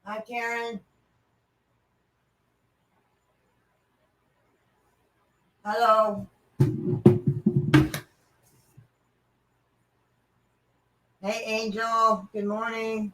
Hi, Karen. Hello. Hey, Angel. Good morning.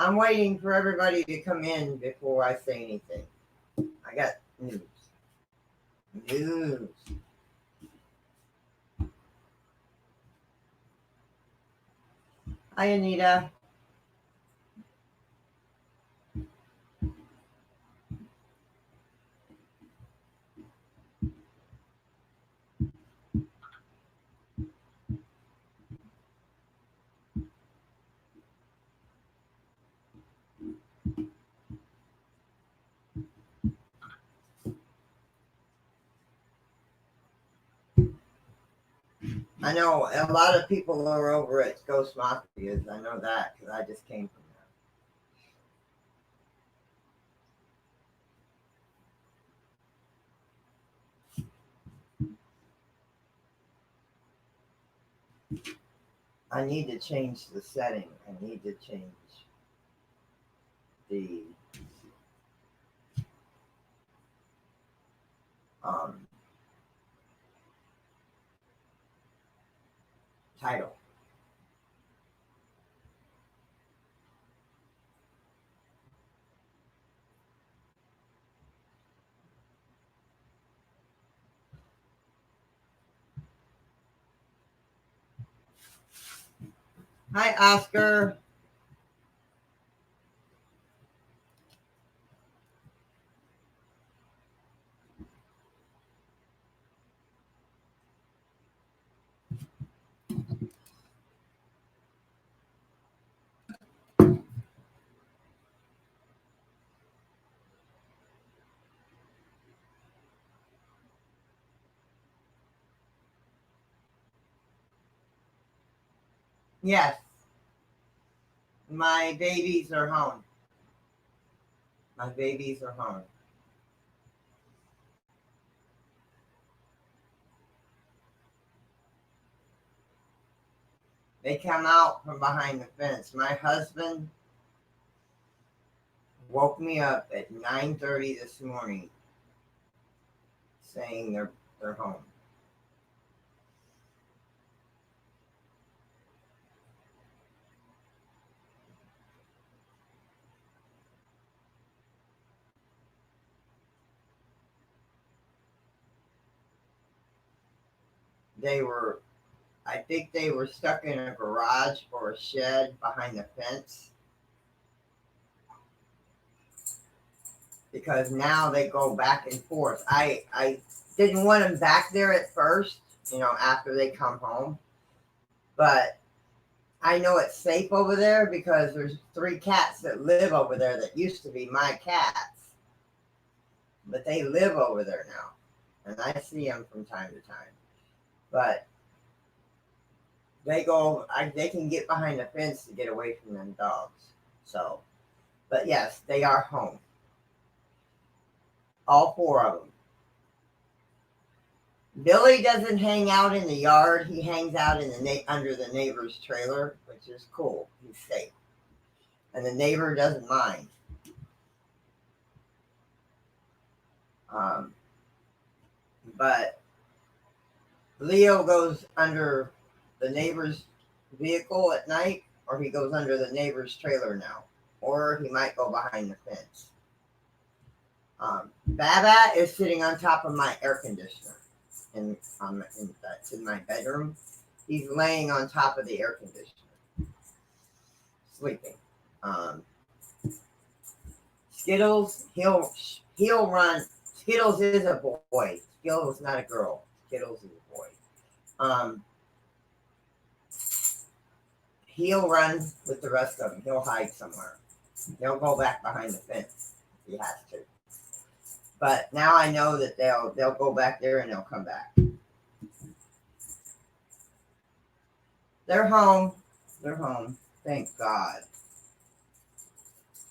I'm waiting for everybody to come in before I say anything. I got news. News. Hi, Anita. I know a lot of people are over at Ghost Mafias. I know that because I just came from there. I need to change the setting. I need to change the um, title. Hi, Oscar. Yes, my babies are home. My babies are home. They come out from behind the fence. My husband woke me up at 9:30 this morning saying they're home. They were I think they were stuck in a garage or a shed behind the fence because now they go back and forth. I didn't want them back there at first, after they come home, but I know it's safe over there because there's 3 cats that live over there that used to be my cats, but they live over there now, and I see them from time to time. But they can get behind the fence to get away from them dogs. So, but yes, they are home. All 4 of them. Billy doesn't hang out in the yard. He hangs out in the under the neighbor's trailer, which is cool. He's safe, and the neighbor doesn't mind. Um, but Leo goes under the neighbor's vehicle at night, or he goes under the neighbor's trailer now, or he might go behind the fence. Baba is sitting on top of my air conditioner that's in my bedroom. He's laying on top of the air conditioner, sleeping. Skittles, he'll run. Skittles is a boy. Skittles is not a girl. Skittles is a boy. He'll run with the rest of them. He'll hide somewhere. He'll go back behind the fence if he has to. But now I know that they'll go back there and they'll come back. They're home. They're home. Thank God.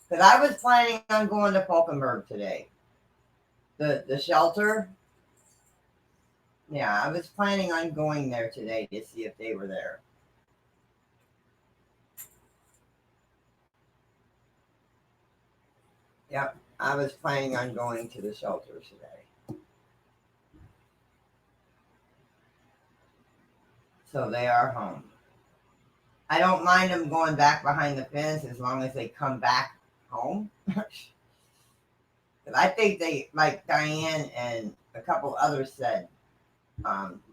Because I was planning on going to Falkenberg today. The shelter. Yeah, I was planning on going there today to see if they were there. Yep, I was planning on going to the shelter today. So they are home. I don't mind them going back behind the fence as long as they come back home. I think they, like Diane and a couple others said,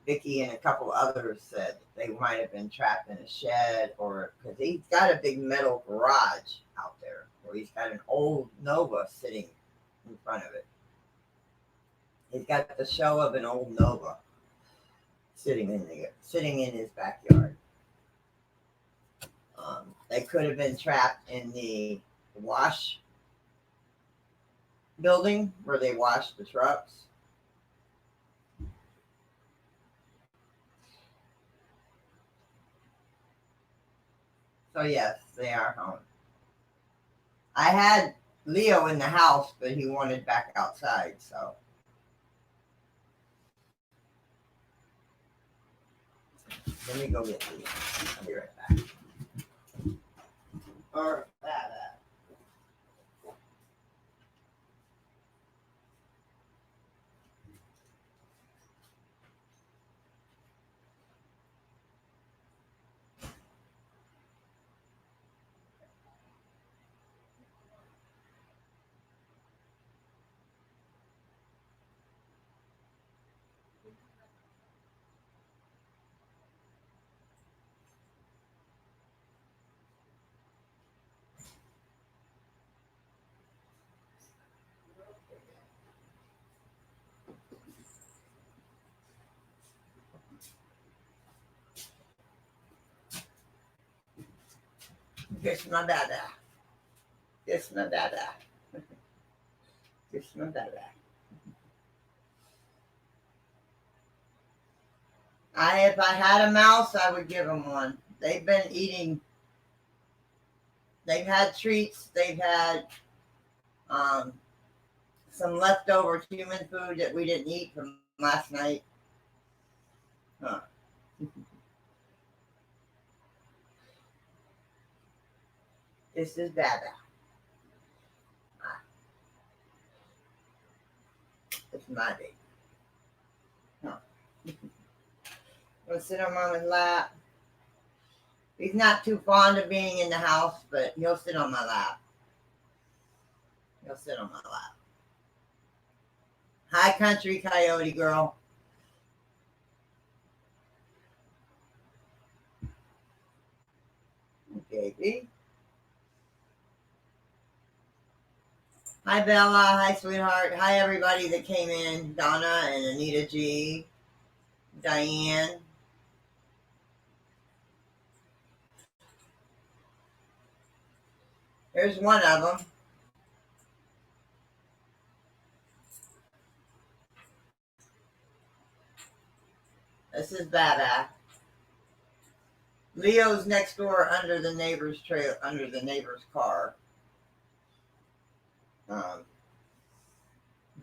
Vicky and a couple others said they might have been trapped in a shed, or because he's got a big metal garage out there where he's got an old Nova sitting in front of it. He's got the shell of an old Nova sitting in his backyard. They could have been trapped in the wash building where they wash the trucks. So yes, they are home. I had Leo in the house, but he wanted back outside, so. Let me go get Leo. I'll be right back. Or that. Kiss my dada. Kiss my dada. Kiss my dada. If I had a mouse, I would give them one. They've been eating. They've had treats. They've had some leftover human food that we didn't eat from last night. Huh. This is Dada. It's my baby. Huh. We'll sit on Mama's lap. He's not too fond of being in the house, but he'll sit on my lap. He'll sit on my lap. Hi, country coyote girl. Baby. Hi, Bella. Hi, sweetheart. Hi, everybody that came in. Donna and Anita G. Diane. Here's one of them. This is Baba. Leo's next door under the neighbor's under the neighbor's car.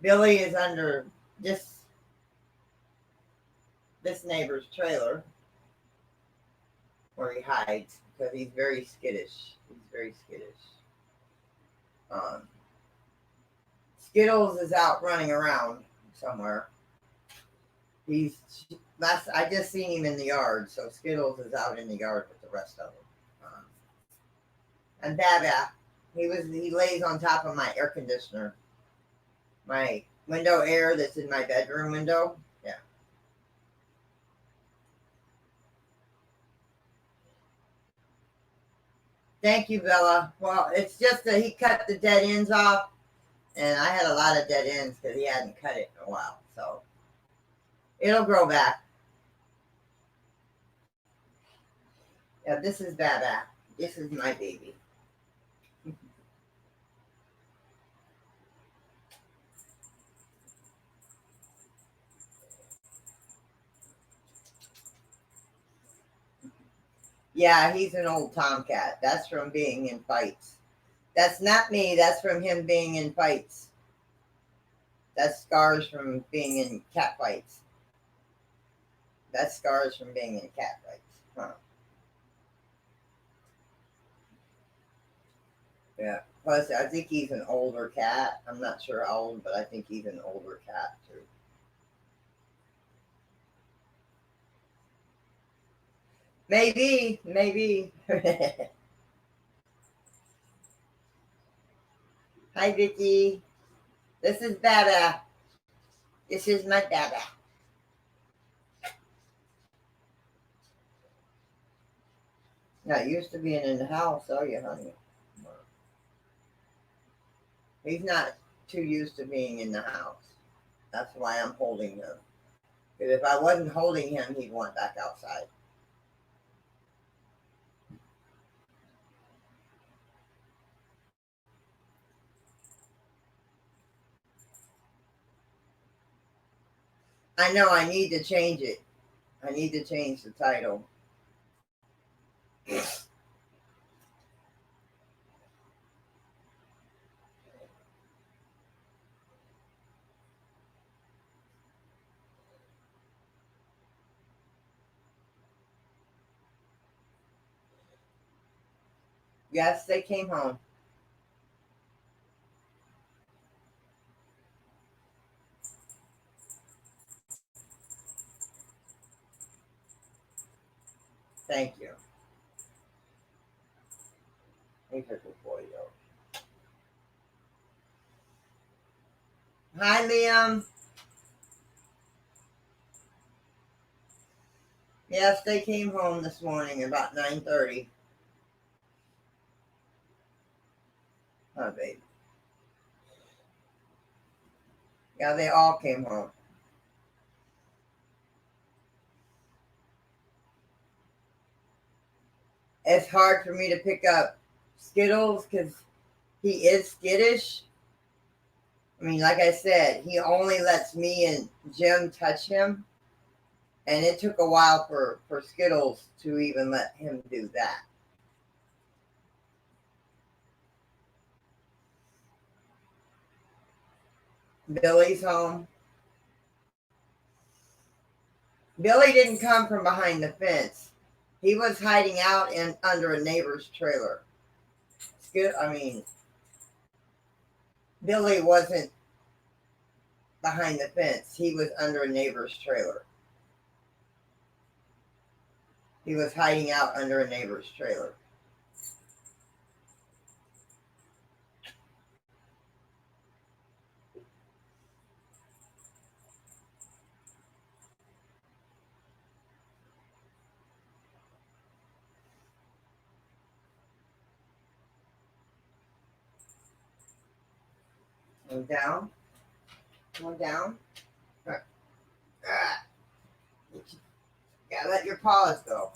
Billy is under this this neighbor's trailer where he hides because he's very skittish. He's very skittish. Um, Skittles is out running around somewhere. He's I just seen him in the yard, so Skittles is out in the yard with the rest of them. And Baba, he lays on top of my air conditioner, my window air that's in my bedroom window. Yeah. Thank you, Bella. Well, it's just that he cut the dead ends off, and I had a lot of dead ends because he hadn't cut it in a while. So it'll grow back. Yeah, this is Baba. This is my baby. Yeah, he's an old tomcat. That's from being in fights. That's not me. That's from him being in fights. That's scars from being in cat fights. That's scars from being in cat fights. Huh. Yeah. Plus, I think he's an older cat. I'm not sure how old, but I think he's an older cat too. Maybe, maybe. Hi, Vicky. This is Baba. This is my Baba. Not used to being in the house, are you, honey? He's not too used to being in the house. That's why I'm holding him. Because if I wasn't holding him, he'd want back outside. I know I need to change it. I need to change the title. Yes, they came home. Thank you. He's a good boy, though. Hi, Liam. Yes, they came home this morning about 9:30. Oh, baby. Yeah, they all came home. It's hard for me to pick up Skittles because he is skittish. I mean, like I said, he only lets me and Jim touch him. And it took a while for Skittles to even let him do that. Billy's home. Billy didn't come from behind the fence. He was hiding out in under a neighbor's trailer. I mean, Billy wasn't behind the fence. He was under a neighbor's trailer. He was hiding out under a neighbor's trailer. Go down. Go down. Gotta let your paws go.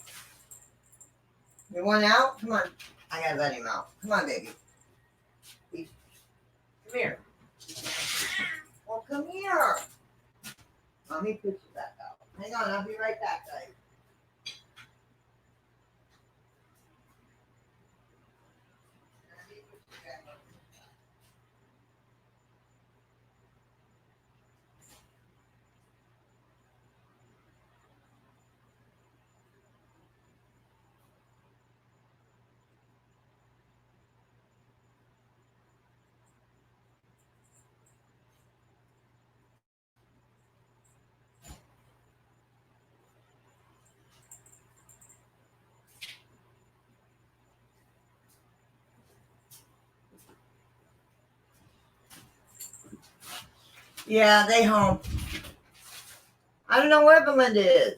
You want out? Come on. I gotta let him out. Come on, baby. Come here. Well, come here. Mommy put you back out. Hang on, I'll be right back, guys. Yeah, they home. I don't know where Belinda is.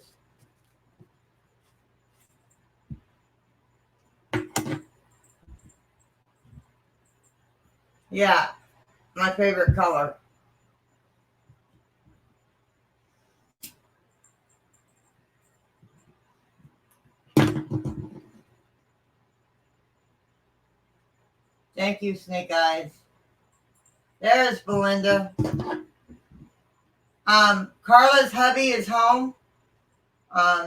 Yeah, my favorite color. Thank you, Snake Eyes. There's Belinda. Carla's hubby is home.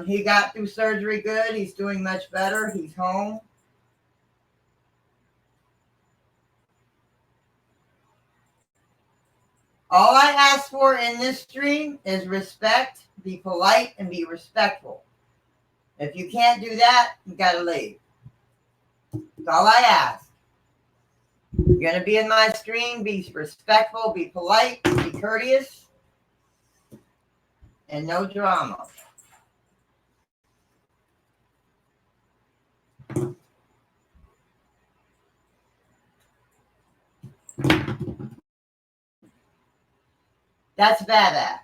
He got through surgery good. He's doing much better. He's home. All I ask for in this stream is respect, be polite, and be respectful. If you can't do that, you gotta leave. That's all I ask. You're gonna be in my stream, be respectful, be polite, be courteous, and no drama. That's badass.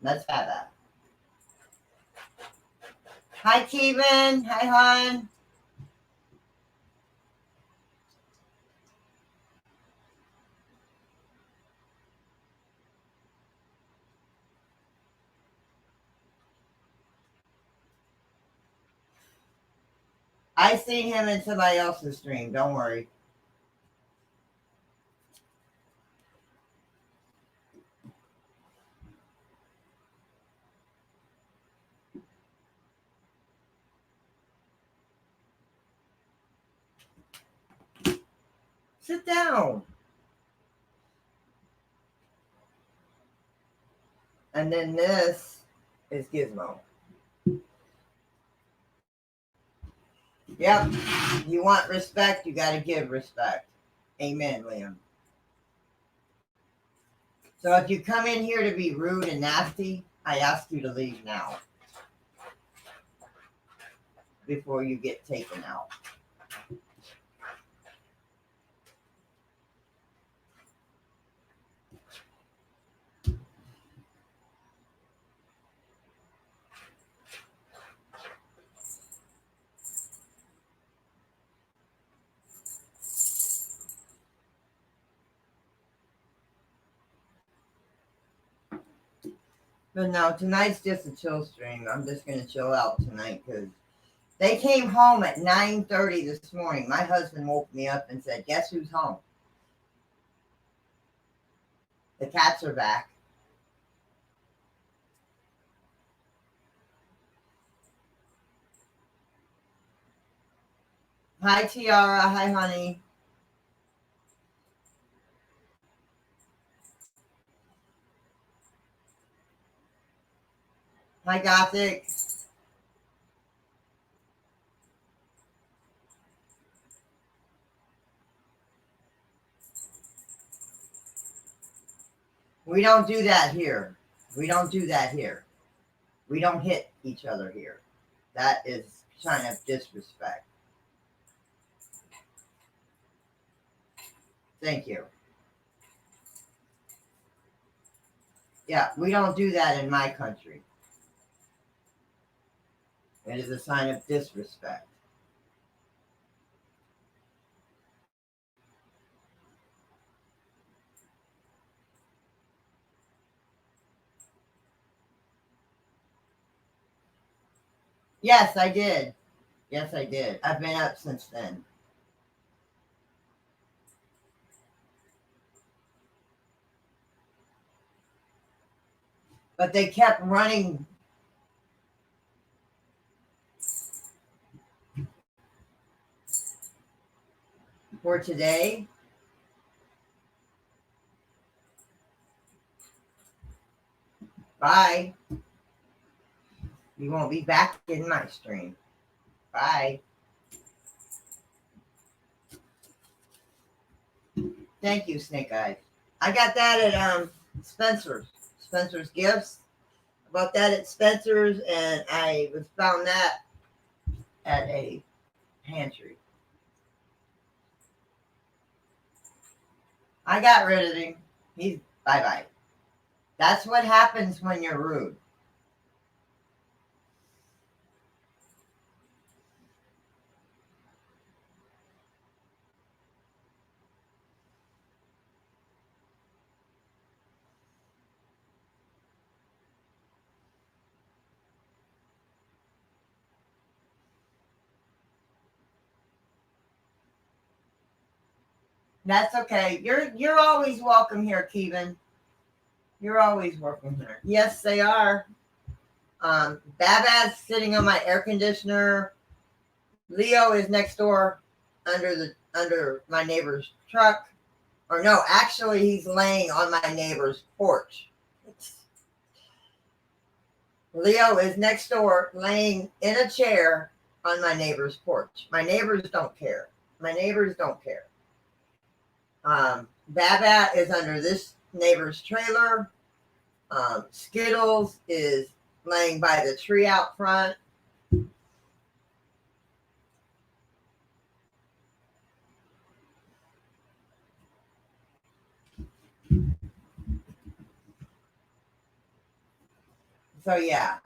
That's badass. Hi, Kevin. Hi, hon. I seen him in somebody else's stream. Don't worry. Sit down. And then this is Gizmo. Yep. You want respect, you got to give respect. Amen, Liam. So if you come in here to be rude and nasty, I ask you to leave now before you get taken out. But no, tonight's just a chill stream. I'm just going to chill out tonight because they came home at 9:30 this morning. My husband woke me up and said, guess who's home? The cats are back. Hi, Tiara. Hi, honey. Hi, Gothic. We don't do that here. We don't do that here. We don't hit each other here. That is kind of disrespect. Thank you. Yeah, we don't do that in my country. It is a sign of disrespect. Yes, I did. Yes, I did. I've been up since then. But they kept running. For today. Bye. You won't be back in my stream. Bye. Thank you, Snake Eyes. I got that at Spencer's Gifts. I bought that at Spencer's, and I found that at a pantry. I got rid of him. He's bye-bye. That's what happens when you're rude. That's okay. You're always welcome here, Kevin. You're always welcome here. Yes, they are. Babad's sitting on my air conditioner. Leo is next door under my neighbor's truck. Or no, actually he's laying on my neighbor's porch. Leo is next door laying in a chair on my neighbor's porch. My neighbors don't care. My neighbors don't care. Babat is under this neighbor's trailer. Skittles is laying by the tree out front. So yeah,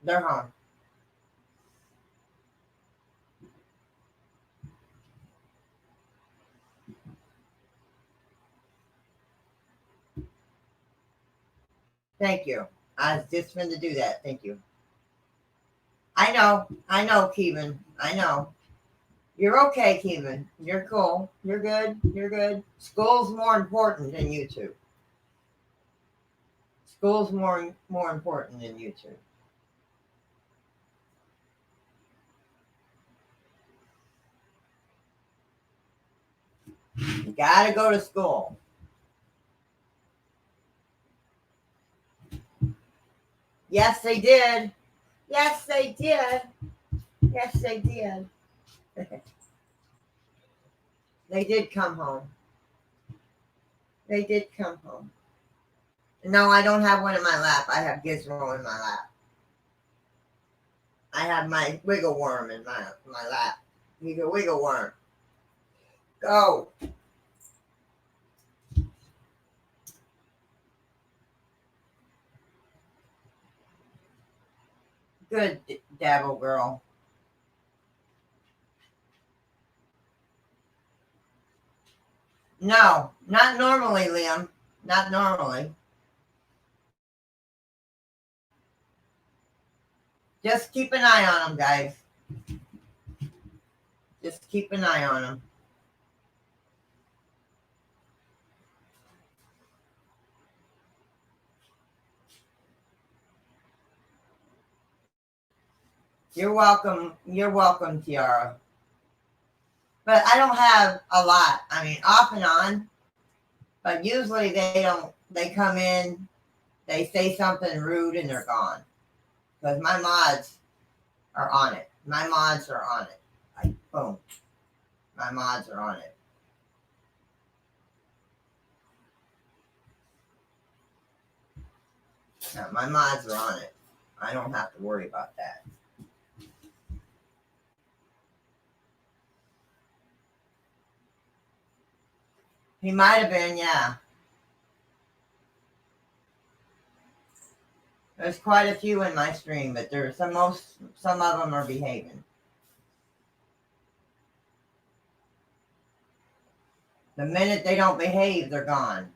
they're home. Thank you. I was just going to do that. Thank you. I know, Kevin. I know. You're okay, Kevin. You're cool. You're good. You're good. School's more important than YouTube. School's more important than YouTube. You gotta go to school. Yes, they did. Yes, they did. Yes, they did. They did come home. They did come home. No, I don't have one in my lap. I have Gizmo in my lap. I have my wiggle worm in my lap. He's a wiggle worm. Go. Good, Dabble girl. No, not normally, Liam. Not normally. Just keep an eye on them, guys. Just keep an eye on them. You're welcome. You're welcome, Tiara. But I don't have a lot. I mean, off and on. But usually they don't. They come in, they say something rude, and they're gone. Because my mods are on it. My mods are on it. Like, boom. My mods are on it. Yeah, my mods are on it. I don't have to worry about that. He might have been, yeah. There's quite a few in my stream, but there's some of them are behaving. The minute they don't behave, they're gone.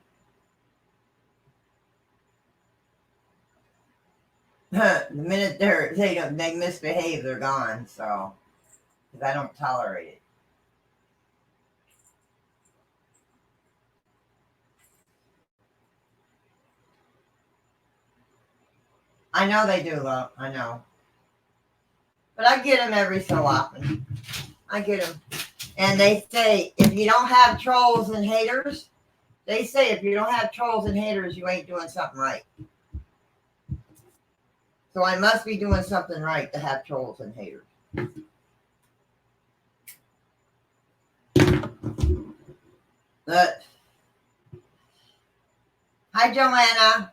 The minute they misbehave, they're gone. So, because I don't tolerate it. I know they do, love. I know. But I get them every so often. I get them. And they say, if you don't have trolls and haters, they say if you don't have trolls and haters, you ain't doing something right. So I must be doing something right to have trolls and haters. But, hi, Joanna.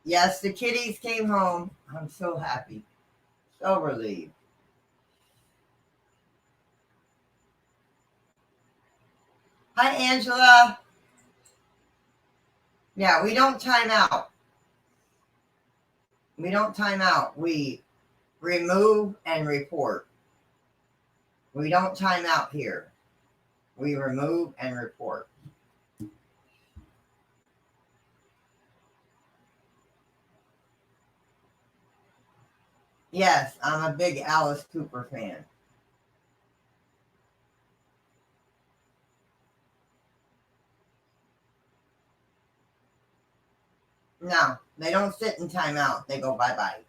Yes, the kitties came home. I'm so happy. So relieved. Hi, Angela. Yeah, we don't time out. We don't time out. We remove and report. We don't time out here. We remove and report. Yes, I'm a big Alice Cooper fan. No, they don't sit in timeout. They go bye bye,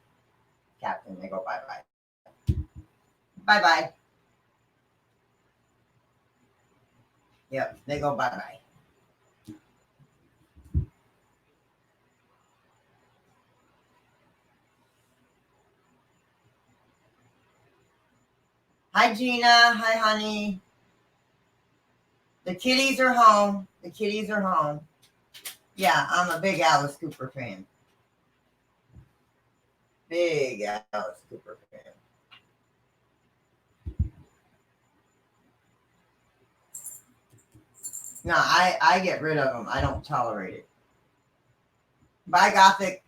Captain. They go bye bye. Bye bye. Yep, they go bye bye. Hi, Gina. Hi, honey. The kitties are home. The kitties are home. Yeah, I'm a big Alice Cooper fan. Big Alice Cooper fan. No, I get rid of them. I don't tolerate it. Bye, Gothic.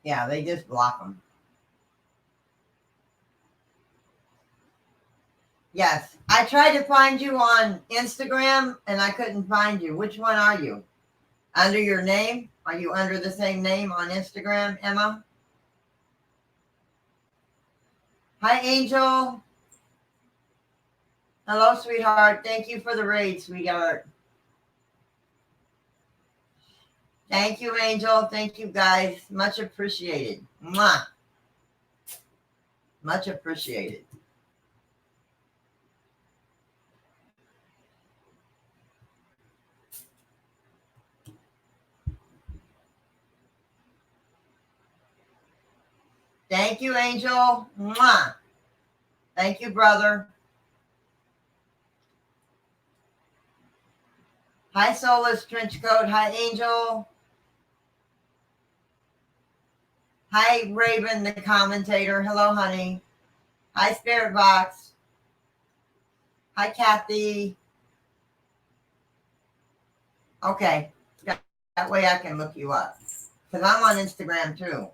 Yeah, they just block them. Yes, I tried to find you on Instagram and I couldn't find you. Which one are you? Under your name? Are you under the same name on Instagram, Emma? Hi, Angel. Hello, sweetheart. Thank you for the raid, sweetheart. Thank you, Angel. Thank you, guys. Much appreciated. Mwah. Much appreciated. Thank you, Angel. Mwah. Thank you, brother. Hi, Soulless Trenchcoat. Hi, Angel. Hi, Raven, the commentator. Hello, honey. Hi, Spirit Box. Hi, Kathy. Okay. That way I can look you up. Because I'm on Instagram too.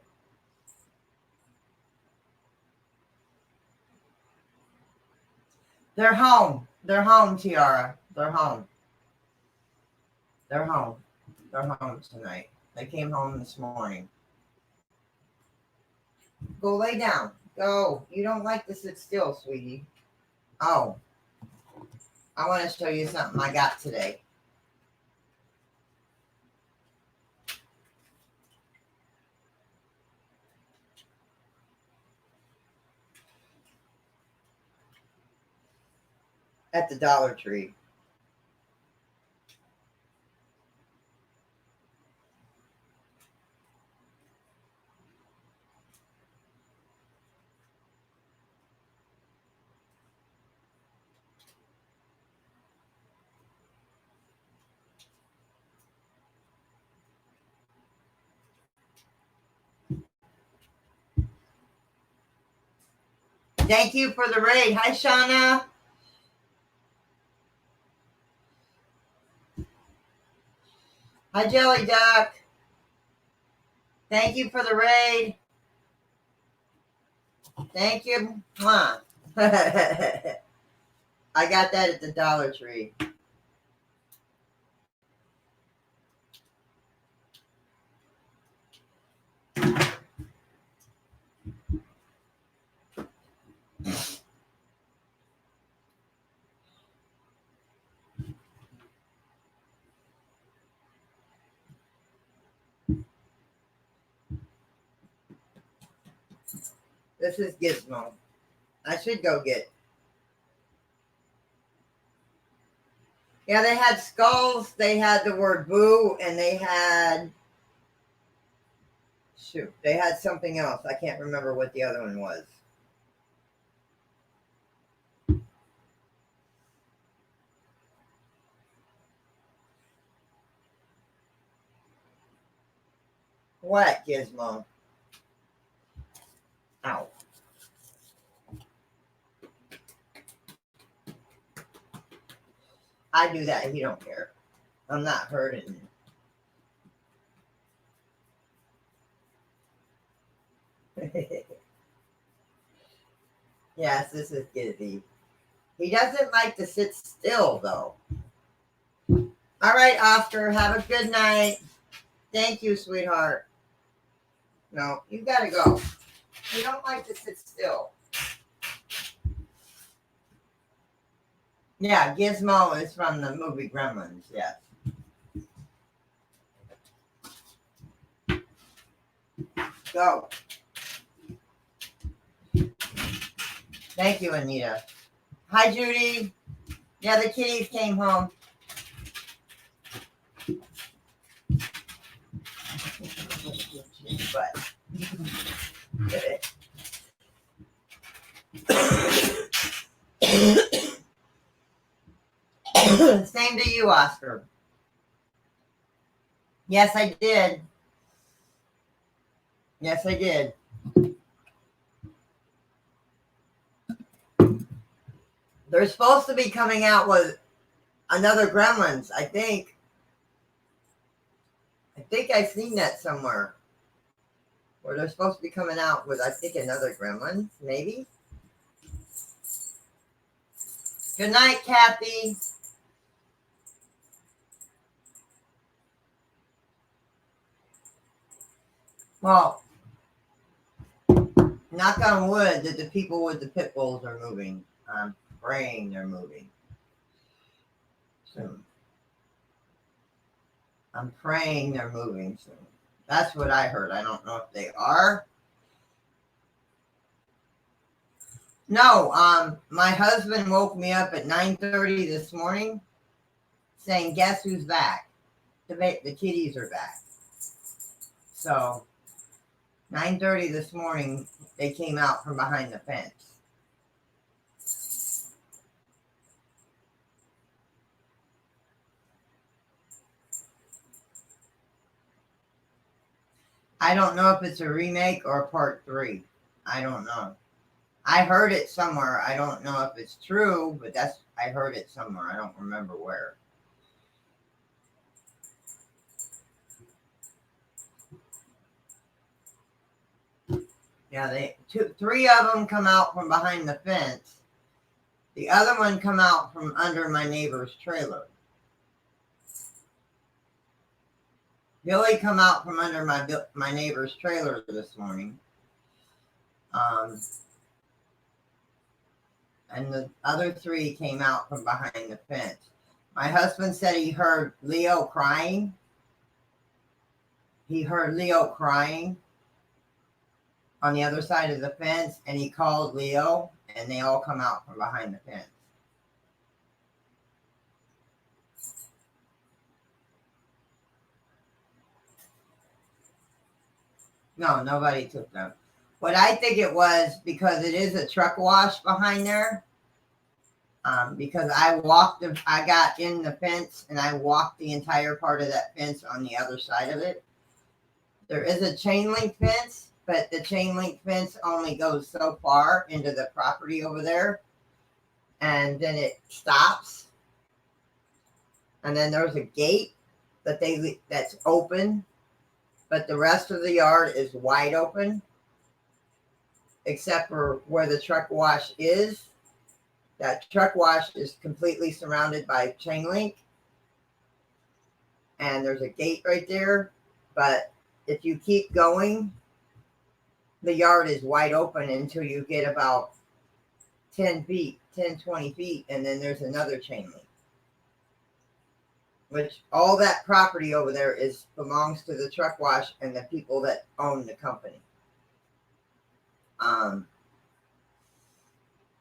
They're home. They're home, Tiara. They're home. They're home. They're home tonight. They came home this morning. Go lay down. Go. You don't like to sit still, sweetie. Oh, I want to show you something I got today. At the Dollar Tree. Thank you for the raid. Hi, Shauna. Hi, Jelly Duck. Thank you for the raid. Thank you. Mwah. I got that at the Dollar Tree. This is Gizmo. I should go get. Yeah, they had skulls. They had the word boo, and they had. Shoot, they had something else. I can't remember what the other one was. What, Gizmo? Ow. I do that. He don't care. I'm not hurting. Yes, this is Gizzy. He doesn't like to sit still, though. All right, Oscar. Have a good night. Thank you, sweetheart. No, you gotta go. He don't like to sit still. Yeah, Gizmo is from the movie Gremlins. Yes. Go. Thank you, Anita. Hi, Judy. Yeah, the kitties came home. But same to you, Oscar. Yes, I did. Yes, I did. They're supposed to be coming out with another Gremlins, I think. I think I've seen that somewhere. Where they're supposed to be coming out with, I think, another Gremlins, maybe. Good night, Kathy. Well, knock on wood that the people with the pit bulls are moving. I'm praying they're moving soon. I'm praying they're moving soon. That's what I heard. I don't know if they are. No, my husband woke me up at 9:30 this morning saying, guess who's back? The kitties are back. So 9:30 this morning, they came out from behind the fence. I don't know if it's a remake or part 3. I don't know. I heard it somewhere. I don't know if it's true, but I heard it somewhere. I don't remember where. Yeah, 3 of them come out from behind the fence. The other one come out from under my neighbor's trailer. Billy come out from under my neighbor's trailer this morning. And the other 3 came out from behind the fence. My husband said he heard Leo crying. He heard Leo crying on the other side of the fence, and he called Leo, and they all come out from behind the fence. No, nobody took them. What I think it was, because it is a truck wash behind there, because I got in the fence and I walked the entire part of that fence on the other side of it. There is a chain link fence, but the chain link fence only goes so far into the property over there, and then it stops. And then there's a gate that's open, but the rest of the yard is wide open, except for where the truck wash is. That truck wash is completely surrounded by chain link, and there's a gate right there. But if you keep going, the yard is wide open until you get about 10 feet, 10, 20 feet, and then there's another chain link. Which all that property over there belongs to the truck wash and the people that own the company.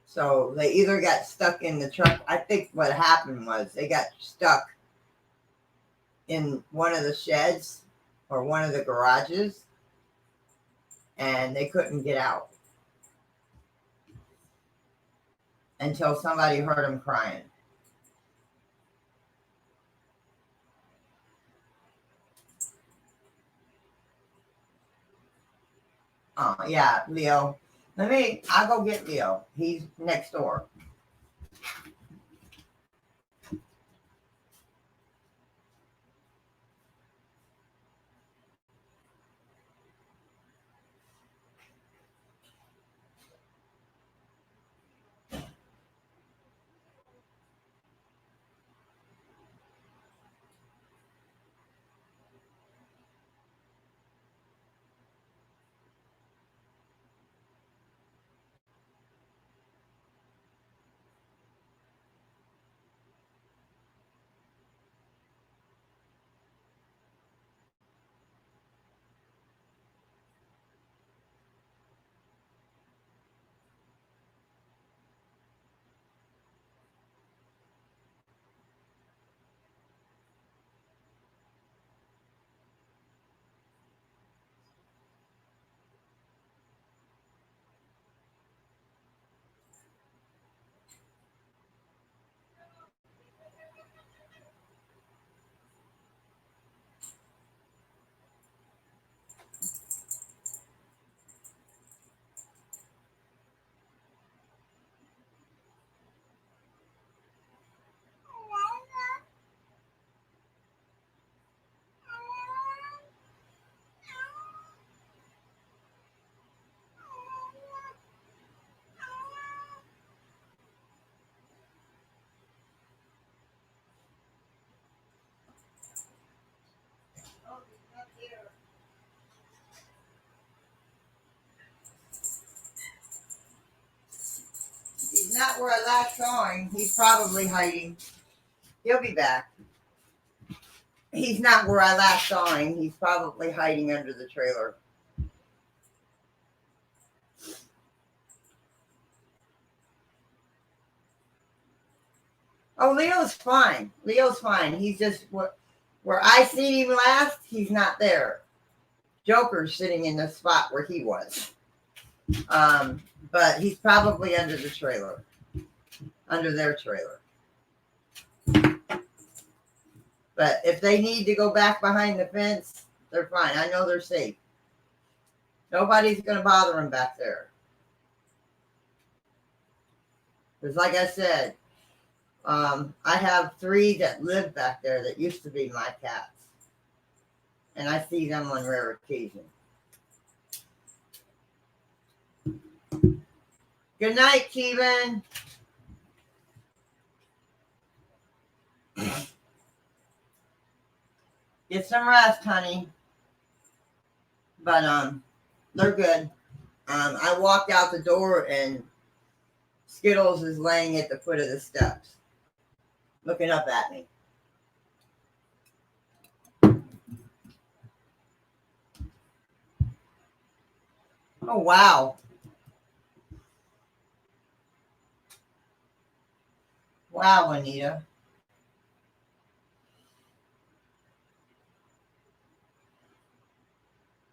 So they either got stuck in the truck. I think what happened was they got stuck in one of the sheds or one of the garages, and they couldn't get out until somebody heard them crying. Oh, yeah, Leo. I'll go get Leo. He's next door. He's not where I last saw him. He's probably hiding. He'll be back. He's not where I last saw him. He's probably hiding under the trailer. Oh, Leo's fine. Leo's fine. He's just where I seen him last, he's not there. Joker's sitting in the spot where he was. But he's probably under the trailer. Under their trailer. But if they need to go back behind the fence, they're fine. I know they're safe. Nobody's going to bother them back there. Because like I said, I have 3 that live back there that used to be my cats. And I see them on rare occasion. Good night, Kevin. Get some rest, honey. But they're good. I walked out the door and Skittles is laying at the foot of the steps, looking up at me. Oh, wow. Wow, Anita.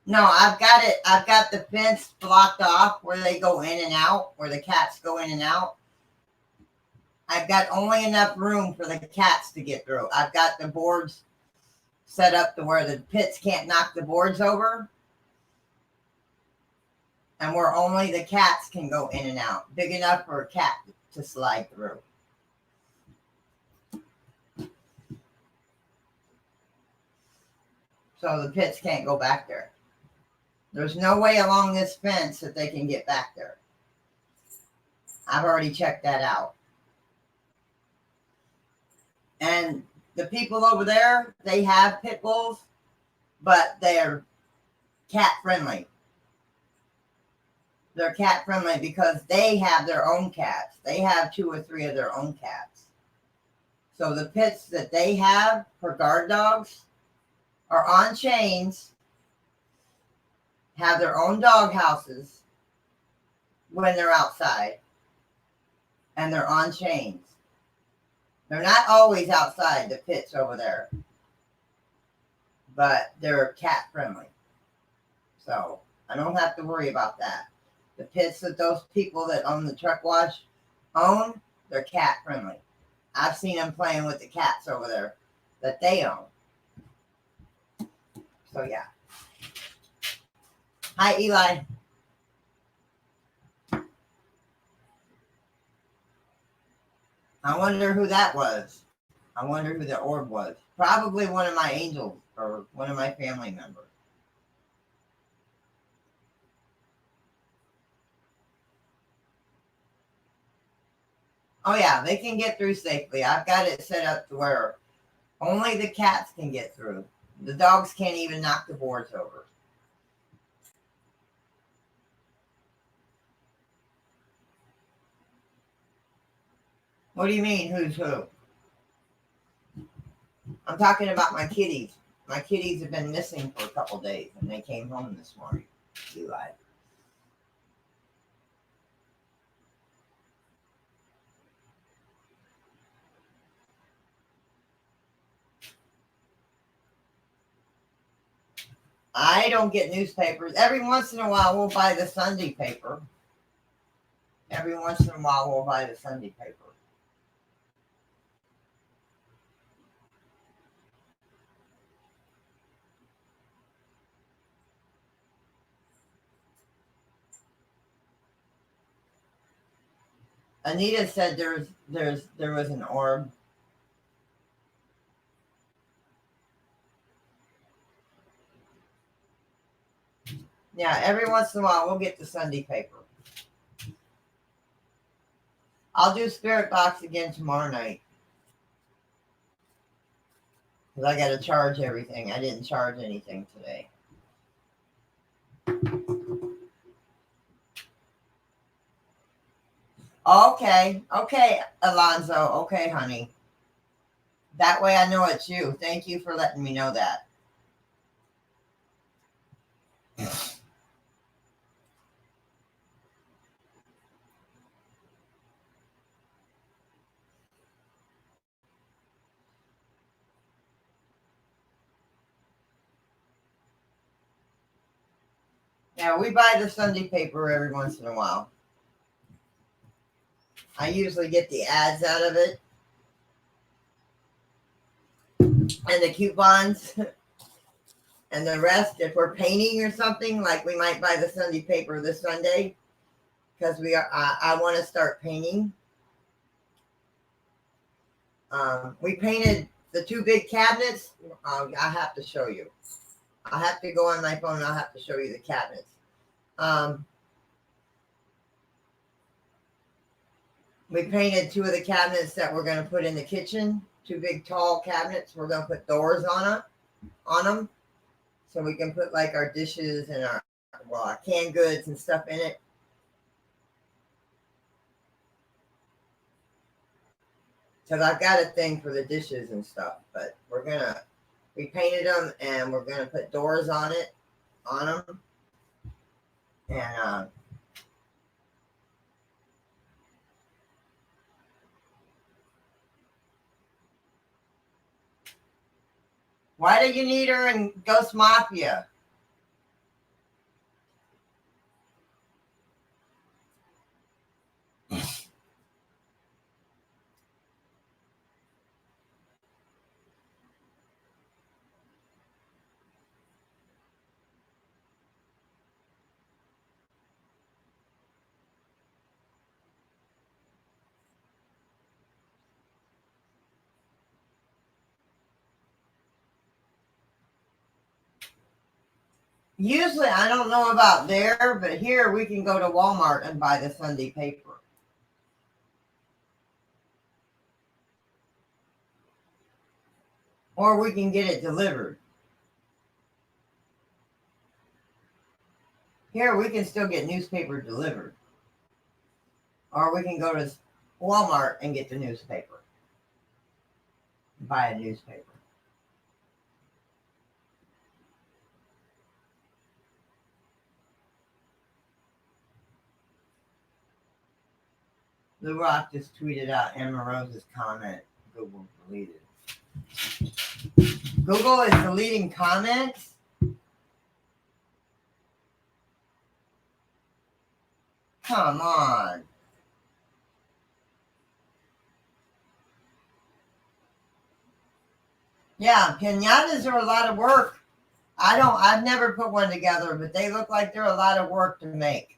No, I've got it. I've got the fence blocked off where they go in and out, where the cats go in and out. I've got only enough room for the cats to get through. I've got the boards set up to where the pits can't knock the boards over. And where only the cats can go in and out. Big enough for a cat to slide through. So the pits can't go back there. There's no way along this fence that they can get back there. I've already checked that out. And the people over there, they have pit bulls, but they're cat friendly. They're cat friendly because they have their own cats. They have 2 or 3 of their own cats. So the pits that they have for guard dogs are on chains, have their own dog houses when they're outside, and they're on chains. They're not always outside, the pits over there, but they're cat friendly. So I don't have to worry about that. The pits that those people that own the truck wash own, they're cat friendly. I've seen them playing with the cats over there that they own. So yeah. Hi, Eli. I wonder who that was. I wonder who the orb was. Probably one of my angels or one of my family members. Oh yeah, they can get through safely. I've got it set up to where only the cats can get through. The dogs can't even knock the boards over. What do you mean, who's who? I'm talking about my kitties. My kitties have been missing for a couple days, and they came home this morning. Eli. I don't get newspapers. Every once in a while, we'll buy the Sunday paper. Every once in a while, we'll buy the Sunday paper. Anita said there was an orb. Yeah, every once in a while, we'll get the Sunday paper. I'll do Spirit Box again tomorrow night. Because I got to charge everything. I didn't charge anything today. Okay. Okay, Alonzo. Okay, honey. That way I know it's you. Thank you for letting me know that. Yeah, we buy the Sunday paper every once in a while. I usually get the ads out of it and the coupons and the rest. If we're painting or something, like we might buy the Sunday paper this Sunday because I want to start painting. We painted the two big cabinets. I have to show you. I have to go on my phone. I'll have to show you the cabinets. We painted two of the cabinets that we're going to put in the kitchen. Two big tall cabinets. We're going to put doors on them, so we can put like our dishes and our canned goods and stuff in it. Because I've got a thing for the dishes and stuff, but we painted them and we're gonna put doors on them, and why do you need her in Ghost Mafia? Usually, I don't know about there, but here we can go to Walmart and buy the Sunday paper. Or we can get it delivered. Here we can still get newspaper delivered. Or we can go to Walmart and get the newspaper. Buy a newspaper. The Rock just tweeted out Emma Rose's comment. Google deleted. Google is deleting comments? Come on. Yeah, pinatas are a lot of work. I've never put one together, but they look like they're a lot of work to make.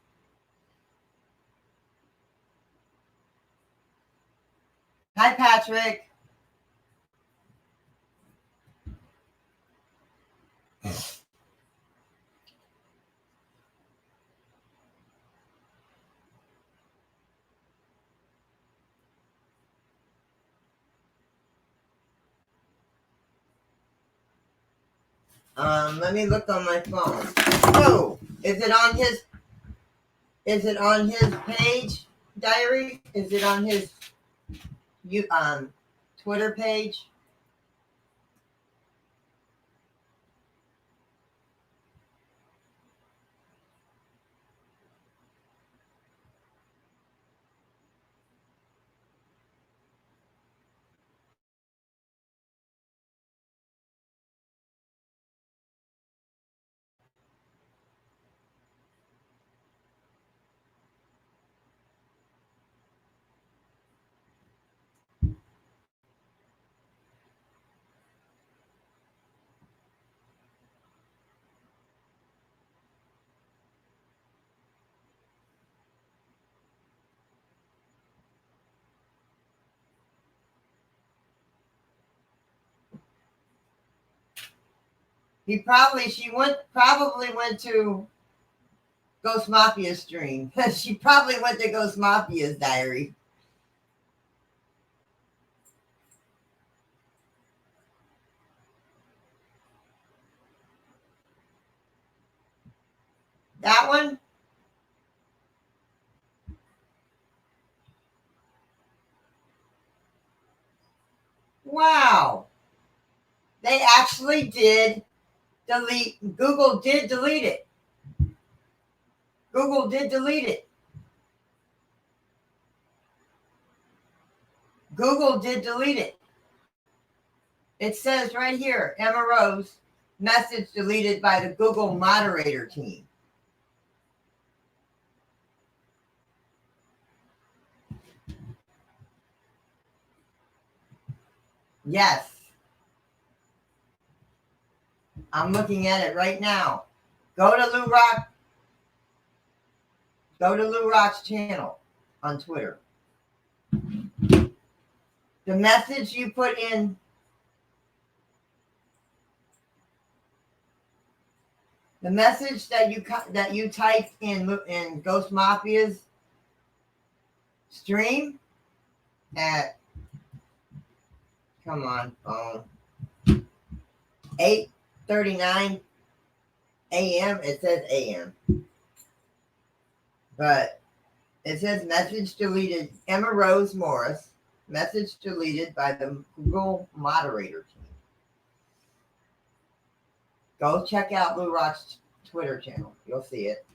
Hi, Patrick. Let me look on my phone. Oh, is it on his? Is it on his page, Diary? Is it on his Twitter page? Probably went to Ghost Mafia's stream. She probably went to Ghost Mafia's Diary. That one? Wow. They actually did delete. Google did delete it. Google did delete it. Google did delete it. It says right here, Emma Rose, message deleted by the Google moderator team. Yes. I'm looking at it right now. Go to Lou Rock. Go to Lou Rock's channel on Twitter. The message you put in, the message that you typed in Ghost Mafia's stream at, come on, phone, 8:39 a.m. It says a.m. But it says message deleted. Emma Rose Morris, message deleted by the Google moderator team. Go check out Lou Rock's Twitter channel. You'll see it.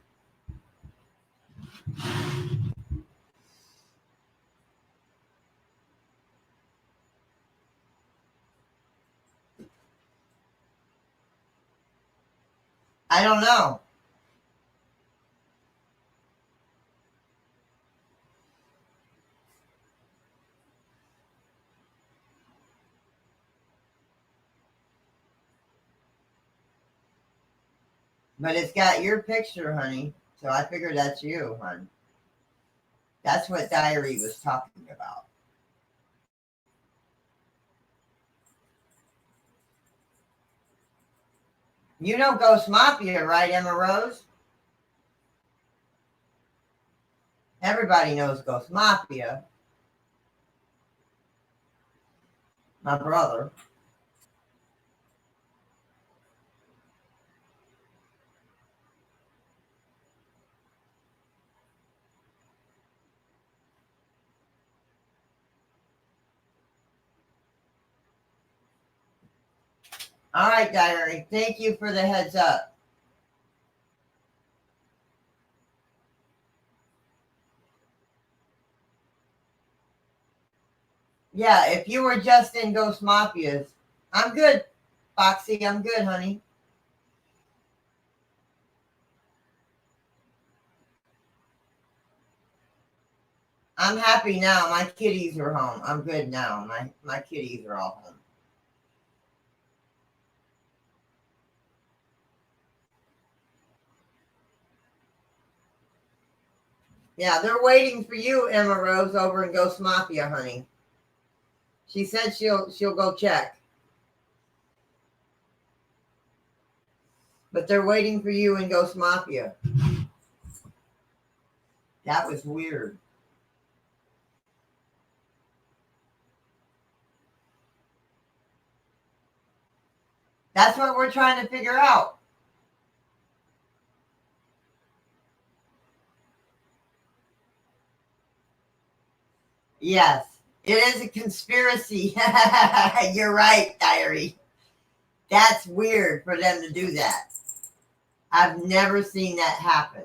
I don't know. But it's got your picture, honey. So I figured that's you, hon. That's what Diary was talking about. You know Ghost Mafia, right, Emma Rose? Everybody knows Ghost Mafia. My brother. All right, Diary. Thank you for the heads up. Yeah, if you were just in Ghost Mafias, I'm good, Foxy. I'm good, honey. I'm happy now. My kitties are home. I'm good now. My kitties are all home. Yeah, they're waiting for you, Emma Rose, over in Ghost Mafia, honey. She said she'll go check. But they're waiting for you in Ghost Mafia. That was weird. That's what we're trying to figure out. Yes, it is a conspiracy. You're right, Diary. That's weird for them to do that. I've never seen that happen.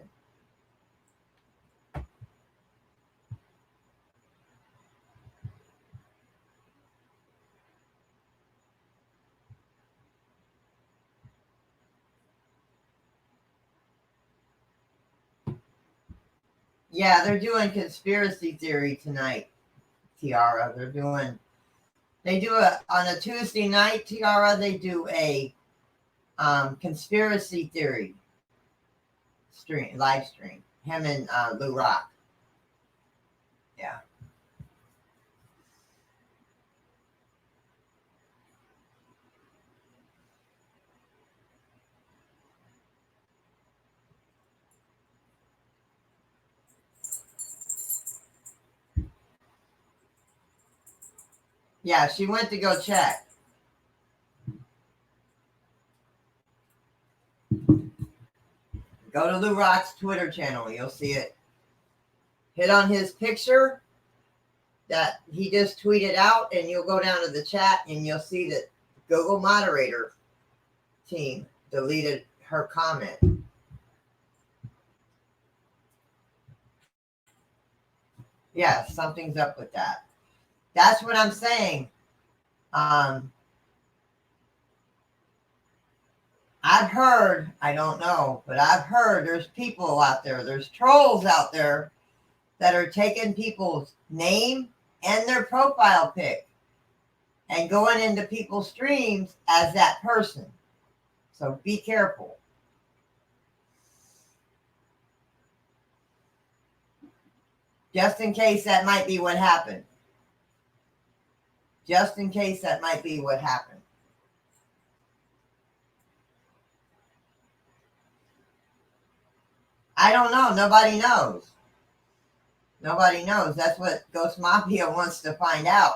Yeah, they're doing conspiracy theory tonight, Tiara. They do on a Tuesday night, Tiara, they do a conspiracy theory live stream. Him and Lou Rock. Yeah. Yeah, she went to go check. Go to Lou Rock's Twitter channel. You'll see it. Hit on his picture that he just tweeted out, and you'll go down to the chat, and you'll see that Google moderator team deleted her comment. Yeah, something's up with that. That's what I'm saying. I've heard, I don't know, but I've heard there's people out there, there's trolls out there that are taking people's name and their profile pic and going into people's streams as that person. So be careful. Just in case that might be what happened. Just in case that might be what happened. I don't know. Nobody knows. Nobody knows. That's what Ghost Mafia wants to find out.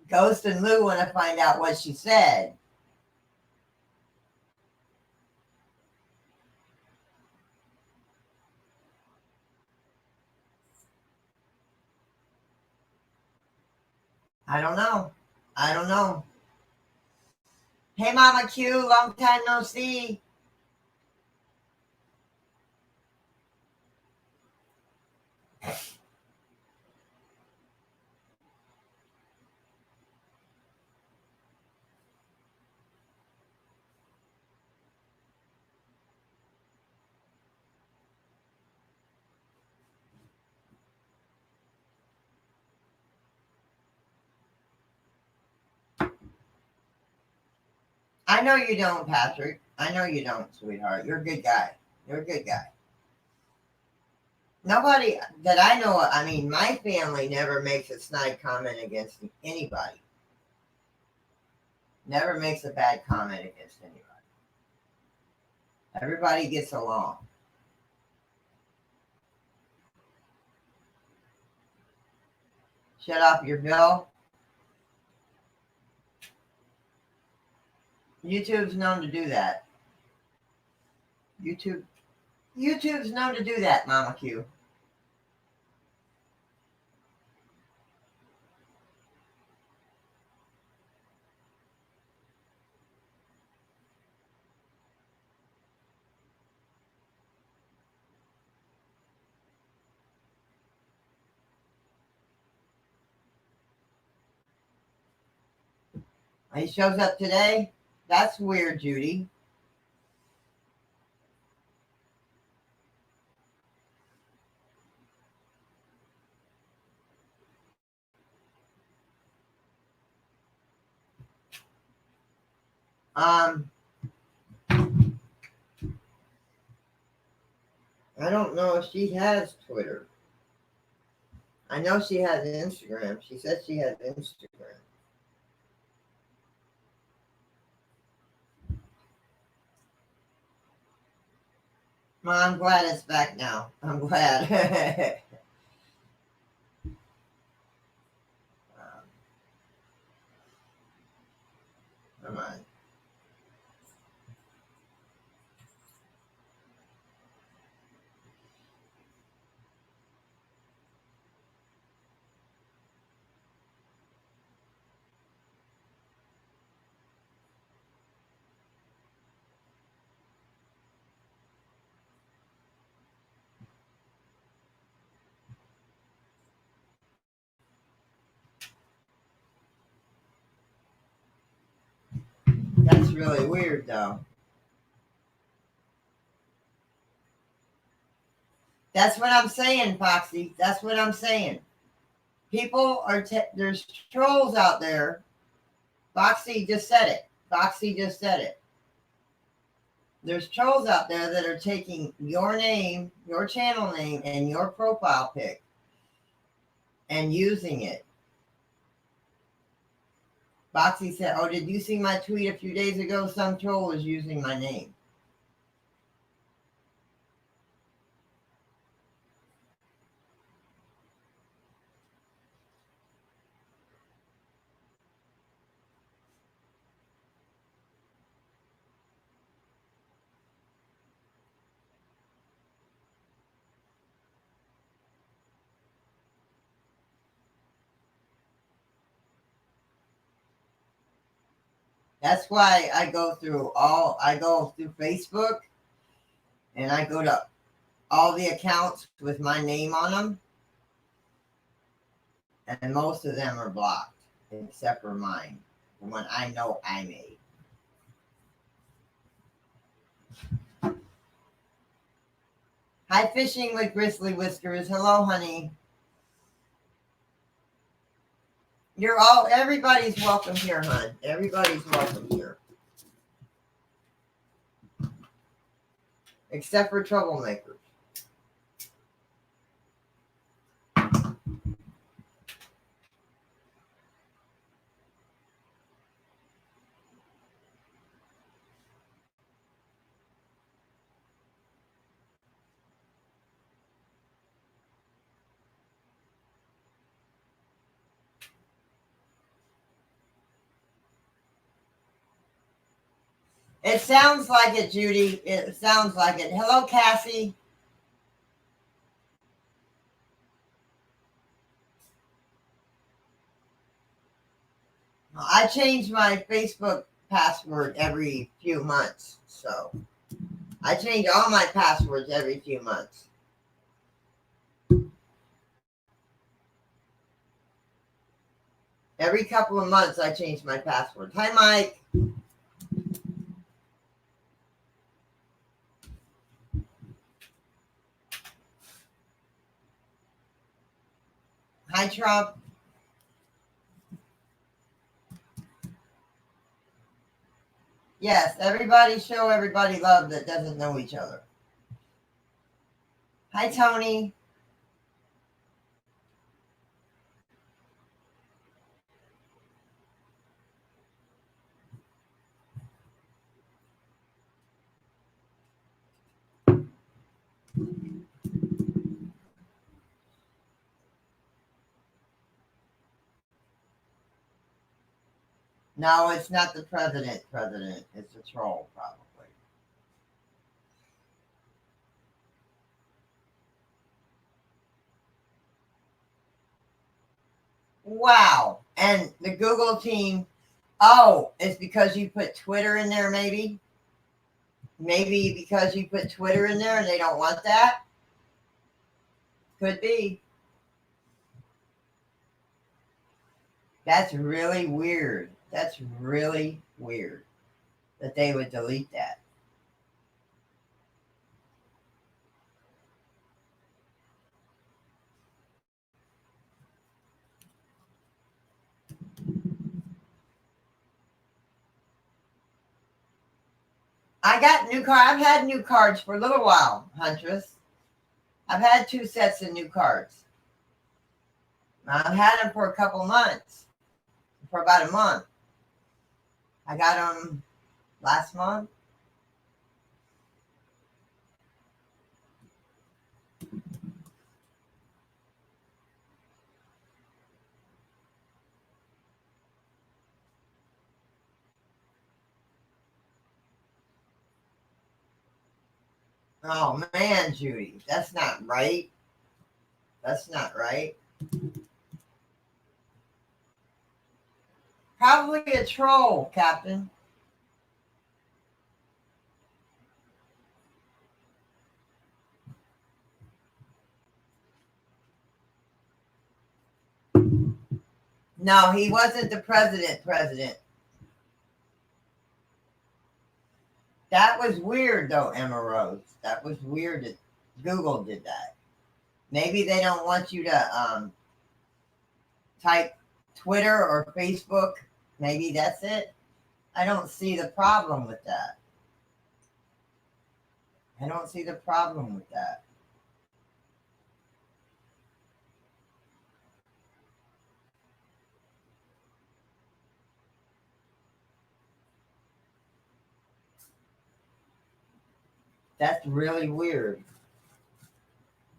Ghost and Lou want to find out what she said. I don't know. I don't know. Hey, Mama Q, long time no see. I know you don't, Patrick. I know you don't, sweetheart. You're a good guy. You're a good guy. Nobody that I know, I mean, my family never makes a snide comment against anybody. Never makes a bad comment against anybody. Everybody gets along. Shut off your bill. YouTube's known to do that. YouTube's known to do that, Mama Q. He shows up today. That's weird, Judy. I don't know if she has Twitter. I know she has Instagram. She said she has Instagram. Well, I'm glad it's back now. I'm glad. Come on. That's really weird, though. That's what I'm saying, Foxy. That's what I'm saying. People are, there's trolls out there. Foxy just said it. Foxy just said it. There's trolls out there that are taking your name, your channel name, and your profile pic and using it. Foxy said, oh, did you see my tweet a few days ago? Some troll is using my name. That's why I go through Facebook and I go to all the accounts with my name on them. And most of them are blocked, except for mine, the one I know I made. Hi, Fishing with Grizzly Whiskers. Hello, honey. Everybody's welcome here, hon. Everybody's welcome here. Except for troublemakers. It sounds like it, Judy. It sounds like it. Hello, Cassie. I change my Facebook password every few months. So I change all my passwords every few months. Every couple of months, I change my password. Hi, Mike. Hi, Trump. Yes, everybody show everybody love that doesn't know each other. Hi, Tony. No, it's not the president. It's a troll, probably. Wow. And the Google team, oh, it's because you put Twitter in there, maybe? Maybe because you put Twitter in there and they don't want that? Could be. That's really weird. That's really weird that they would delete that. I got new cards. I've had new cards for a little while, Huntress. I've had 2 sets of new cards. I've had them for a couple months, for about a month. I got them last month. Oh man, Judy, that's not right. That's not right. Probably a troll, Captain. No, he wasn't the president. That was weird though, Emma Rose. That was weird that Google did that. Maybe they don't want you to type Twitter or Facebook. Maybe that's it. I don't see the problem with that. I don't see the problem with that. That's really weird.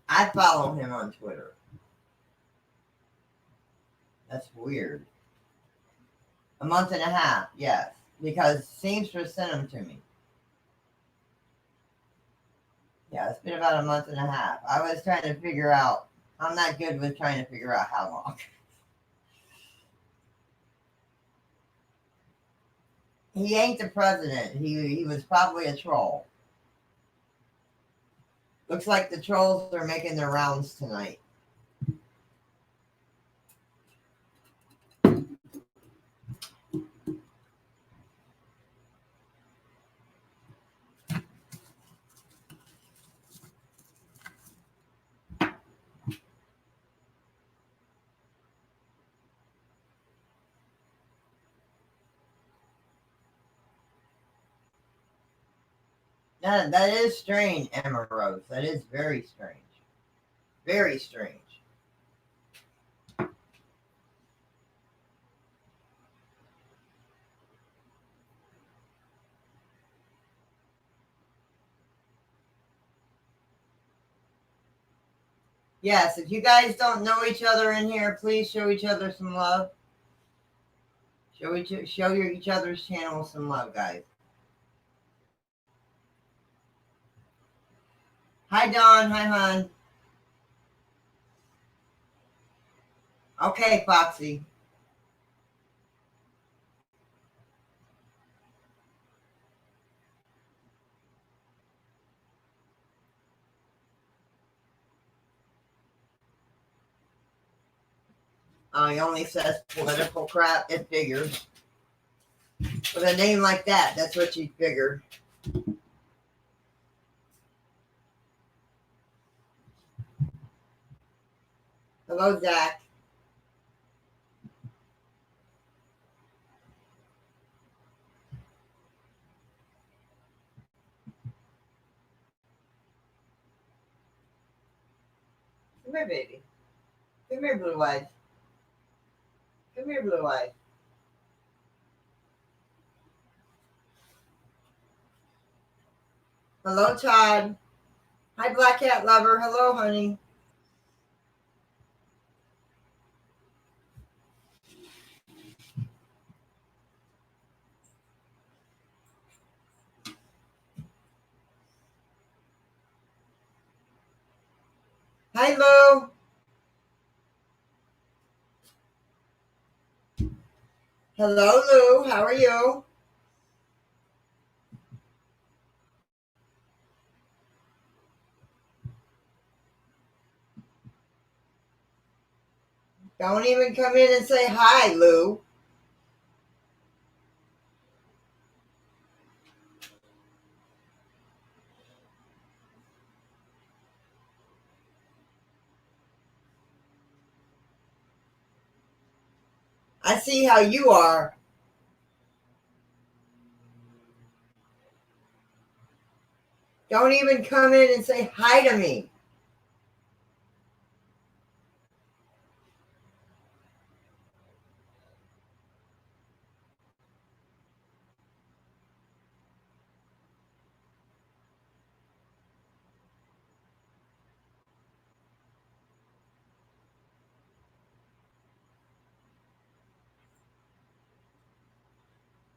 I follow him on Twitter. That's weird. A month and a half, yes, because Seamstress sent them to me. Yeah, it's been about a month and a half. I was trying to figure out. I'm not good with trying to figure out how long. He ain't the president. He was probably a troll. Looks like the trolls are making their rounds tonight. That is strange, Emma Rose. That is very strange. Very strange. Yes, if you guys don't know each other in here, please show each other some love. Show each other's channel some love, guys. Hi, Dawn. Hi, hon. Okay, Foxy. He only says political crap. It figures. With a name like that, that's what you figure. Hello, Zach. Come here, baby. Come here, Blue Eyes. Come here, Blue Eyes. Hello, Todd. Hi, Black Cat Lover. Hello, honey. Hi, Lou. Hello, Lou. How are you? Don't even come in and say hi, Lou. I see how you are. Don't even come in and say hi to me.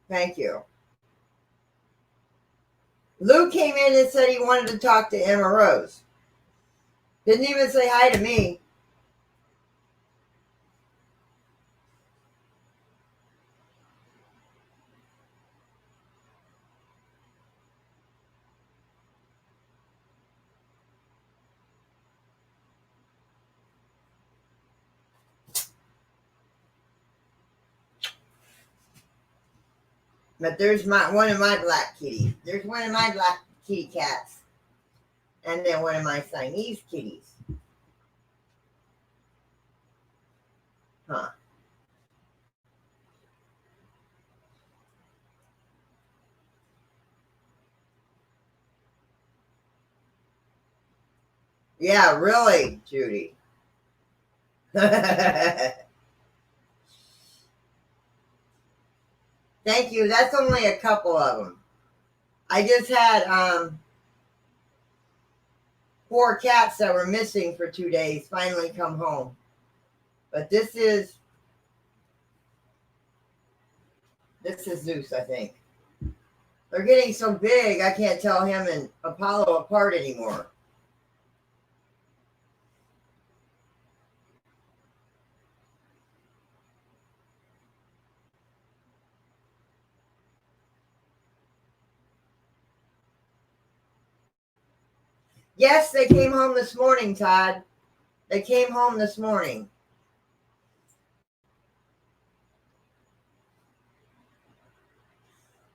Thank you. Lou came in and said he wanted to talk to Emma Rose. Didn't even say hi to me. But there's one of my black kitties. There's one of my black kitty cats. And then one of my Siamese kitties. Huh. Yeah, really, Judy. Thank you. That's only a couple of them. I just had 4 cats that were missing for 2 days finally come home. But this is Zeus, I think. They're getting so big, I can't tell him and Apollo apart anymore. Yes, they came home this morning, Todd. They came home this morning.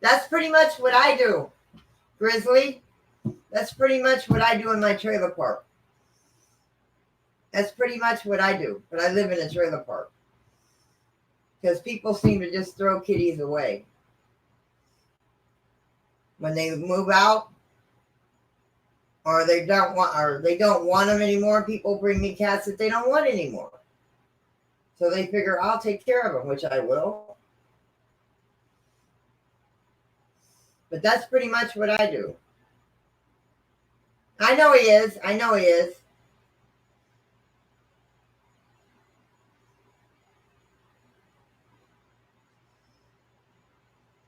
That's pretty much what I do, Grizzly. That's pretty much what I do in my trailer park. That's pretty much what I do. But I live in a trailer park. Because people seem to just throw kitties away. When they move out, or they don't want them anymore, people bring me cats that they don't want anymore. So they figure I'll take care of them, which I will. But that's pretty much what I do. I know he is. I know he is.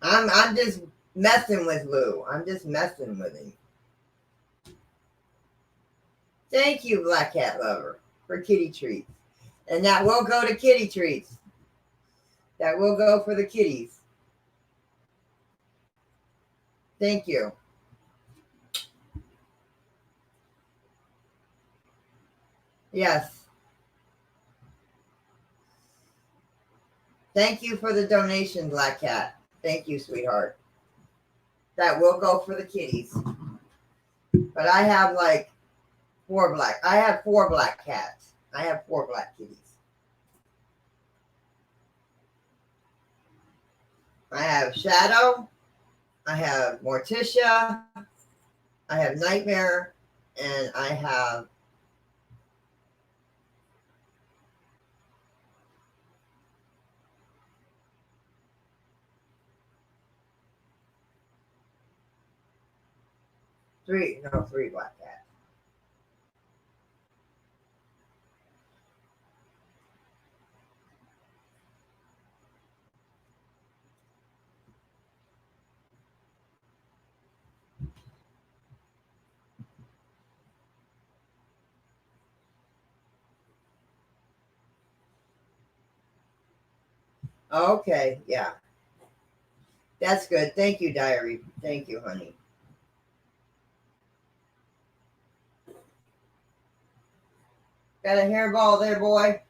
I'm just messing with Lou. I'm just messing with him. Thank you, Black Cat Lover, for kitty treats. And that will go to kitty treats. That will go for the kitties. Thank you. Yes. Thank you for the donation, Black Cat. Thank you, sweetheart. That will go for the kitties. But I have like 4 black. I have 4 black cats. I have 4 black kitties. I have Shadow. I have Morticia. I have Nightmare. And I have three black cats. Okay, yeah. That's good. Thank you, Diary. Thank you, honey. Got a hairball there, boy.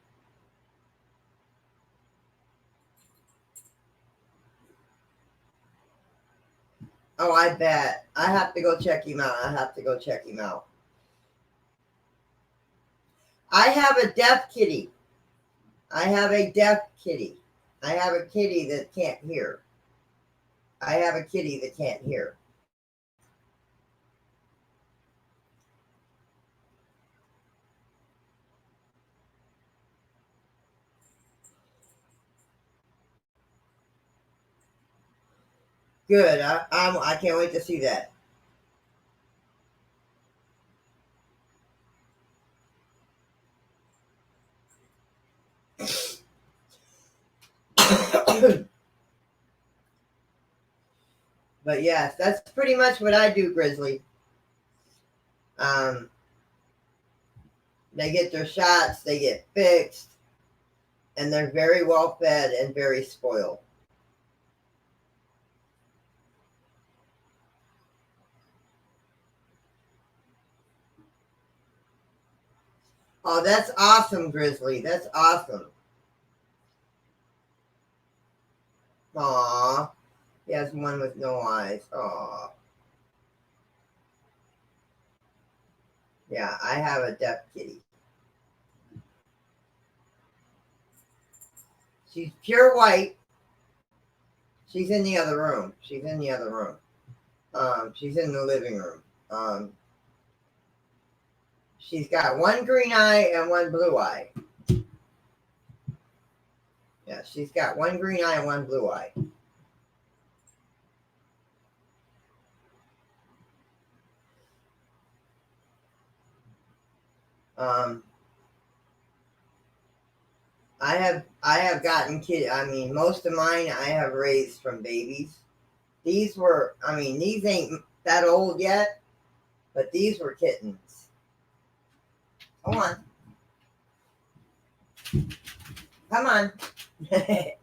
Oh, I bet. I have to go check him out. I have to go check him out. I have a deaf kitty. I have a deaf kitty. I have a kitty that can't hear. I have a kitty that can't hear. Good. I can't wait to see that. But yes, that's pretty much what I do, Grizzly. Um, they get their shots, they get fixed, and they're very well fed and very spoiled. Oh, that's awesome, Grizzly. That's awesome. Aw, he has one with no eyes. Aw. Yeah, I have a deaf kitty. She's pure white. She's in the other room. She's in the other room. She's in the living room. She's got one green eye and one blue eye. Yeah, she's got one green eye and one blue eye. I have gotten kid. I mean, most of mine I have raised from babies. These were, I mean, these ain't that old yet, but these were kittens. Come on, come on. It's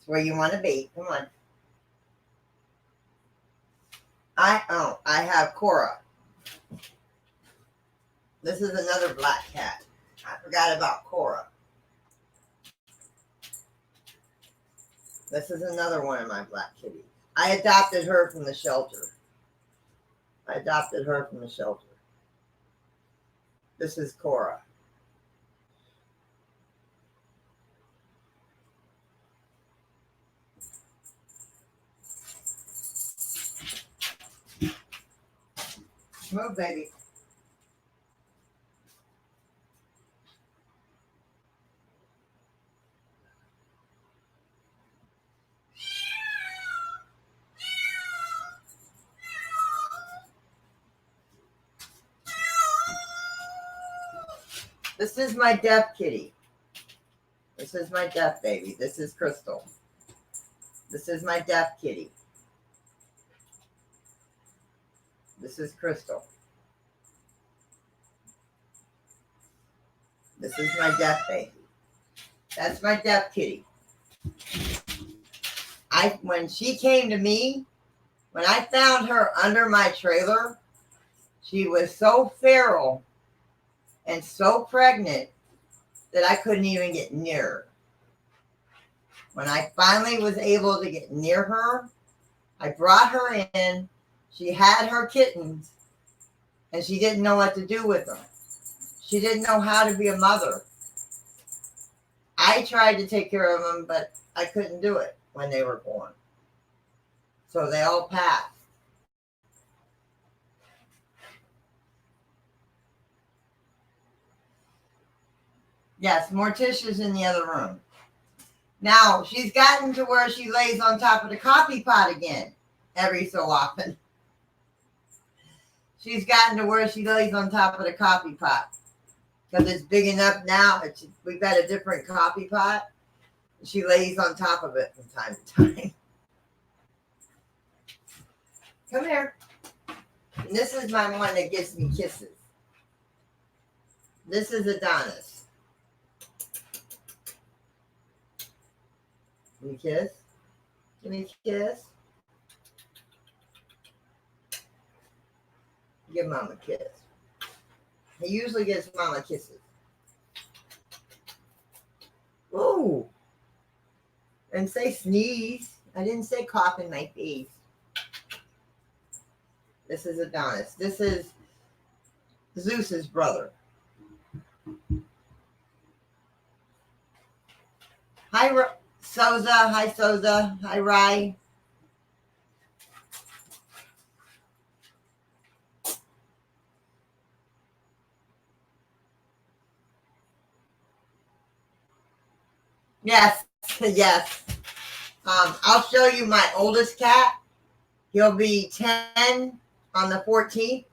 where you want to be. Come on. I have Cora. This is another black cat. I forgot about Cora. This is another one of my black kitties. I adopted her from the shelter. This is Cora. Move, baby. This is my deaf kitty. This is my deaf baby. This is Crystal. This is my deaf kitty. This is Crystal. This is my deaf baby. That's my deaf kitty. When she came to me, when I found her under my trailer, she was so feral and so pregnant that I couldn't even get near her. When I finally was able to get near her, I brought her in. She had her kittens, and she didn't know what to do with them. She didn't know how to be a mother. I tried to take care of them, but I couldn't do it when they were born. So they all passed. Yes, Morticia's in the other room. Now, she's gotten to where she lays on top of the coffee pot again every so often. She's gotten to where she lays on top of the coffee pot because it's big enough now. We've got a different coffee pot. She lays on top of it from time to time. Come here. And this is my one that gives me kisses. This is Adonis. Give me a kiss. Give me a kiss. Give Mom a kiss. He usually gives Mama kisses. Ooh. And say sneeze. I didn't say cough in my face. This is Adonis. This is Zeus's brother. Hi, Soza. Hi, Soza. Hi, Rye. Yes, yes. I'll show you my oldest cat. He'll be 10 on the 14th.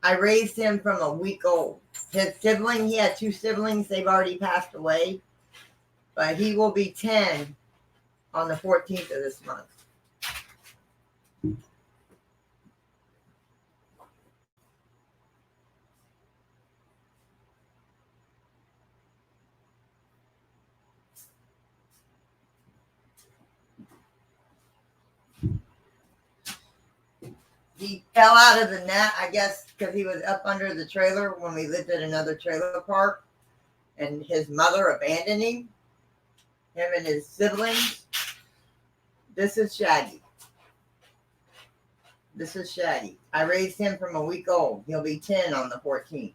I raised him from a week old. His sibling, he had 2 siblings. They've already passed away. But he will be 10 on the 14th of this month. he fell out of the net, I guess, because he was up under the trailer when we lived at another trailer park, and his mother abandoned him and his siblings. This is Shaggy. This is Shaggy. I raised him from a week old. He'll be 10 on the 14th.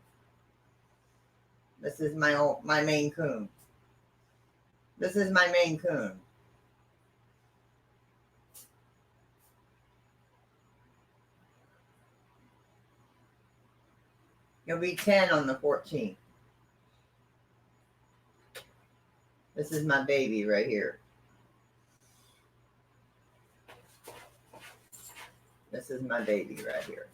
This is my Maine Coon. This is my Maine Coon. He'll be 10 on the 14th. This is my baby right here. This is my baby right here.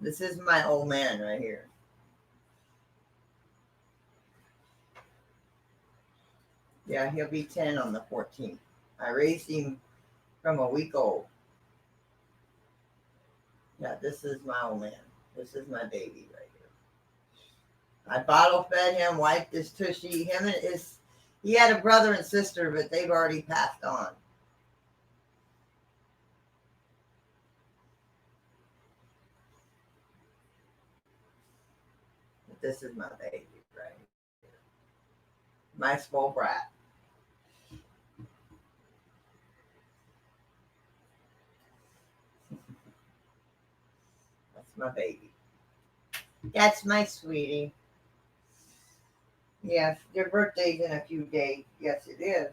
This is my old man right here. Yeah, he'll be 10 on the 14th. I raised him from a week old. Yeah, this is my old man. This is my baby right here. I bottle fed him, wiped his tushy. He had a brother and sister, but they've already passed on. But this is my baby right here. My spoiled brat. That's my baby. That's my sweetie. Yes, your birthday's in a few days. Yes, it is.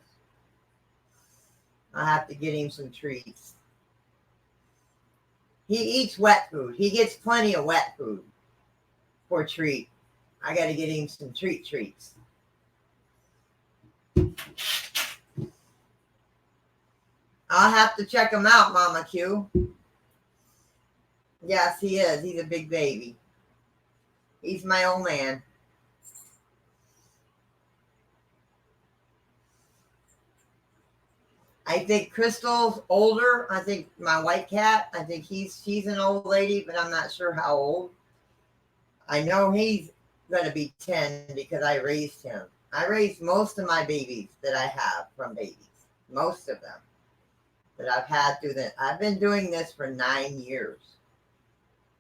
I have to get him some treats. He eats wet food. He gets plenty of wet food for a treat. I got to get him some treats. I'll have to check him out, Mama Q. Yes, he is. He's a big baby. He's my old man. I think Crystal's older. I think my white cat, I think she's an old lady, but I'm not sure how old. I know he's going to be 10 because I raised him. I raised most of my babies that I have from babies. Most of them that I've had through that. I've been doing this for 9 years.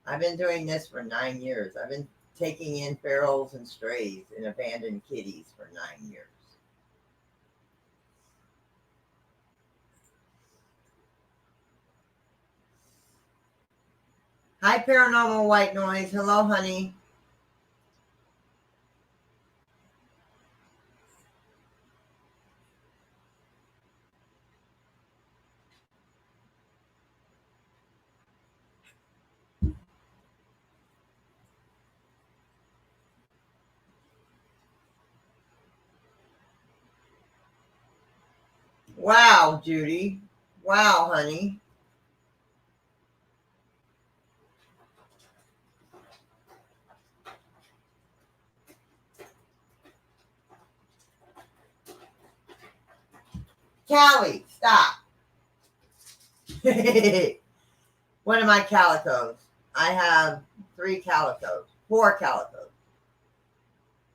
I've been taking in ferals and strays and abandoned kitties for 9 years. Hi, Paranormal White Noise. Hello, honey. Wow, Judy. Wow, honey. Callie, stop. One of my calicos. I have 4 calicos.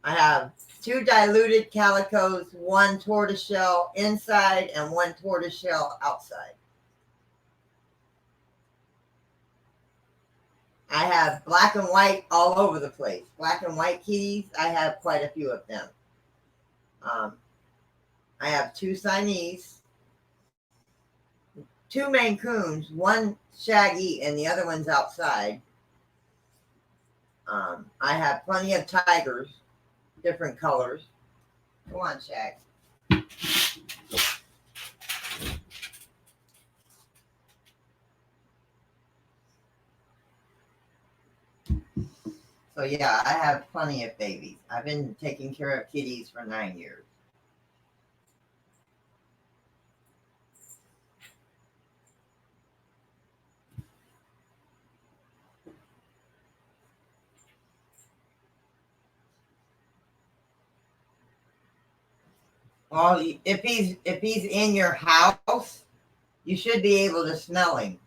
I have 2 diluted calicos, 1 tortoiseshell inside and 1 tortoiseshell outside. I have black and white all over the place. Black and white kitties, I have quite a few of them. I have 2 Siamese, 2 Maine Coons, 1 Shaggy, and the other one's outside. I have plenty of tigers, different colors. Go on, Shag. So yeah, I have plenty of babies. I've been taking care of kitties for 9 years. Well, if he's in your house, you should be able to smell him.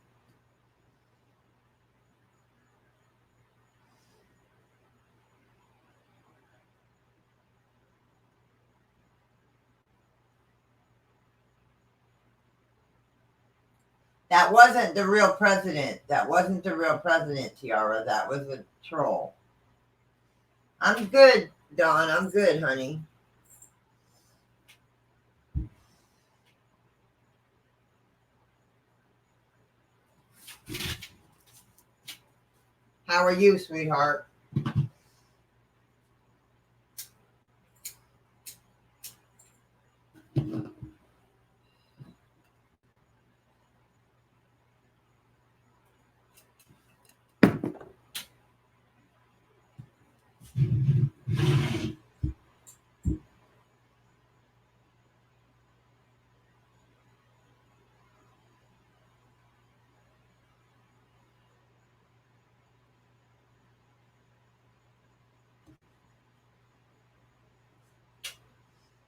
That wasn't the real president. That wasn't the real president, Tiara. That was a troll. I'm good, Dawn. I'm good, honey. How are you, sweetheart?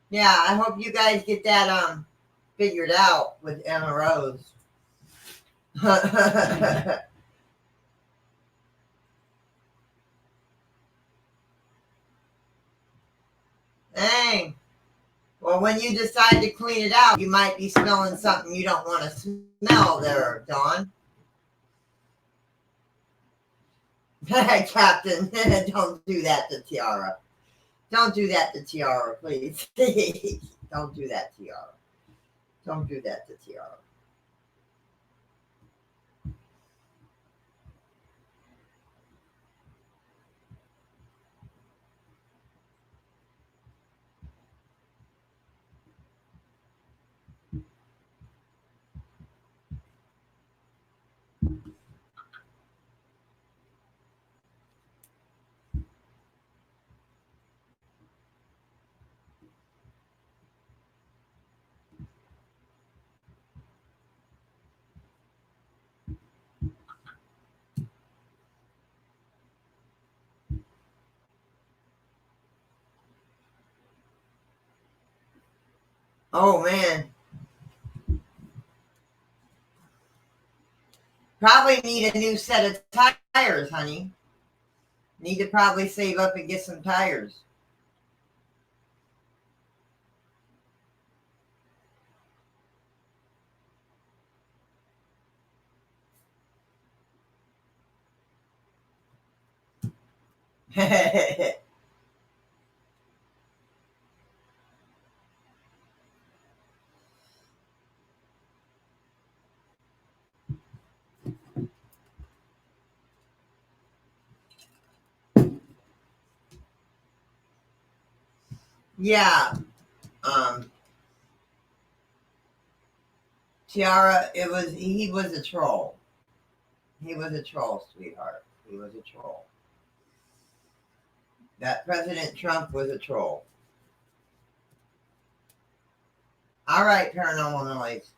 Yeah, I hope you guys get that figured out with Emma Rose. Dang. Well, when you decide to clean it out, you might be smelling something you don't want to smell there, Dawn. Captain, don't do that to Tiara. Don't do that to Tiara, please. Don't do that, Tiara. Don't do that to Tiara. Oh, man. Probably need a new set of tires, honey. Need to probably save up and get some tires. Yeah. Tiara, he was a troll. He was a troll, sweetheart. He was a troll. That President Trump was a troll. All right, paranormal noise.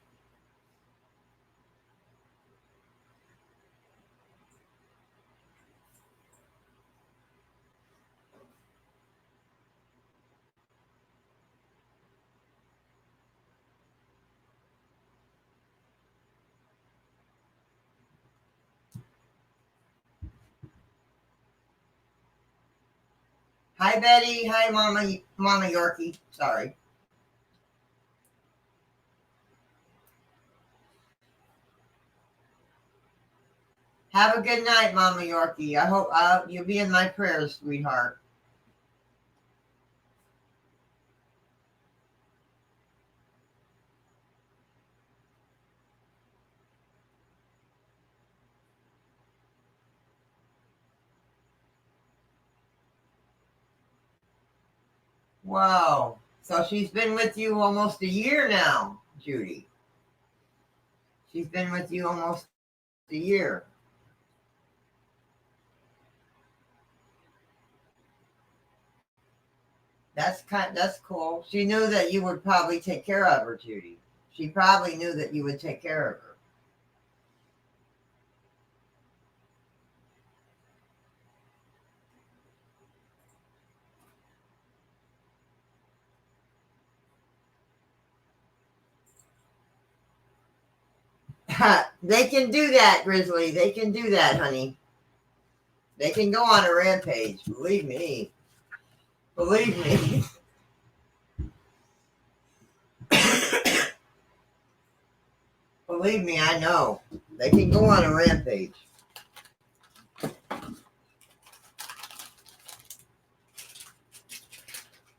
Hi, Betty. Hi, Mama Yorkie. Sorry. Have a good night, Mama Yorkie. I hope you'll be in my prayers, sweetheart. Wow. So she's been with you almost a year now, Judy. She's been with you almost a year. That's cool. She knew that you would probably take care of her, Judy. She probably knew that you would take care of her. They can do that, Grizzly. They can do that, honey. They can go on a rampage. Believe me. Believe me. Believe me, I know. They can go on a rampage.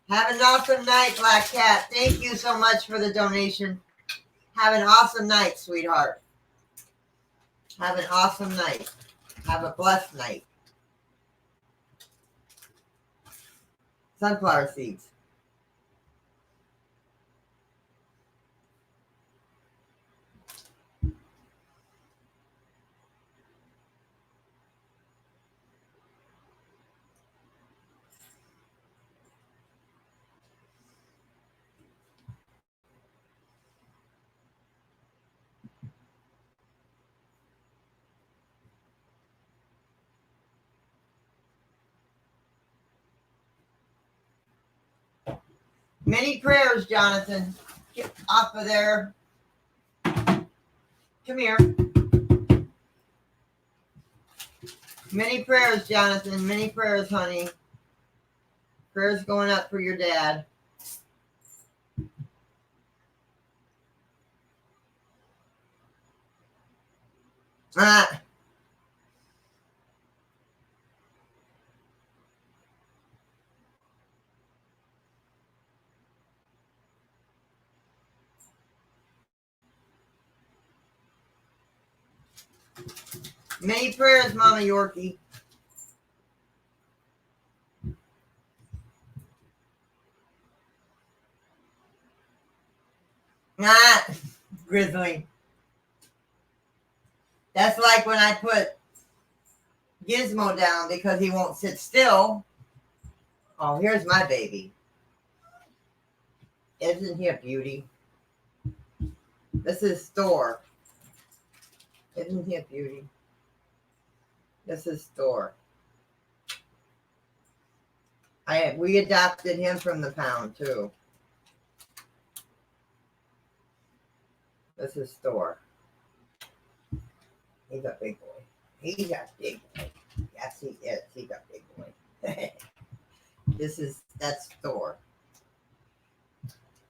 Have an awesome night, Black Cat. Thank you so much for the donation. Have an awesome night, sweetheart. Have an awesome night. Have a blessed night. Sunflower seeds. Many prayers, Jonathan. Get off of there. Come here. Many prayers, Jonathan. Many prayers, honey. Prayers going up for your dad. Many prayers, Mama Yorkie. Grizzly. That's like when I put Gizmo down because he won't sit still. Oh, here's my baby. Isn't he a beauty? This is Thor. Isn't he a beauty? This is Thor. We adopted him from the pound too. This is Thor. He's a big boy. He's a big boy. Yes, he is. He's a big boy. That's Thor.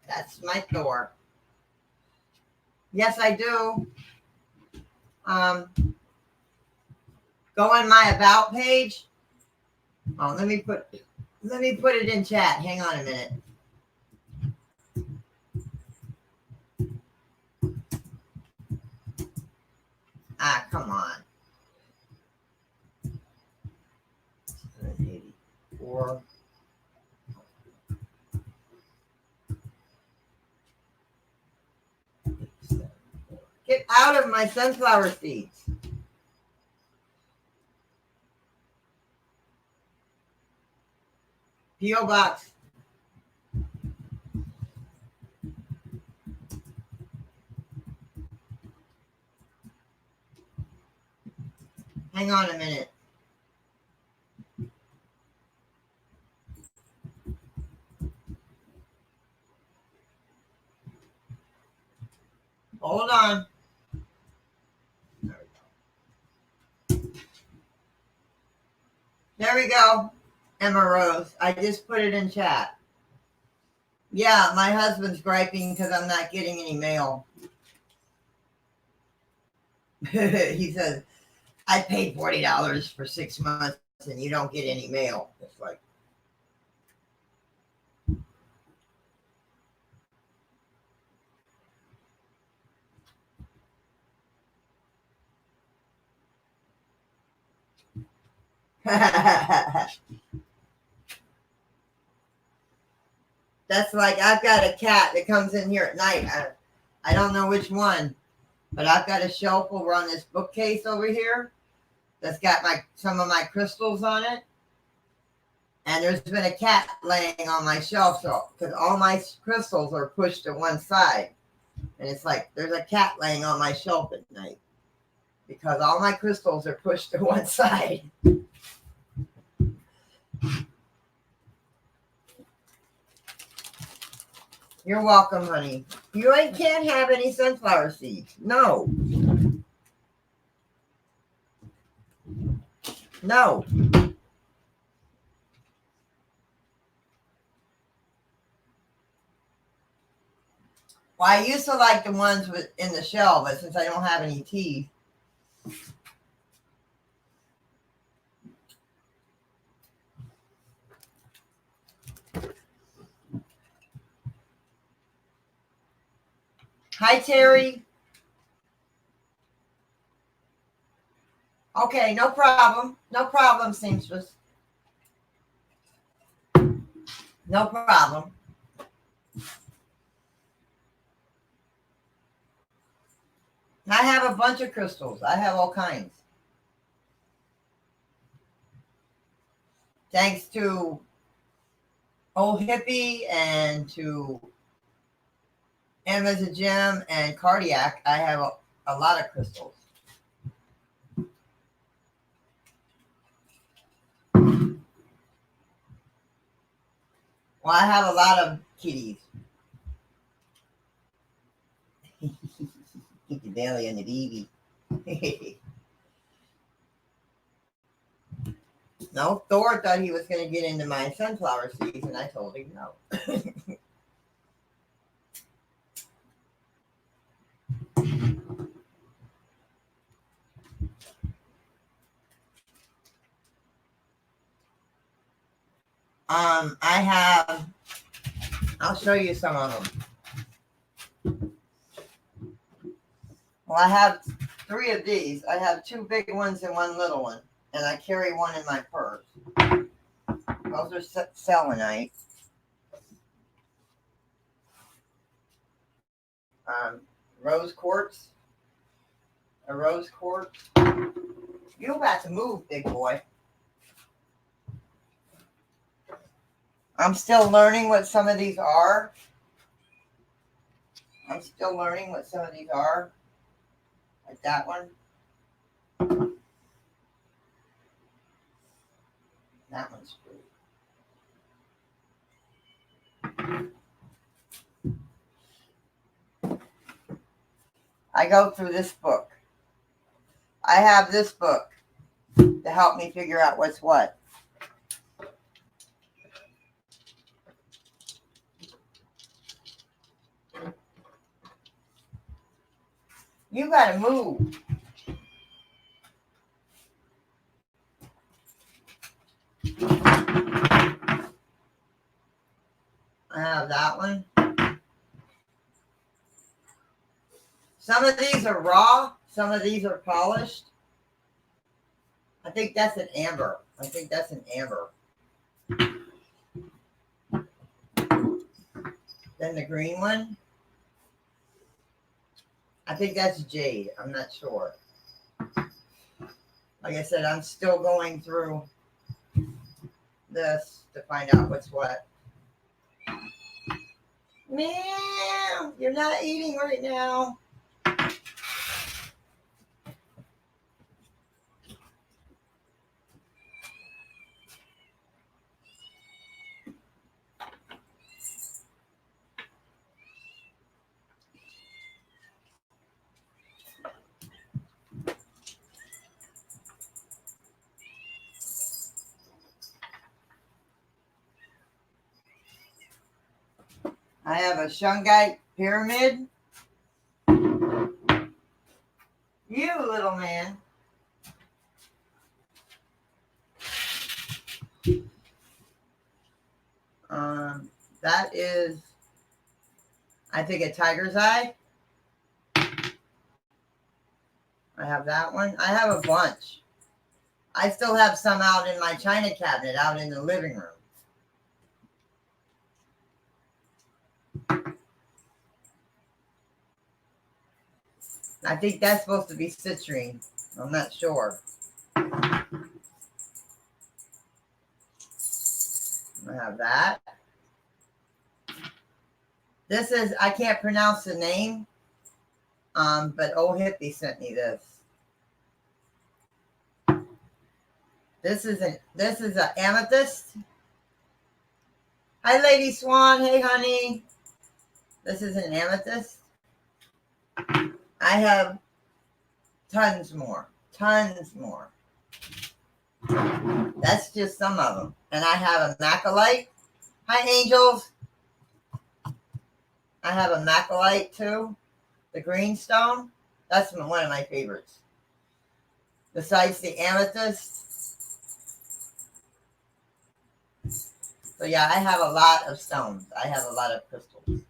That's my Thor. Yes, I do. Go on my about page. Oh, let me put it in chat. Hang on a minute. Come on. 784. Get out of my sunflower seeds. P.O. Box. Hang on a minute. Hold on. There we go. Emma Rose. I just put it in chat. Yeah, my husband's griping because I'm not getting any mail. He says, I paid $40 for 6 months and you don't get any mail. It's like, that's like, I've got a cat that comes in here at night. I don't know which one, but I've got a shelf over on this bookcase over here that's got some of my crystals on it. And there's been a cat laying on my shelf, so because all my crystals are pushed to one side. And it's like there's a cat laying on my shelf at night because all my crystals are pushed to one side. You're welcome, honey. You can't have any sunflower seeds. No. No. Well, I used to like the ones in the shell, but since I don't have any teeth. Hi, Terry. Okay, no problem. No problem, seamstress. No problem. I have a bunch of crystals. I have all kinds. Thanks to Old Hippie and to M as a Gem and Cardiac, I have a lot of crystals. Well, I have a lot of kitties. Keep your belly on the baby. No, Thor thought he was going to get into my sunflower seeds, and I told him no. I'll show you some of them. Well, I have 3 of these. I have 2 big ones and 1 little one, and I carry 1 in my purse. Those are selenite. Rose quartz. A rose quartz. You're about to move, big boy. I'm still learning what some of these are. Like that one. That one's pretty. I go through this book. I have this book to help me figure out what's what. You gotta move. I have that one. Some of these are raw. Some of these are polished. I think that's an amber. Then the green one. I think that's jade. I'm not sure. Like I said, I'm still going through this to find out what's what. Meow, you're not eating right now. I have a shungite pyramid. You little man. That is, I think, a tiger's eye. I have that one. I have a bunch. I still have some out in my china cabinet out in the living room. I think that's supposed to be citrine. I'm not sure. I have that. This is, I can't pronounce the name, but Old Hippie sent me this. This is an amethyst. Hi, Lady Swan. Hey, honey. This is an amethyst. I have tons more. That's just some of them. And I have a macrolite. Hi, angels. I have a macrolite too, the green stone. That's one of my favorites. Besides the amethyst. So yeah, I have a lot of stones. I have a lot of crystals.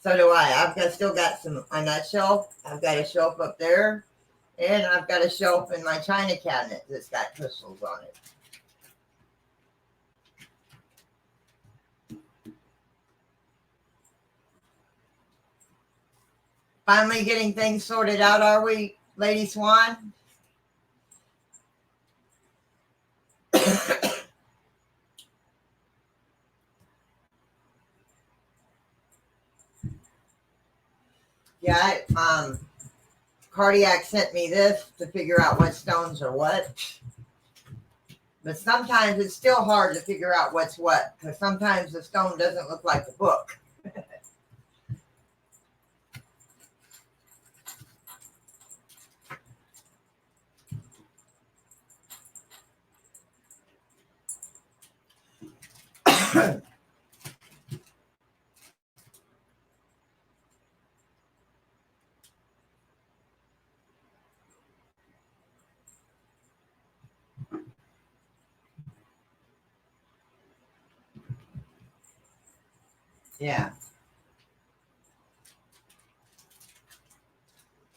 So do I. Still got some on that shelf. I've got a shelf up there, and I've got a shelf in my china cabinet that's got crystals on it. Finally getting things sorted out, are we, Lady Swan? Yeah, Cardiac sent me this to figure out what stones are what. But sometimes it's still hard to figure out what's what, because sometimes the stone doesn't look like the book. Yeah.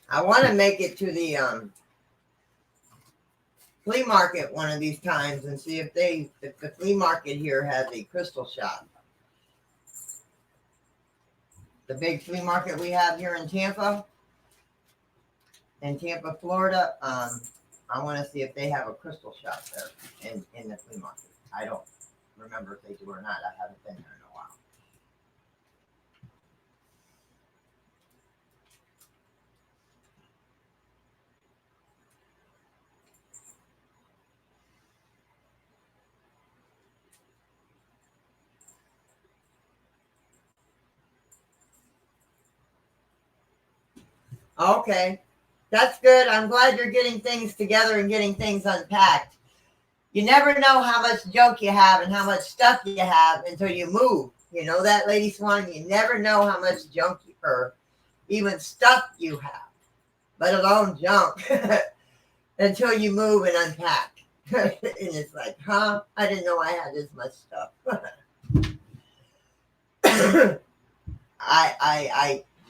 I want to make it to the flea market one of these times and see if the flea market here has a crystal shop. The big flea market we have here in Tampa, Florida. I want to see if they have a crystal shop there in the flea market. I don't remember if they do or not. I haven't been there in a while. Okay, that's good. I'm glad you're getting things together and getting things unpacked. You never know how much junk you have and how much stuff you have until you move. You know that, Lady Swan? You never know how much junk or even stuff you have, let alone junk, until you move and unpack. And it's like, huh? I didn't know I had this much stuff. I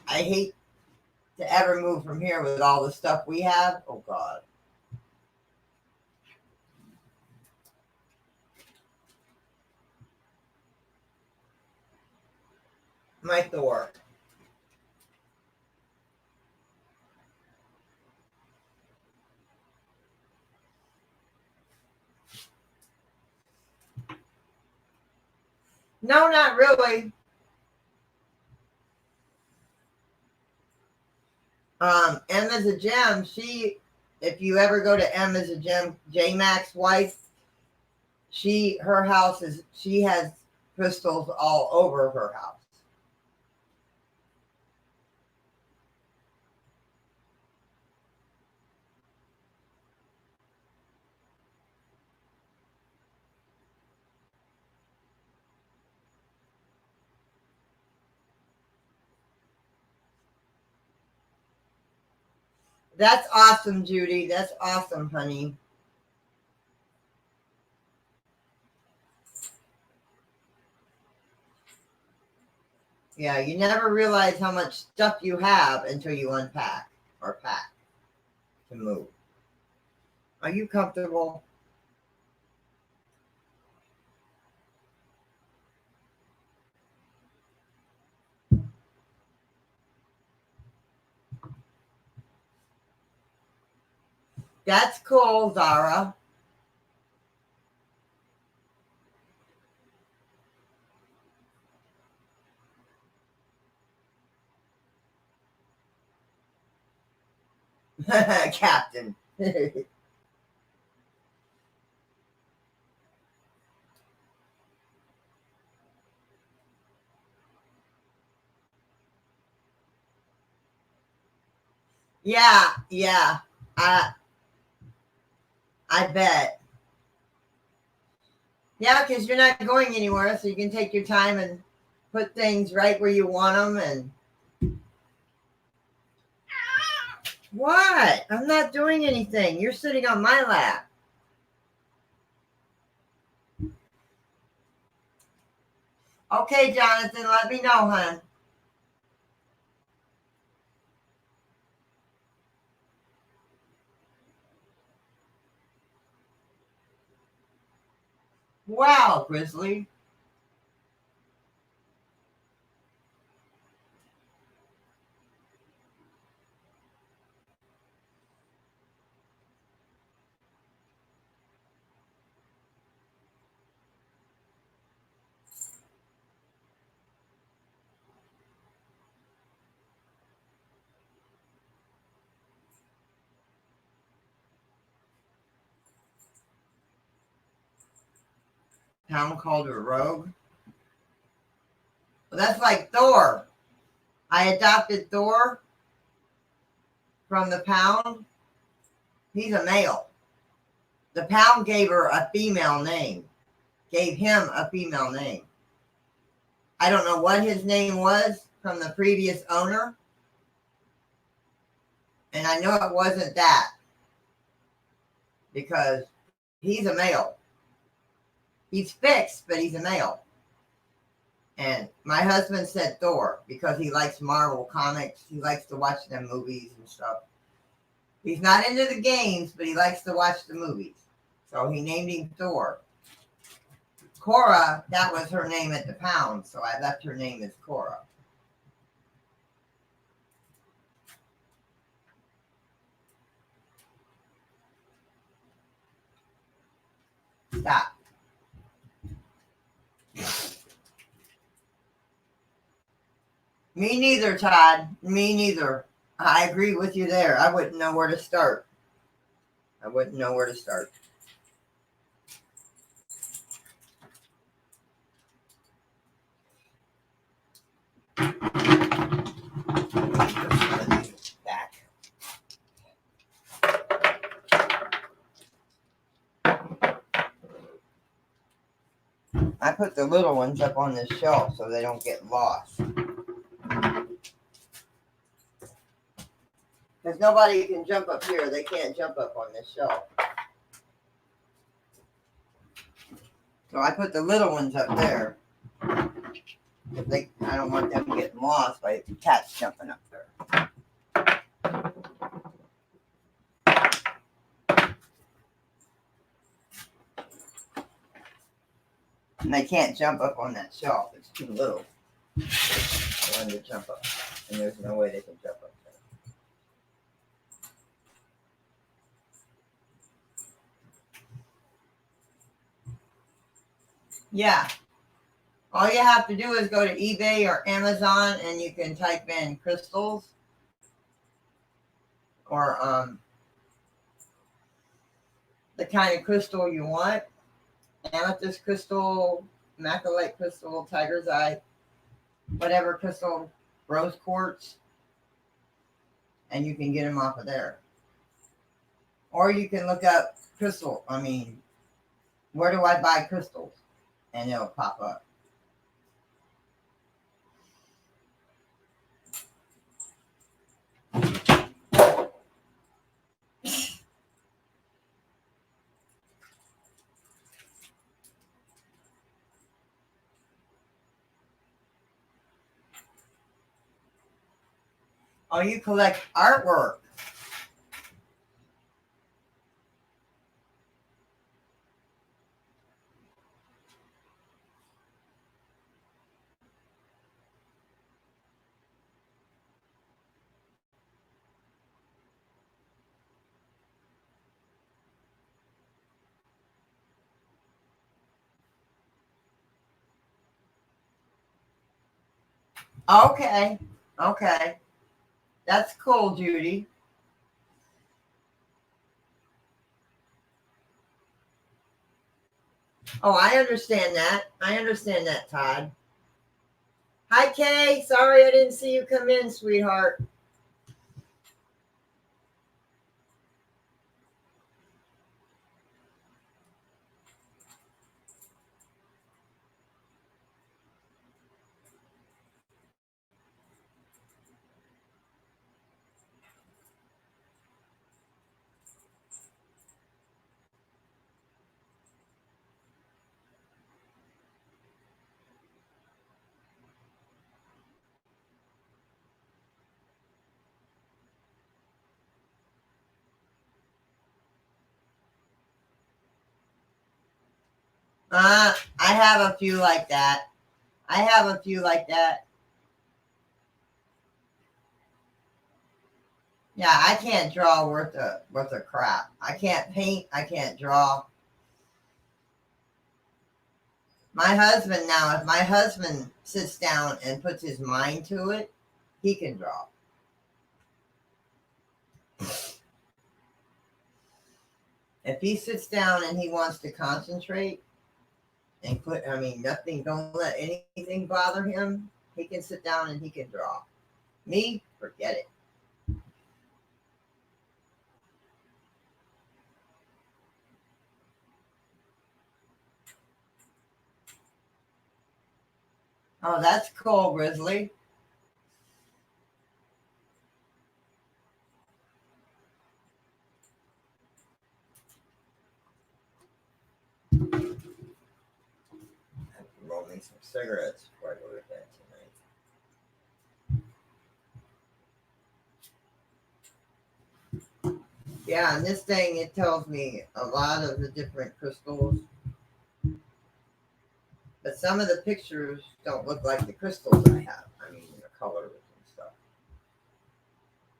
hate to ever move from here with all the stuff we have. Oh God. My Thor. No, not really. Emma's a gem. If you ever go to Emma's a gem, J Mac's wife, her house she has crystals all over her house. That's awesome, Judy. That's awesome, honey. Yeah, you never realize how much stuff you have until you unpack or pack to move. Are you comfortable? That's cool, Zara. Captain. Yeah, yeah. I I bet. Yeah, because you're not going anywhere, so you can take your time and put things right where you want them. And what? I'm not doing anything. You're sitting on my lap. Okay, Jonathan, let me know, hon. Wow, Grizzly. Pound called her rogue. Well, that's like Thor. I adopted Thor from the pound. He's a male. The pound gave her a female name, gave him a female name. I don't know what his name was from the previous owner, and I know it wasn't that because he's a male. He's fixed, but he's a male. And my husband said Thor because he likes Marvel comics. He likes to watch them movies and stuff. He's not into the games, but he likes to watch the movies. So he named him Thor. Cora, that was her name at the pound, so I left her name as Cora. Stop. Me neither, Todd. Me neither. I agree with you there. I wouldn't know where to start. I wouldn't know where to start. Back. I put the little ones up on this shelf so they don't get lost. Because nobody can jump up here. They can't jump up on this shelf. So I put the little ones up there. I don't want them getting lost by cats jumping up there. And they can't jump up on that shelf. It's too little for them to jump up. And there's no way they can jump up there. Yeah. All you have to do is go to eBay or Amazon and you can type in crystals or the kind of crystal you want. Amethyst crystal, macrolite crystal, tiger's eye, whatever crystal, rose quartz, and you can get them off of there. Or you can look up crystal. Where do I buy crystals? And it'll pop up. Oh, you collect artwork. Okay. Okay. That's cool, Judy. Oh, I understand that. I understand that, Todd. Hi, Kay. Sorry I didn't see you come in, sweetheart. I have a few like that. I have a few like that. Yeah, I can't draw worth of crap. I can't paint. I can't draw. My husband now, if my husband sits down and puts his mind to it, he can draw. If he sits down and he wants to concentrate and nothing, don't let anything bother him, he can sit down and he can draw. Me, forget it. Oh, that's cool, Grizzly. I have to roll me some cigarettes before I go to bed tonight. Yeah, and this thing, it tells me a lot of the different crystals, but some of the pictures don't look like the crystals I have. I mean, the colors and stuff.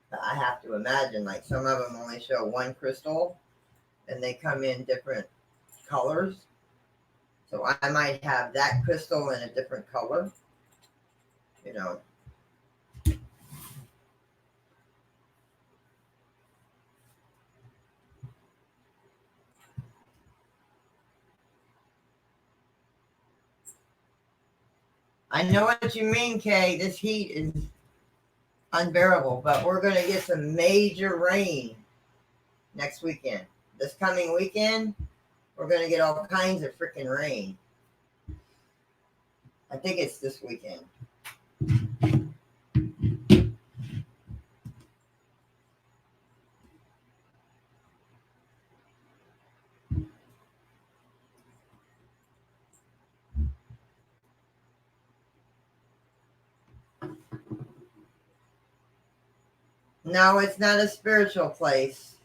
But I have to imagine, like, some of them only show one crystal and they come in different colors. So I might have that crystal in a different color, you know. I know what you mean, Kay. This heat is unbearable, but we're going to get some major rain next weekend. This coming weekend, we're going to get all kinds of freaking rain. I think it's this weekend. No, it's not a spiritual place.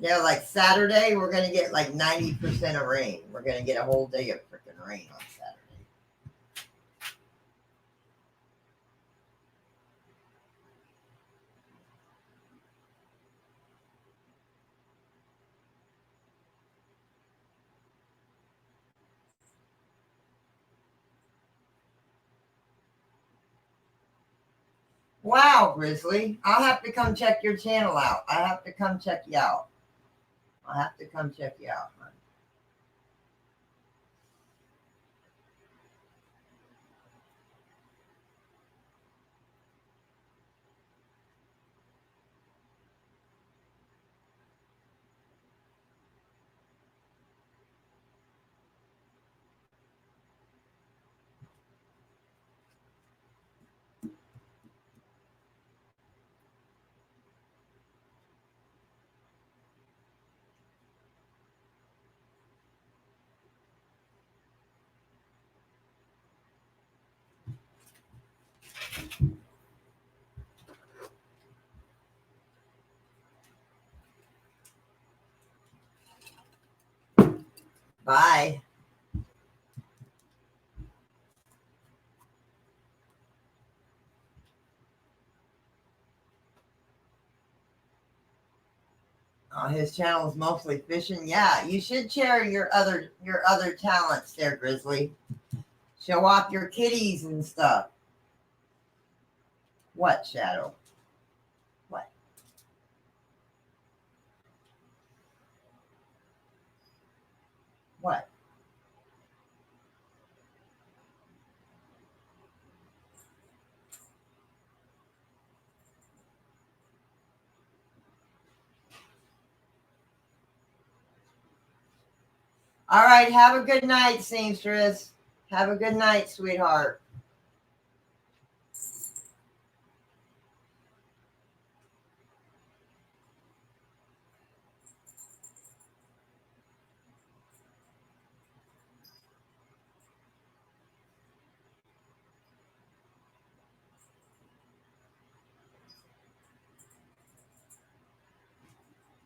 Yeah, like Saturday, we're going to get like 90% of rain. We're going to get a whole day of freaking rain on Saturday. Wow, Grizzly. I'll have to come check your channel out. I have to come check you out. I'll have to come check you out, man. Bye. His channel is mostly fishing. Yeah, you should share your other talents there, Grizzly. Show off your kitties and stuff. What, Shadow? What? What? All right, have a good night, seamstress. Have a good night, sweetheart.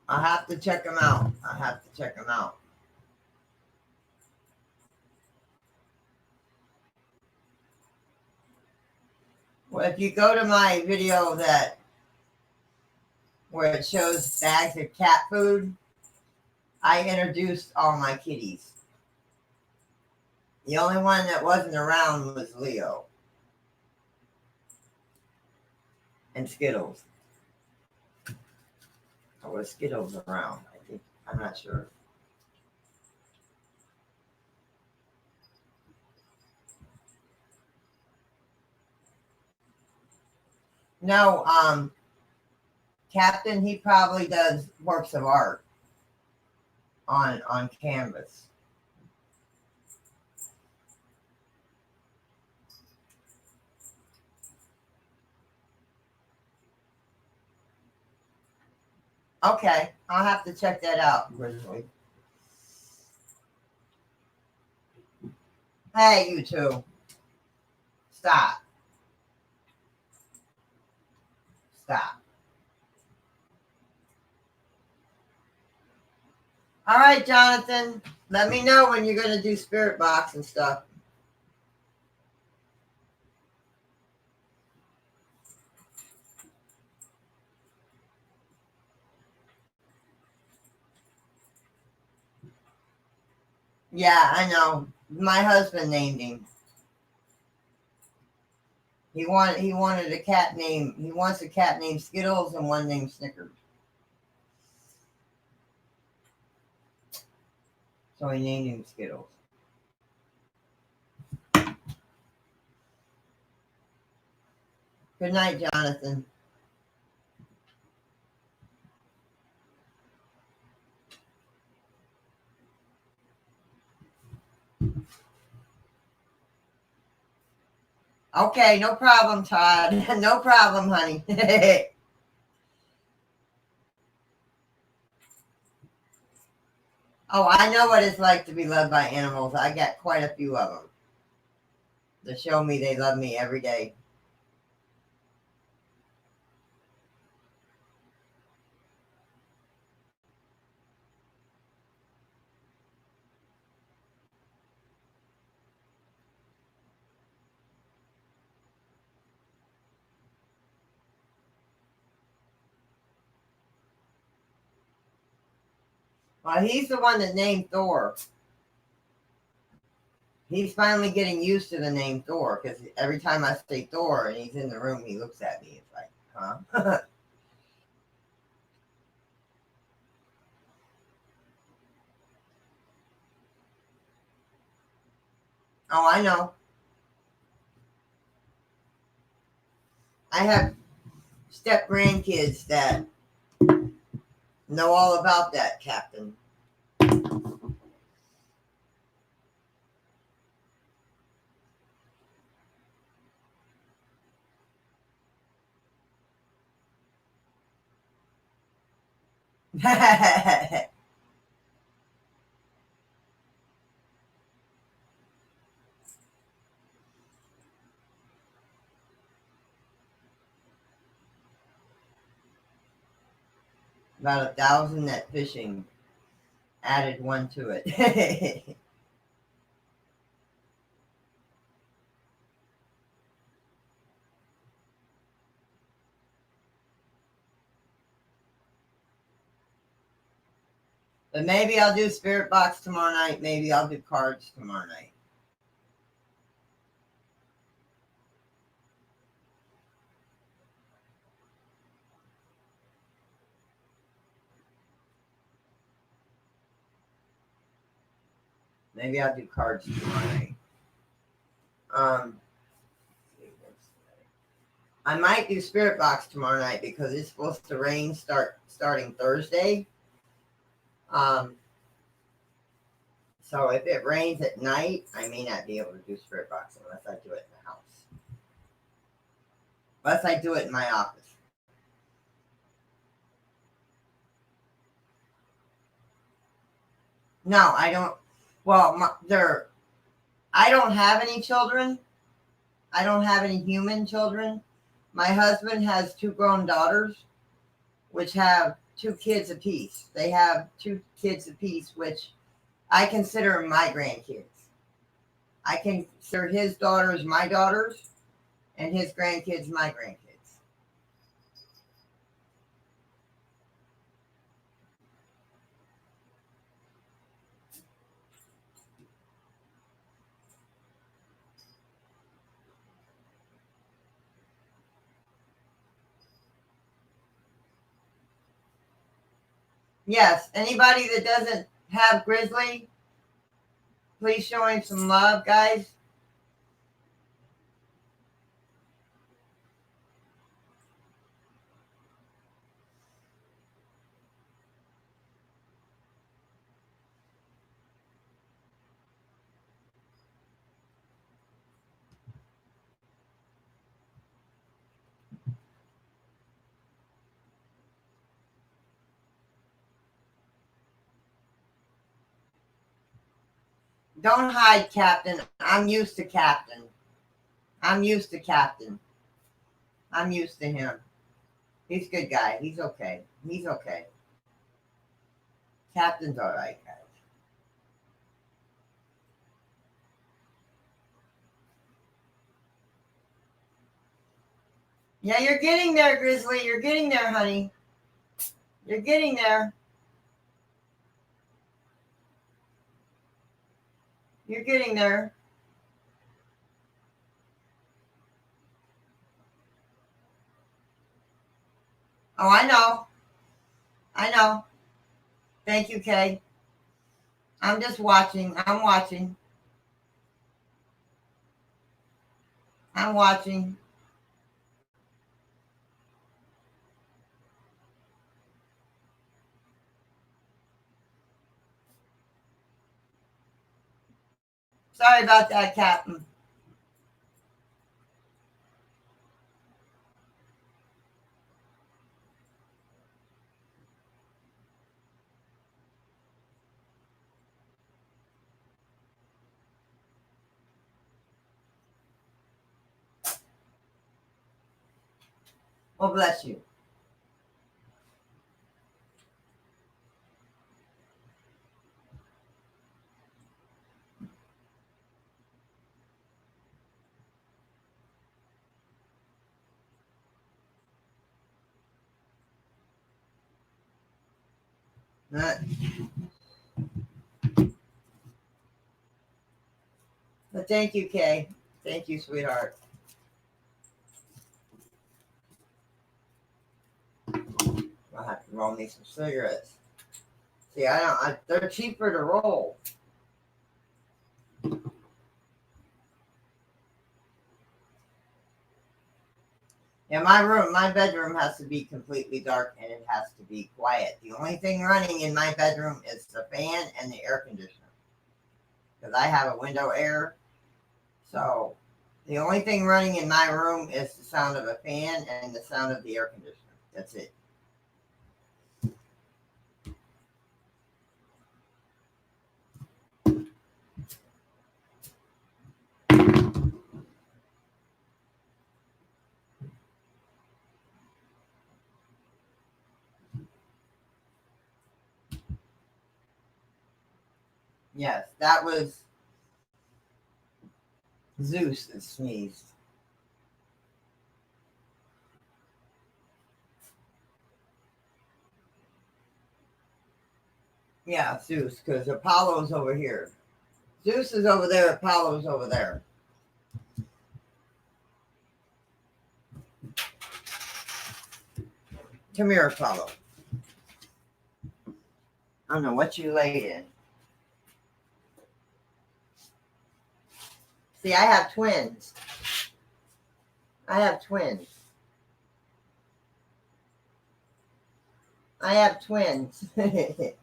I have to check them out. I have to check them out. Well, if you go to my video where it shows bags of cat food, I introduced all my kitties. The only one that wasn't around was Leo and Skittles. Or was Skittles around? I think, I'm not sure. No, Captain, he probably does works of art on canvas. Okay, I'll have to check that out, Grizzly. Hey, you two. Stop. Stop. All right, Jonathan. Let me know when you're going to do spirit box and stuff. Yeah, I know. My husband named him. He wanted a cat name. He wants a cat named Skittles and one named Snickers. So he named him Skittles. Good night, Jonathan. Okay, no problem, Todd. No problem, honey. Oh, I know what it's like to be loved by animals. I got quite a few of them to show me they love me every day. Well, he's the one that named Thor. He's finally getting used to the name Thor because every time I say Thor and he's in the room, he looks at me. It's like, huh? Oh, I know. I have step grandkids that know all about that, Captain. About 1,000 net fishing added one to it. But maybe I'll do spirit box tomorrow night. Maybe I'll do cards tomorrow night. Maybe I'll do cards tomorrow night. I might do spirit box tomorrow night because it's supposed to rain starting Thursday. So if it rains at night, I may not be able to do spirit box unless I do it in the house. Unless I do it in my office. No, I don't. Well, I don't have any children. I don't have any human children. My husband has 2 grown daughters, which have two kids apiece. They have two kids apiece, which I consider my grandkids. I consider his daughters my daughters and his grandkids my grandkids. Yes, anybody that doesn't have Grizzly, please show him some love, guys. Don't hide, Captain. I'm used to Captain. I'm used to Captain. I'm used to him. He's a good guy. He's okay. He's okay. Captain's all right, guys. Yeah, you're getting there, Grizzly. You're getting there, honey. You're getting there. You're getting there. Oh, I know. I know. Thank you, Kay. I'm just watching. I'm watching. I'm watching. Sorry about that, Captain. Well, bless you. But thank you, Kay. Thank you, sweetheart. I'll have to roll me some cigarettes. See, they're cheaper to roll. Yeah, my bedroom has to be completely dark and it has to be quiet. The only thing running in my bedroom is the fan and the air conditioner. Because I have a window air. So the only thing running in my room is the sound of a fan and the sound of the air conditioner. That's it. Yes, that was Zeus that sneezed. Yeah, Zeus, because Apollo's over here. Zeus is over there, Apollo's over there. Come here, Apollo. I don't know what you laid in. See, I have twins. I have twins. I have twins. I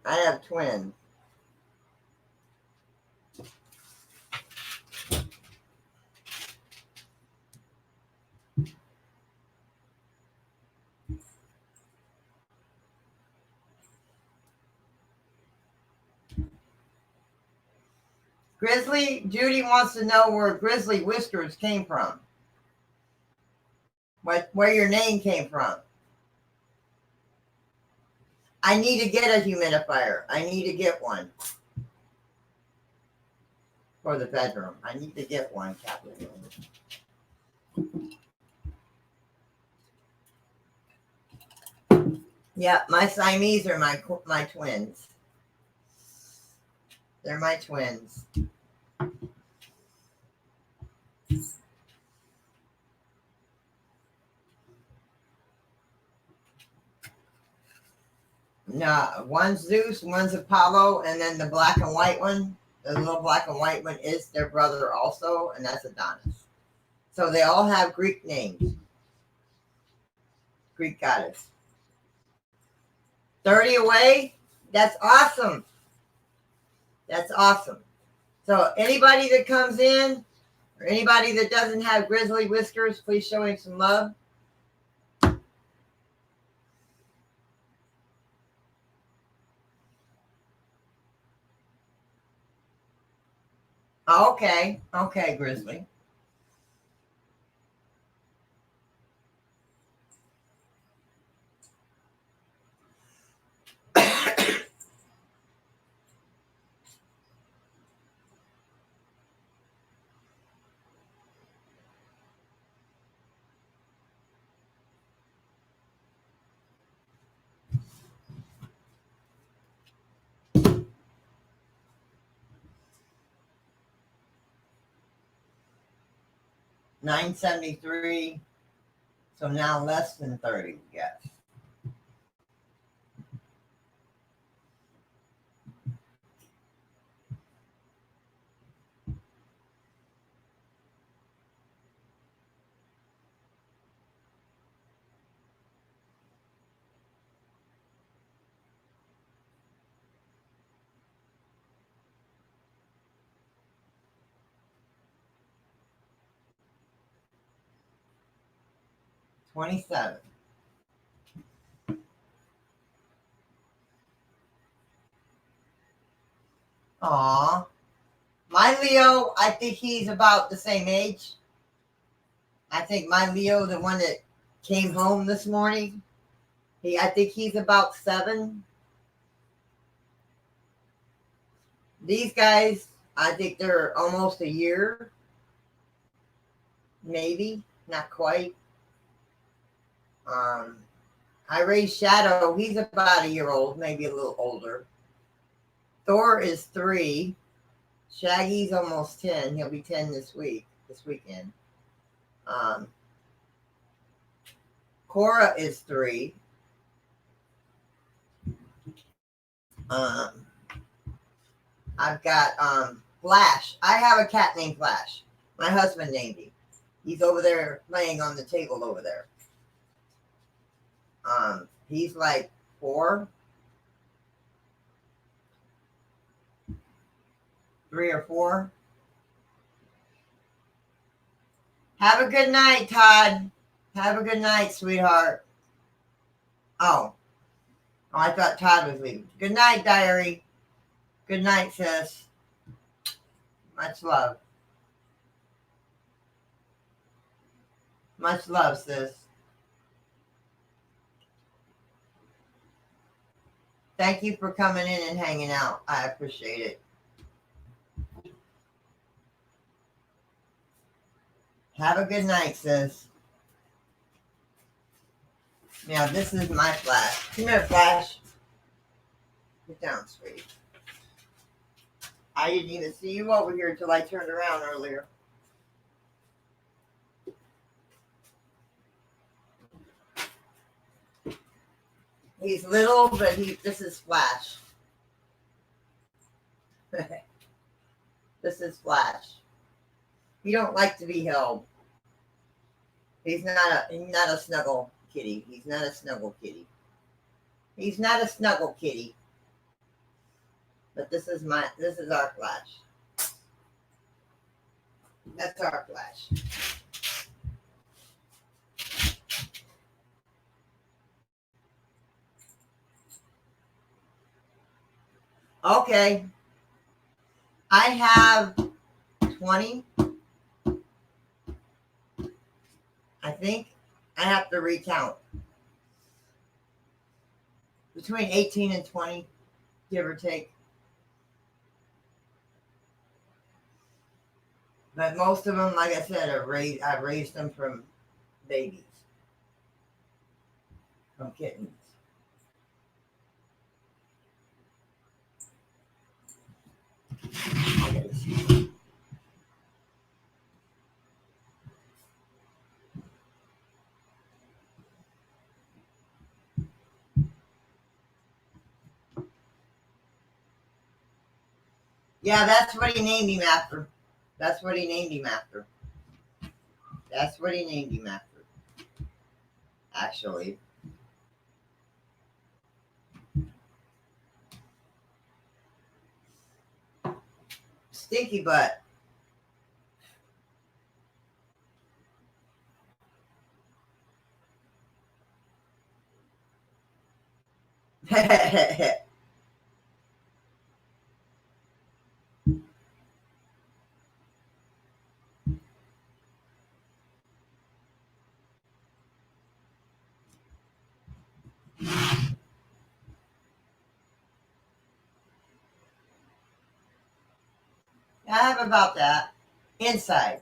have twins. Grizzly, Judy wants to know where Grizzly Whiskers came from. Where your name came from. I need to get a humidifier. I need to get one. For the bedroom. I need to get one, Captain. Yeah, my Siamese are my twins. They're my twins. No, one's Zeus, one's Apollo, and then the black and white one, the little black and white one is their brother also, and that's Adonis. So they all have Greek names. Greek goddess. 30 away? That's awesome. That's awesome. So anybody that comes in, or anybody that doesn't have Grizzly Whiskers, please show him some love. Okay. Okay, Grizzly. $973. So now less than 30, yes. $27. Aw. My Leo, I think he's about the same age. I think my Leo, the one that came home this morning, I think he's about 7. These guys, I think they're almost a year. Maybe, not quite. I raised Shadow. He's about a year old, maybe a little older. Thor is 3. Shaggy's almost 10. He'll be 10 this weekend. Cora is 3. I've got Flash. I have a cat named Flash. My husband named him. He's over there laying on the table over there. He's like 4. 3 or 4. Have a good night, Todd. Have a good night, sweetheart. Oh, I thought Todd was leaving. Good night, diary. Good night, sis. Much love. Much love, sis. Thank you for coming in and hanging out. I appreciate it. Have a good night, sis. Now, this is my Flash. Come here, Flash. Get down, sweetie. I didn't even see you over here until I turned around earlier. He's little, but this is Flash. This is Flash. He don't like to be held. He's not a snuggle kitty. He's not a snuggle kitty. He's not a snuggle kitty. But this is our Flash. That's our Flash. Okay. I have 20. I think I have to recount. Between 18 and 20, give or take. But most of them, like I said, I've raised them from babies, from kittens. Yeah, that's what he named him after. That's what he named him after. That's what he named him after. Actually. Stinky butt. I have about that inside.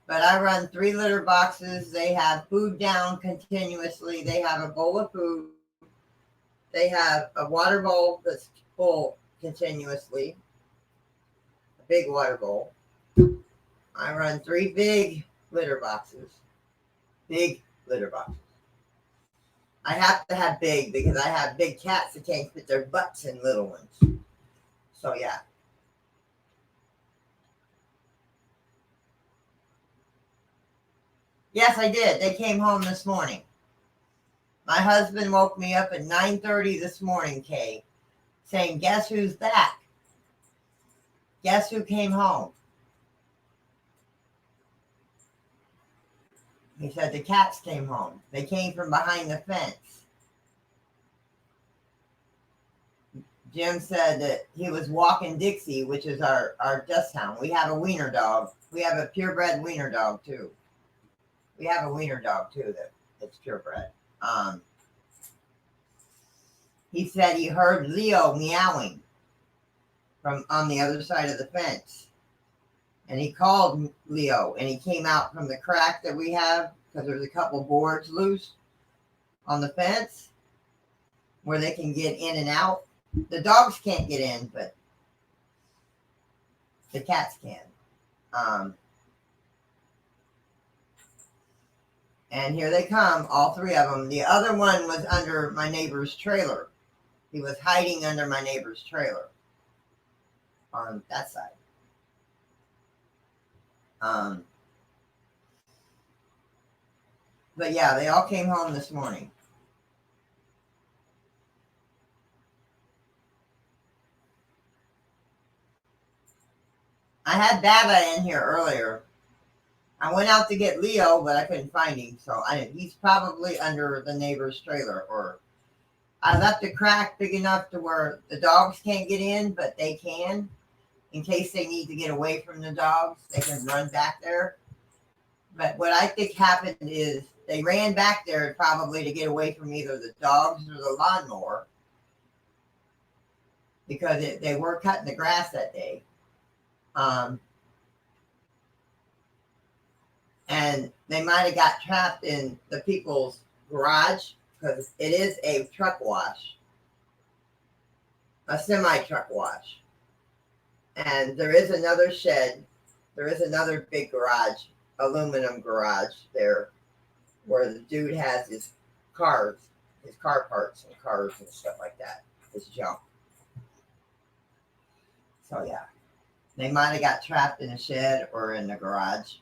But I run 3 litter boxes. They have food down continuously. They have a bowl of food. They have a water bowl that's full continuously. A big water bowl. I run 3 big litter boxes. Big litter boxes. I have to have big because I have big cats that can't fit their butts in little ones. So yeah. Yes, I did. They came home this morning. My husband woke me up at 9:30 this morning, Kay, saying, "Guess who's back? Guess who came home?" He said the cats came home. They came from behind the fence. Jim said that he was walking Dixie, which is our dust hound. We have a wiener dog. We have a purebred wiener dog too. We have a wiener dog too that's purebred. He said he heard Leo meowing from on the other side of the fence. And he called Leo and he came out from the crack that we have because there's a couple boards loose on the fence where they can get in and out. The dogs can't get in, but the cats can. And here they come, all 3 of them. The other one was under my neighbor's trailer. He was hiding under my neighbor's trailer on that side. But yeah, they all came home this morning. I had Baba in here earlier. I went out to get Leo, but I couldn't find him. So he's probably under the neighbor's trailer. Or I left a crack big enough to where the dogs can't get in, but they can. In case they need to get away from the dogs, they can run back there. But what I think happened is they ran back there probably to get away from either the dogs or the lawnmower because they were cutting the grass that day. And they might have got trapped in the people's garage because it is a truck wash, a semi-truck wash. And there is another shed. There is another big garage, aluminum garage there where the dude has his car parts and cars and stuff like that, his junk. So yeah, they might have got trapped in a shed or in the garage.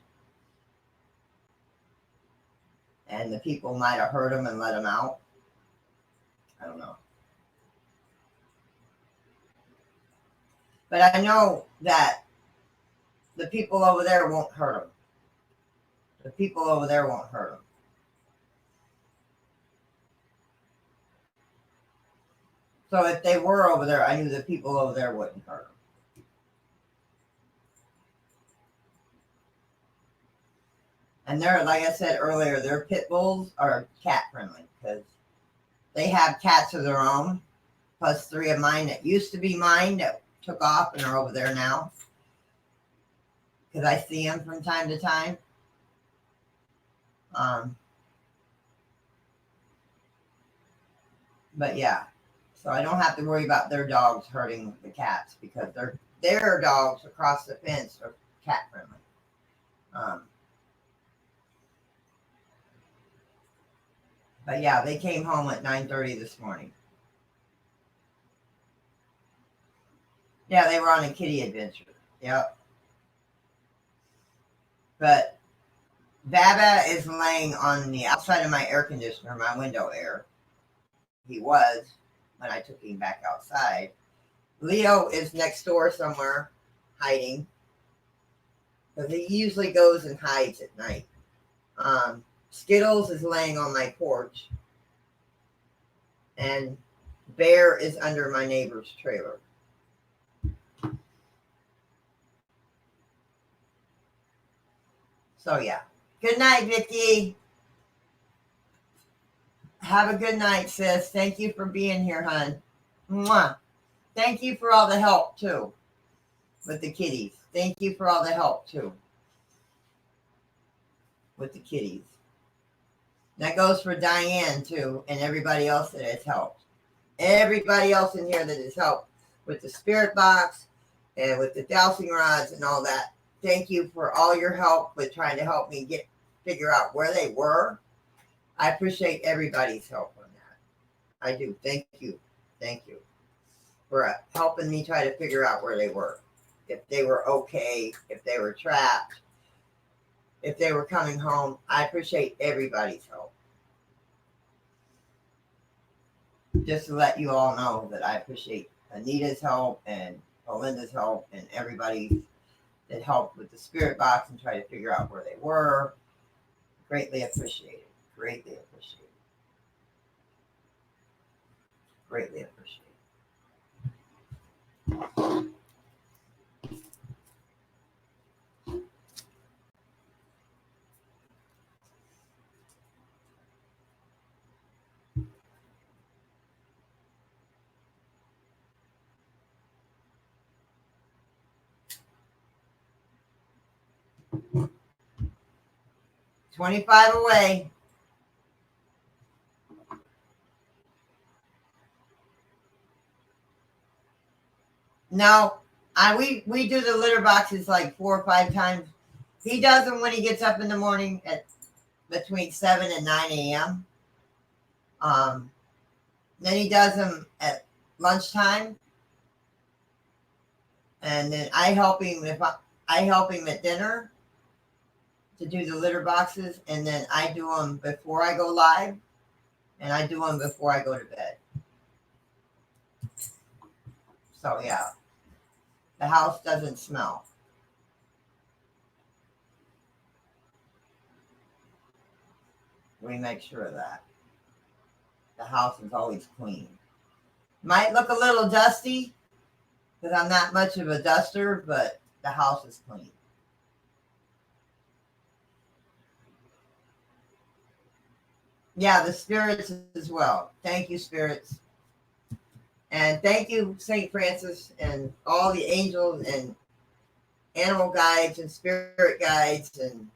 And the people might have heard them and let them out. I don't know. But I know that the people over there won't hurt them. The people over there won't hurt them. So if they were over there, I knew the people over there wouldn't hurt them. And they're, like I said earlier, their pit bulls are cat friendly because they have cats of their own, plus 3 of mine that used to be mine that took off and are over there now. Because I see them from time to time. But yeah, so I don't have to worry about their dogs hurting the cats because their dogs across the fence are cat friendly. But yeah, they came home at 9:30 this morning. Yeah, they were on a kitty adventure. Yep. But Baba is laying on the outside of my air conditioner, my window air. He was when I took him back outside. Leo is next door somewhere hiding because he usually goes and hides at night. Skittles is laying on my porch, and Bear is under my neighbor's trailer. So yeah. Good night, Vicky. Have a good night, sis. Thank you for being here, hon. Mwah. Thank you for all the help too with the kitties. Thank you for all the help too with the kitties. That goes for Diane too, and everybody else that has helped. Everybody else in here that has helped with the spirit box and with the dowsing rods and all that. Thank you for all your help with trying to help me figure out where they were. I appreciate everybody's help on that. I do. Thank you. Thank you for helping me try to figure out where they were. If they were okay, if they were trapped, if they were coming home. I appreciate everybody's help. Just to let you all know that I appreciate Anita's help and Belinda's help and everybody that helped with the spirit box and try to figure out where they were. Greatly appreciated. Greatly appreciated. Greatly appreciated. 25 away. No, we do the litter boxes like 4 or 5 times. He does them when he gets up in the morning at between 7 and 9 a.m. Then he does them at lunchtime, and then I help him I help him at dinner to do the litter boxes, and then I do them before I go live, and I do them before I go to bed. So yeah, the house doesn't smell. We make sure of that. The house is always clean. Might look a little dusty because I'm not much of a duster, but the house is clean. Yeah, the spirits as well. Thank you, spirits. And thank you, St. Francis, and all the angels and animal guides and spirit guides and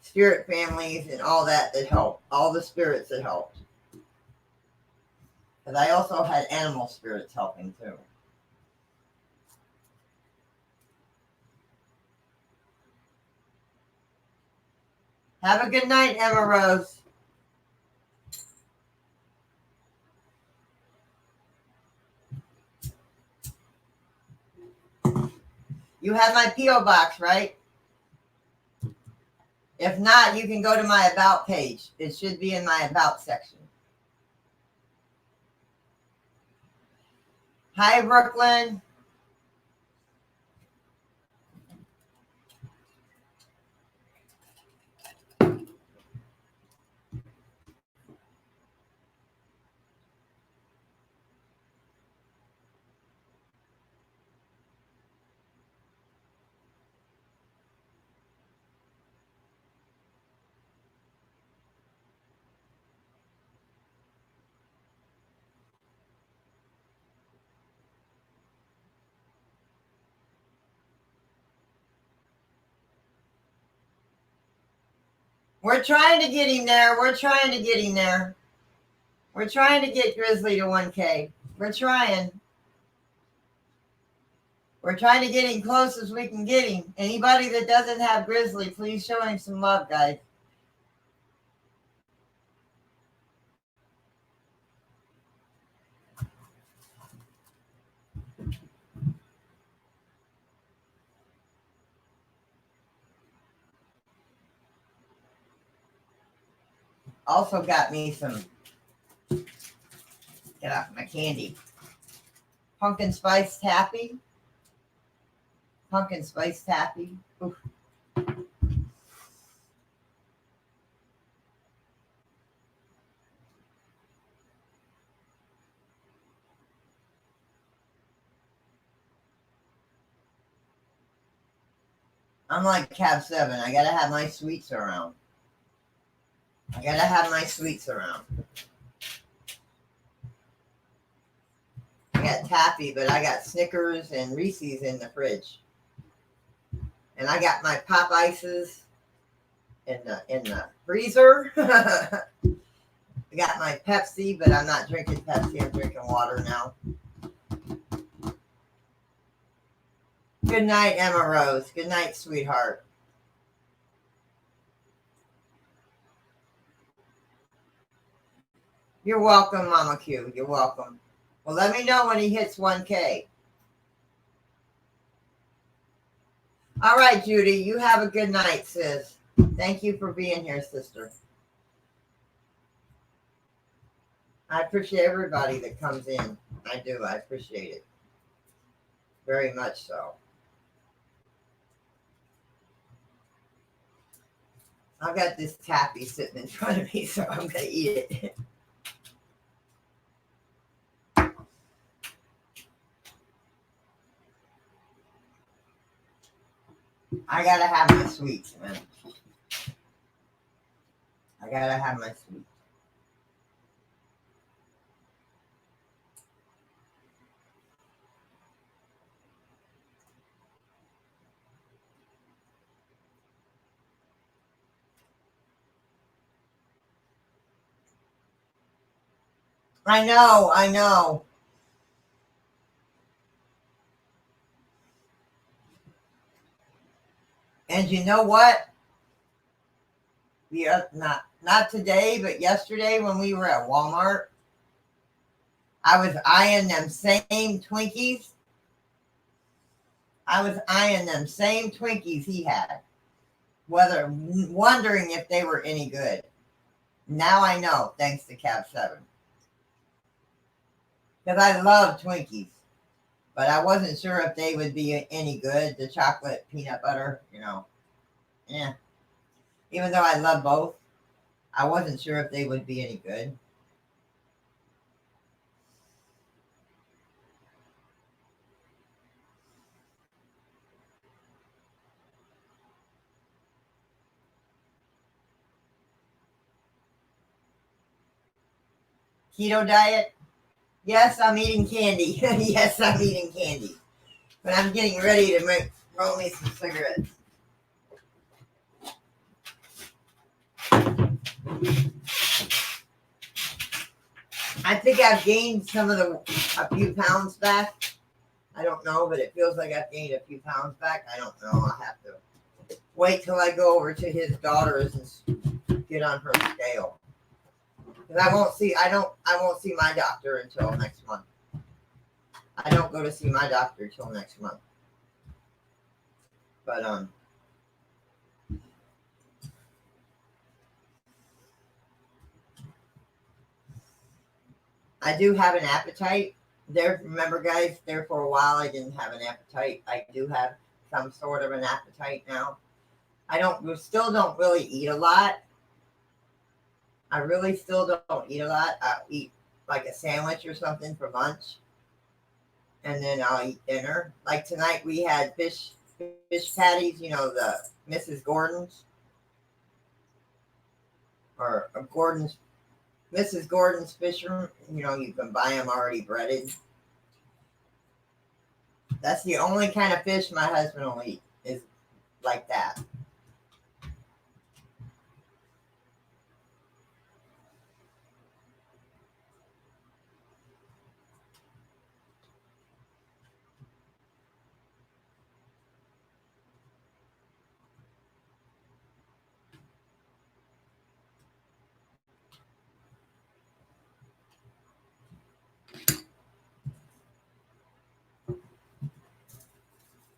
spirit families and all that helped. All the spirits that helped. Because I also had animal spirits helping too. Have a good night, Emma Rose. You have my P.O. box, right? If not, you can go to my About page. It should be in my About section. Hi, Brooklyn. We're trying to get him there. We're trying to get him there. We're trying to get Grizzly to 1K. We're trying. We're trying to get him close as we can get him. Anybody that doesn't have Grizzly, please show him some love, guys. Also got me some, get off my candy, pumpkin spice taffy. Pumpkin spice taffy. Oof. I'm like Cab 7. I gotta have my sweets around. I gotta have my sweets around. I got taffy, but I got Snickers and Reese's in the fridge. And I got my pop ices in the freezer. I got my Pepsi, but I'm not drinking Pepsi. I'm drinking water now. Good night, Emma Rose. Good night, sweetheart. You're welcome, Mama Q. You're welcome. Well, let me know when he hits 1K. All right, Judy. You have a good night, sis. Thank you for being here, sister. I appreciate everybody that comes in. I do. I appreciate it. Very much so. I've got this taffy sitting in front of me, so I'm going to eat it. I got to have my sweets, man. I got to have my sweets. I know, I know. And you know what? Not today, but yesterday when we were at Walmart, I was eyeing them same Twinkies. I was eyeing them same Twinkies he had, wondering if they were any good. Now I know, thanks to Cab 7. Because I love Twinkies, but I wasn't sure if they would be any good. The chocolate peanut butter, yeah. Even though I love both, I wasn't sure if they would be any good. Keto diet? Yes, I'm eating candy. Yes, I'm eating candy. But I'm getting ready to roll me some cigarettes. I think I've gained a few pounds back. I don't know, but it feels like I've gained a few pounds back. I don't know. I'll have to wait till I go over to his daughter's and get on her scale. Because I won't see my doctor until next month. I don't go to see my doctor till next month. But I do have an appetite. Remember, guys, there for a while I didn't have an appetite. I do have some sort of an appetite now. We still don't really eat a lot. I really still don't eat a lot. I'll eat like a sandwich or something for lunch. And then I'll eat dinner. Like tonight we had fish patties, the Mrs. Gordon's. Or Mrs. Gordon's fish room. You can buy them already breaded. That's the only kind of fish my husband will eat, is like that.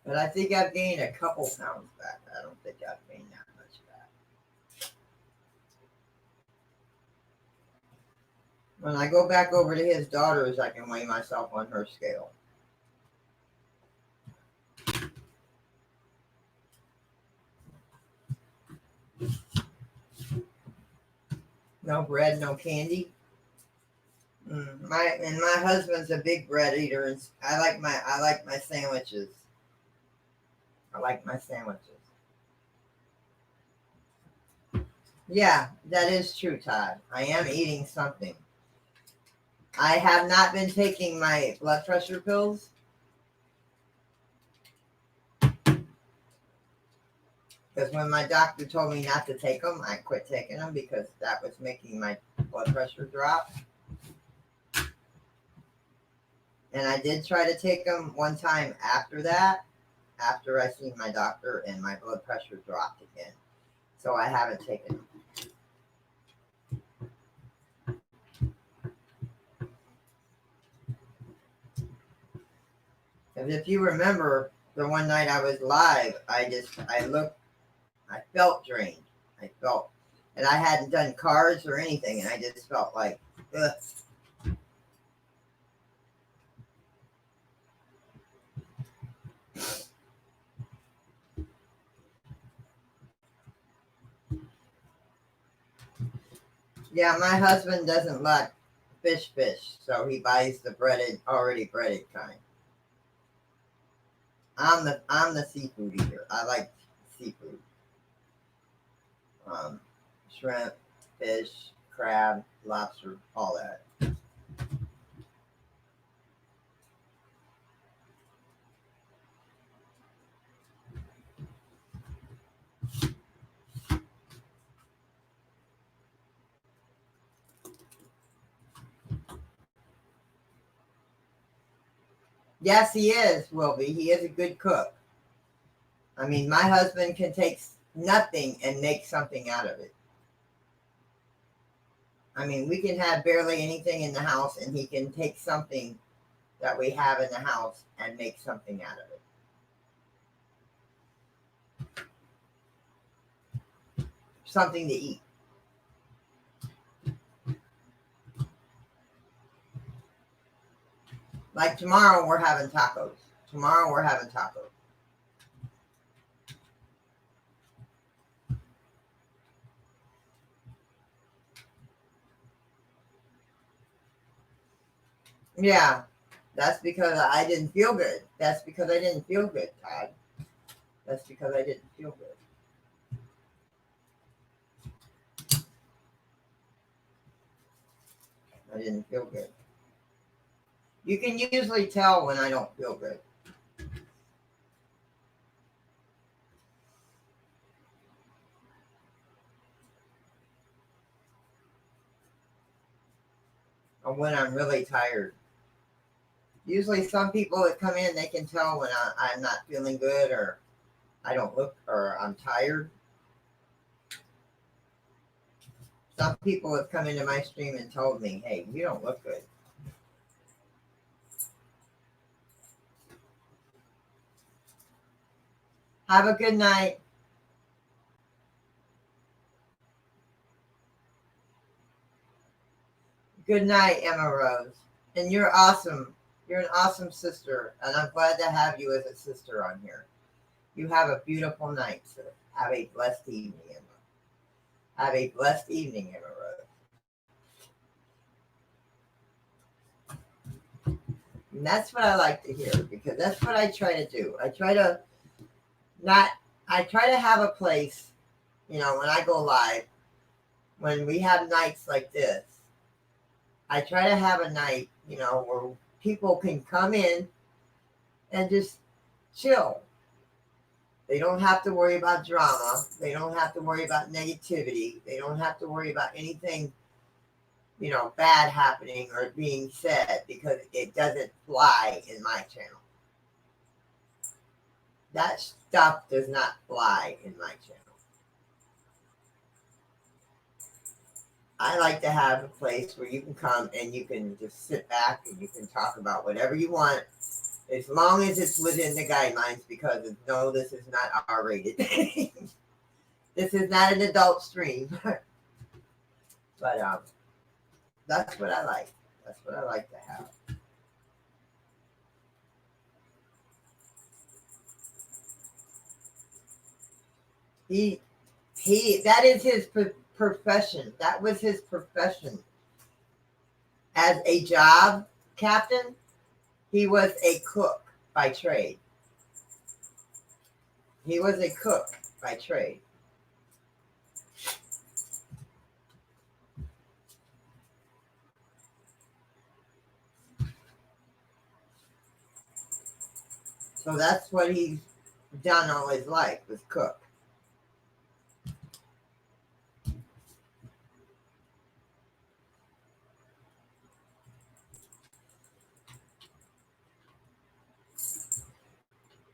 But I think I've gained a couple pounds back. I don't think I've gained that much back. When I go back over to his daughter's, I can weigh myself on her scale. No bread, no candy. My husband's a big bread eater, and I like my sandwiches. I like my sandwiches. Yeah, that is true, Todd. I am eating something. I have not been taking my blood pressure pills because when my doctor told me not to take them, I quit taking them because that was making my blood pressure drop. And I did try to take them one time after that, after I seen my doctor, and my blood pressure dropped again. So I haven't taken them. Because if you remember the one night I was live, I felt drained. And I hadn't done cars or anything, and I just felt like, ugh. Yeah, my husband doesn't like fish, so he buys the already breaded kind. I'm the seafood eater. I like seafood. Shrimp, fish, crab, lobster, all that. Yes, he is, Wilby. He is a good cook. I mean, my husband can take nothing and make something out of it. I mean, we can have barely anything in the house, and he can take something that we have in the house and make something out of it. Something to eat. Like tomorrow, we're having tacos. Yeah, that's because I didn't feel good. That's because I didn't feel good, Todd. That's because I didn't feel good. I didn't feel good. You can usually tell when I don't feel good. Or when I'm really tired. Usually some people that come in, they can tell when I'm not feeling good, or I don't look, or I'm tired. Some people have come into my stream and told me, hey, you don't look good. Have a good night. Good night, Emma Rose. And you're awesome. You're an awesome sister, and I'm glad to have you as a sister on here. You have a beautiful night, sir. Have a blessed evening, Emma. Have a blessed evening, Emma Rose. And that's what I like to hear, because that's what I try to do. I try to have a place, when I go live, when we have nights like this, I try to have a night, where people can come in and just chill. They don't have to worry about drama. They don't have to worry about negativity. They don't have to worry about anything, bad happening or being said, because it doesn't fly in my channel. That stuff does not fly in my channel. I like to have a place where you can come and you can just sit back and you can talk about whatever you want. As long as it's within the guidelines, because no, this is not R-rated. This is not an adult stream. But that's what I like. That's what I like to have. He that is his profession. That was his profession. As a job captain, he was a cook by trade. He was a cook by trade. So that's what he's done all his life, was cook.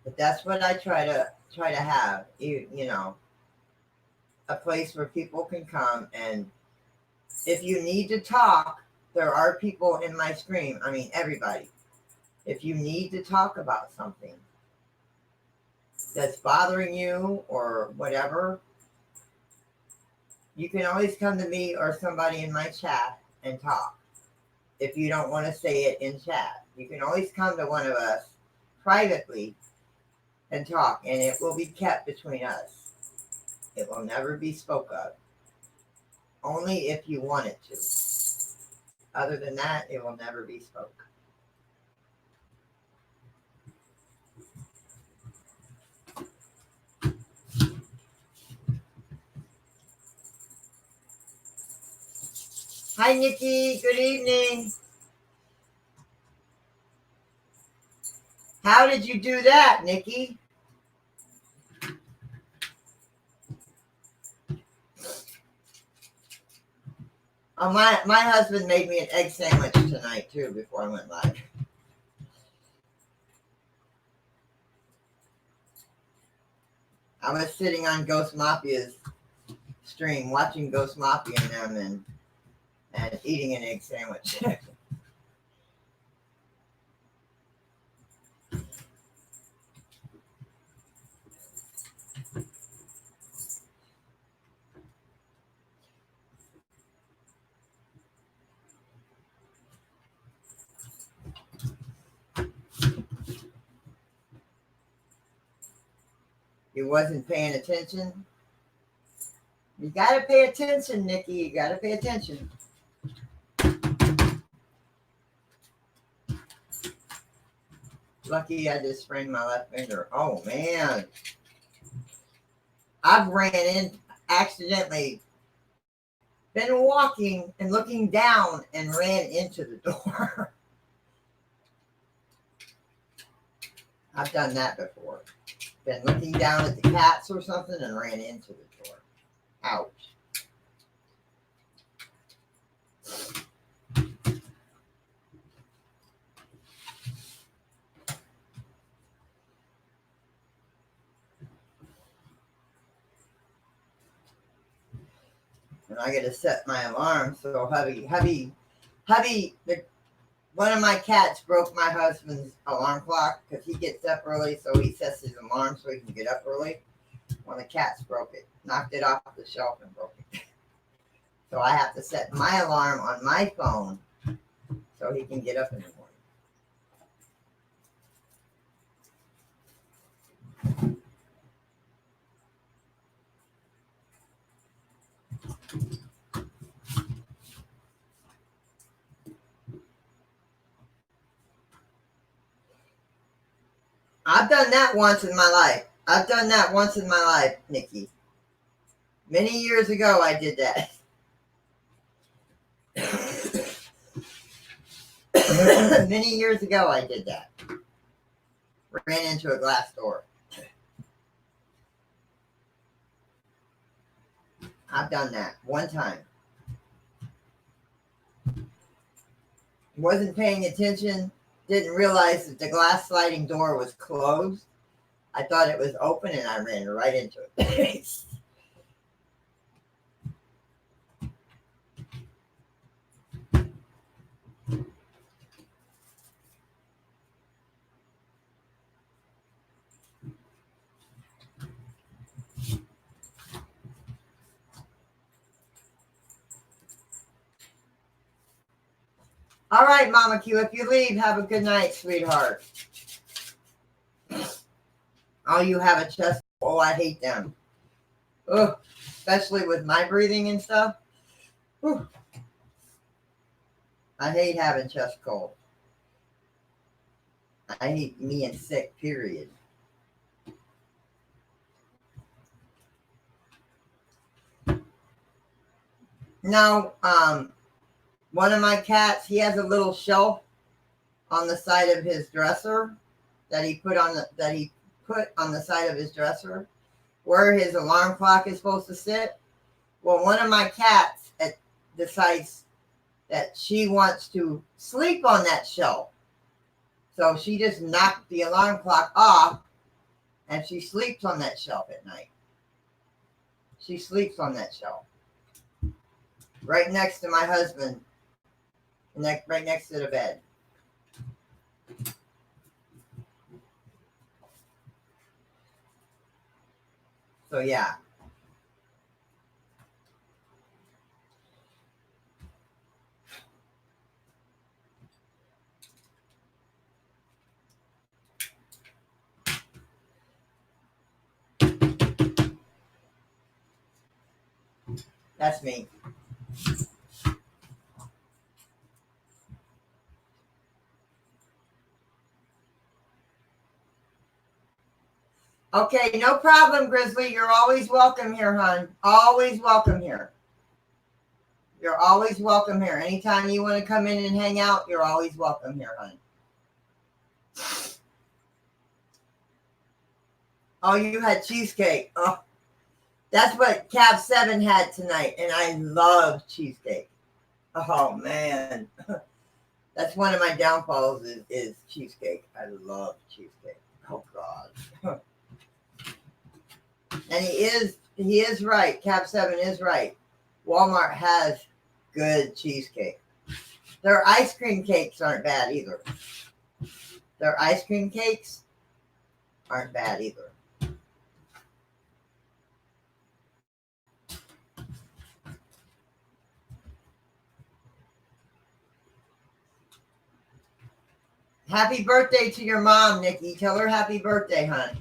But that's what I try to have, you know, a place where people can come, and if you need to talk, there are people in my stream. I mean, everybody. If you need to talk about something that's bothering you or whatever, you can always come to me or somebody in my chat and talk. If you don't want to say it in chat, you can always come to one of us privately and talk, and it will be kept between us. It will never be spoke of. Only if you want it to. Other than that, it will never be spoke. Hi, Nikki. Good evening. How did you do that, Nikki? Oh, my husband made me an egg sandwich tonight, too, before I went live. I was sitting on Ghost Mafia's stream, watching Ghost Mafia and them, and eating an egg sandwich. You wasn't paying attention? You got to pay attention, Nikki. You got to pay attention. Lucky I just sprained my left finger. Oh, man. I've accidentally been walking and looking down and ran into the door. I've done that before. Been looking down at the cats or something and ran into the door. Ouch. And I got to set my alarm so hubby, one of my cats broke my husband's alarm clock because he gets up early, so he sets his alarm so he can get up early. One of the cats broke it, knocked it off the shelf and broke it. So I have to set my alarm on my phone so he can get up in the morning. I've done that once in my life. Nikki. Many years ago, I did that. Many years ago, I did that. Ran into a glass door. I've done that one time. Wasn't paying attention. Didn't realize that the glass sliding door was closed. I thought it was open and I ran right into it. All right, Mama Q, if you leave, have a good night, sweetheart. Oh, you have a chest. Oh, I hate them. Ugh, especially with my breathing and stuff. Whew. I hate having chest cold. I hate being sick, period. Now, one of my cats, he has a little shelf on the side of his dresser that he put on the side of his dresser where his alarm clock is supposed to sit. Well, one of my cats decides that she wants to sleep on that shelf. So she just knocked the alarm clock off and she sleeps on that shelf at night. She sleeps on that shelf. Right next to my husband. Right next to the bed. So yeah. That's me. Okay, no problem, Grizzly. You're always welcome here, hon. Always welcome here. You're always welcome here. Anytime you want to come in and hang out, you're always welcome here, hon. Oh, you had cheesecake. Oh, that's what Cab 7 had tonight, and I love cheesecake. Oh, man. That's one of my downfalls is cheesecake. I love cheesecake. Oh, God. And he is right. Cab 7 is right. Walmart has good cheesecake. Their ice cream cakes aren't bad either. Their ice cream cakes aren't bad either. Happy birthday to your mom, Nikki. Tell her happy birthday, hon.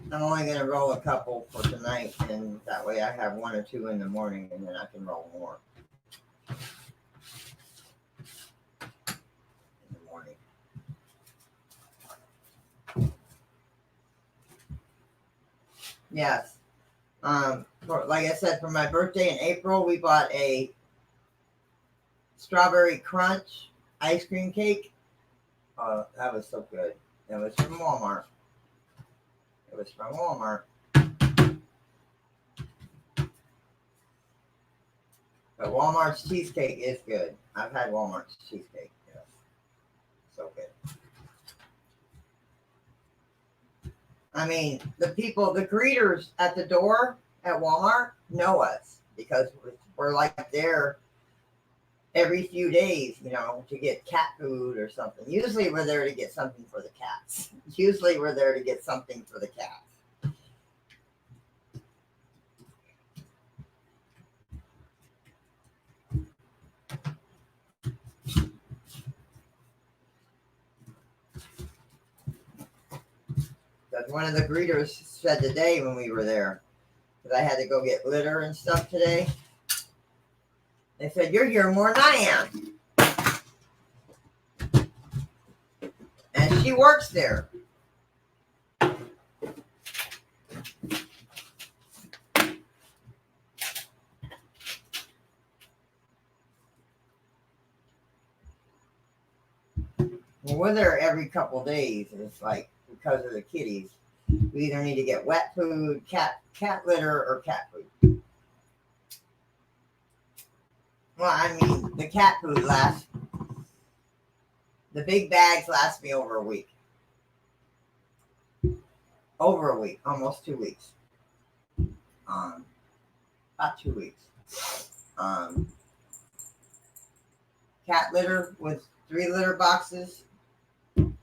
I'm only going to roll a couple for tonight, and that way I have one or two in the morning, and then I can roll more in the morning. Yes. Like I said, for my birthday in April, we bought a strawberry crunch ice cream cake. That was so good. It was from Walmart. But Walmart's cheesecake is good. I've had Walmart's cheesecake. Yes. So good. I mean, the greeters at the door at Walmart know us because we're like there every few days, to get cat food or something. Usually we're there to get something for the cats. That's one of the greeters said today when we were there, because I had to go get litter and stuff today. They said, "You're here more than I am." And she works there. Well, we're there every couple days. And it's like, because of the kitties, we either need to get wet food, cat litter, or cat food. Well, I mean, the cat food the big bags last me over a week. Almost 2 weeks. About 2 weeks. cat litter with 3 litter boxes. And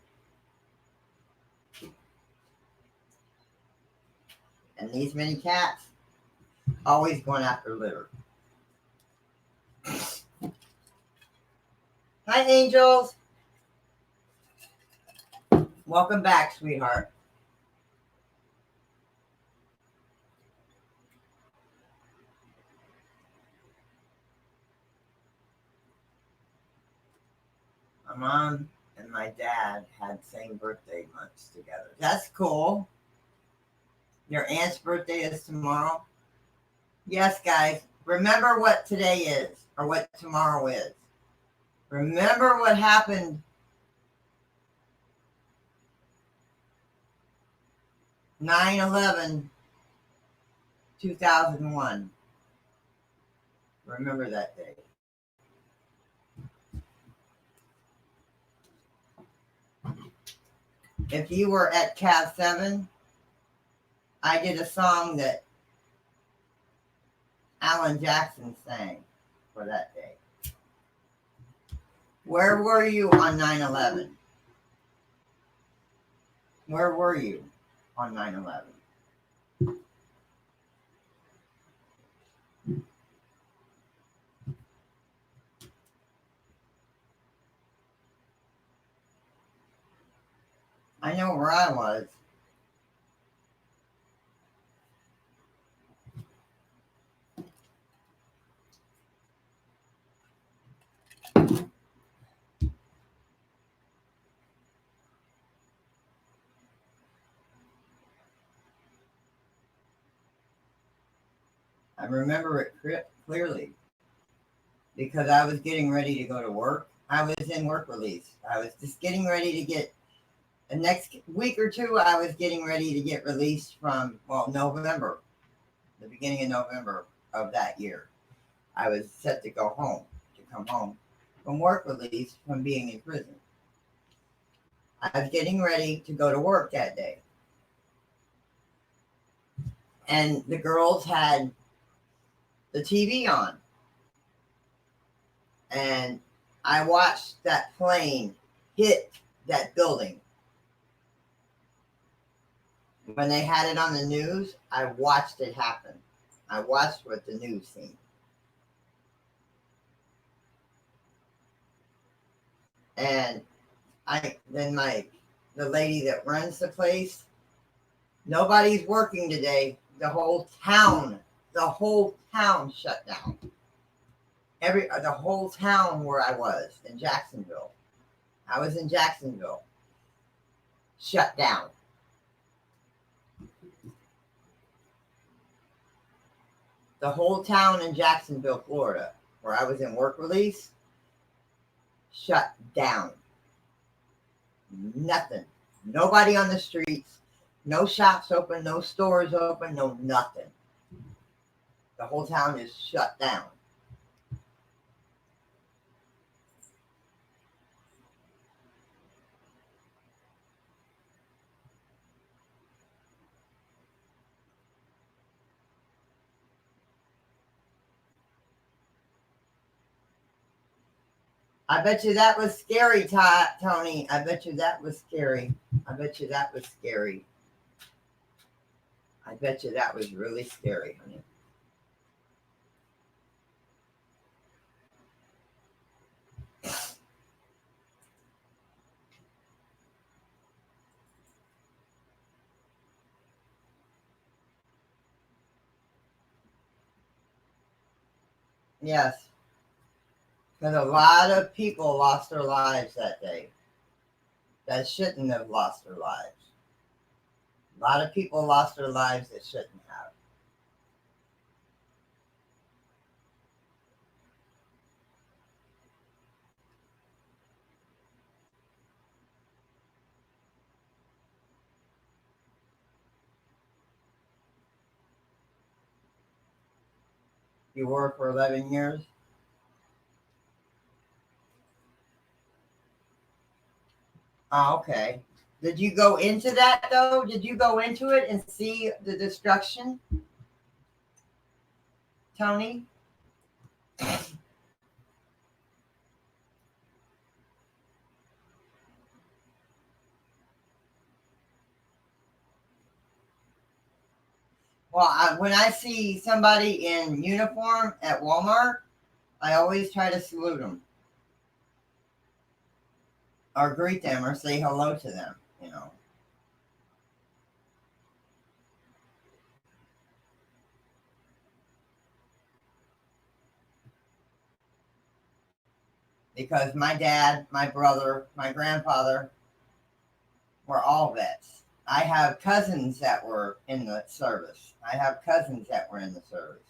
these many cats, always going after litter. Hi, angels. Welcome back, sweetheart. My mom and my dad had same birthday months together. That's cool. Your aunt's birthday is tomorrow. Yes, guys. Remember what today is or what tomorrow is. Remember what happened 9/11, 2001. Remember that day. If you were at Cav 7, I did a song that Alan Jackson sang for that day. Where were you on 9/11? Where were you on 9/11? I know where I was. I remember it clearly because I was getting ready to go to work. I was in work release. I was just getting ready to get, the next week or two, I was getting ready to get released from, November, the beginning of November of that year. I was set to go home, to come home from work release from being in prison. I was getting ready to go to work that day. And the girls had the TV on. And I watched that plane hit that building. When they had it on the news, I watched it happen. I watched what the news seen. And the lady that runs the place, nobody's working today. The whole town shut down. The whole town where I was in Jacksonville. I was in Jacksonville. Shut down. The whole town in Jacksonville, Florida, where I was in work release, shut down. Nothing. Nobody on the streets. No shops open. No stores open. No nothing. The whole town is shut down. I bet you that was scary, Tony. I bet you that was scary. I bet you that was scary. I bet you that was really scary, honey. Yes. Because a lot of people lost their lives that day that shouldn't have lost their lives. A lot of people lost their lives that shouldn't have. You were for 11 years? Oh, okay. Did you go into that, though? Did you go into it and see the destruction, Tony? Well, when I see somebody in uniform at Walmart, I always try to salute them or greet them or say hello to them, you know. Because my dad, my brother, my grandfather were all vets. I have cousins that were in the service. I have cousins that were in the service.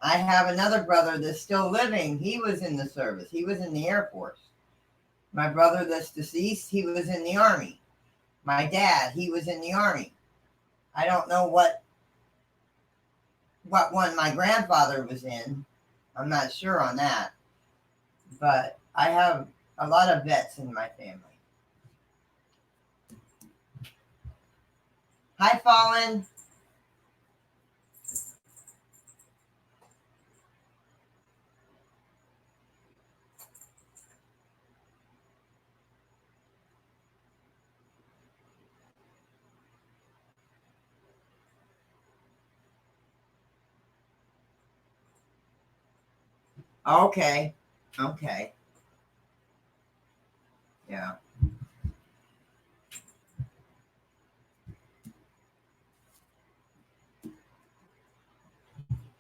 I have another brother that's still living. He was in the service. He was in the Air Force. My brother that's deceased, he was in the Army. My dad, he was in the Army. I don't know what one my grandfather was in. I'm not sure on that. But I have a lot of vets in my family. Hi, Fallen. Okay. Okay. Yeah.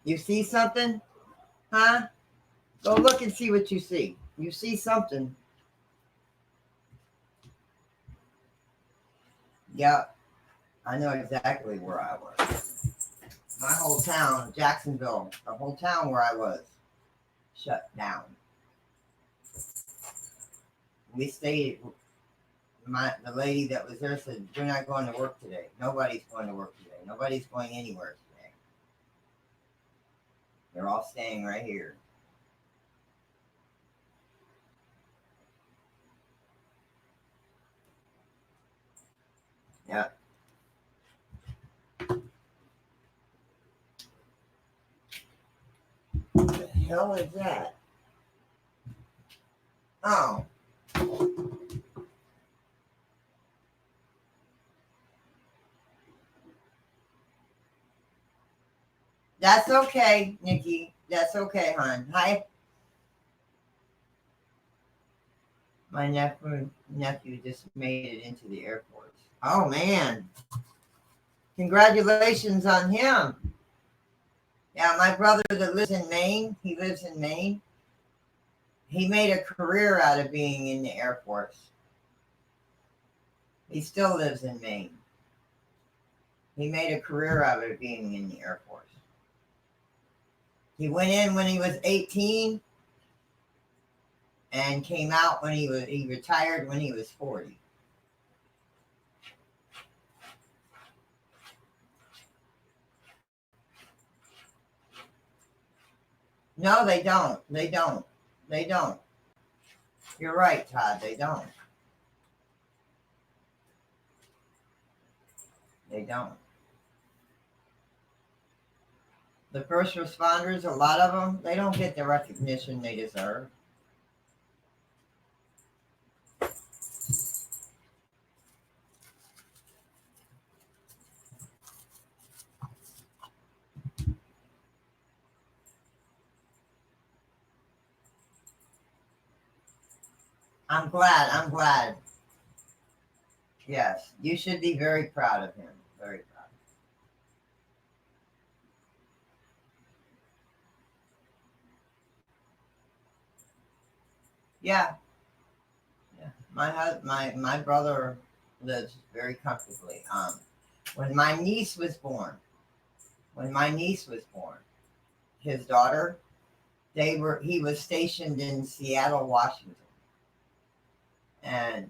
You see something? Huh? Go look and see what you see. You see something. Yep. I know exactly where I was. My whole town, Jacksonville, the whole town where I was, shut down. We stayed. The lady that was there said, "You're not going to work today. Nobody's going to work today. Nobody's going anywhere today. They're all staying right here." Yeah. What the hell is that? Oh, that's okay, Nikki. That's okay, hon. Hi. My nephew just made it into the Air Force. Oh man. Congratulations on him. Yeah, my brother that lives in Maine, he lives in Maine. He made a career out of being in the Air Force. He still lives in Maine. He made a career out of being in the Air Force. He went in when he was 18 and came out when he retired when he was 40. No, they don't. They don't. They don't. You're right, Todd. They don't. They don't. The first responders, a lot of them, they don't get the recognition they deserve. I'm glad. I'm glad. Yes, you should be very proud of him. Very proud. Yeah, yeah. My brother lives very comfortably. When my niece was born, when my niece was born, his daughter, he was stationed in Seattle, Washington, and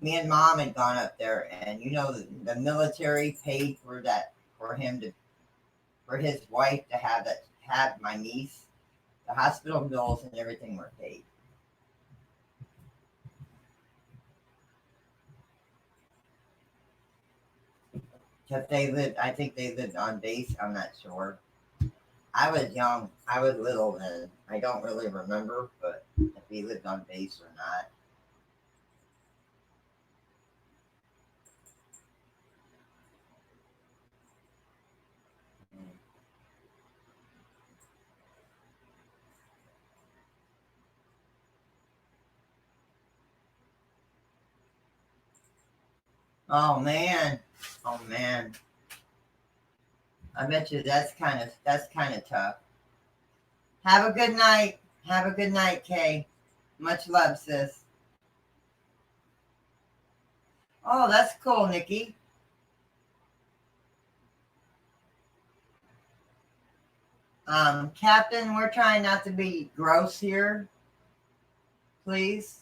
me and mom had gone up there, and the military paid for that for him to for his wife to have my niece. The hospital bills and everything were paid. Because I think they lived on base. I'm not sure. I was young. I was little then. I don't really remember, but he lived on base or not. Oh man. Oh man. I bet you that's kind of tough. Have a good night. Have a good night, Kay. Much love, sis. Oh, that's cool, Nikki. Captain, we're trying not to be gross here, please.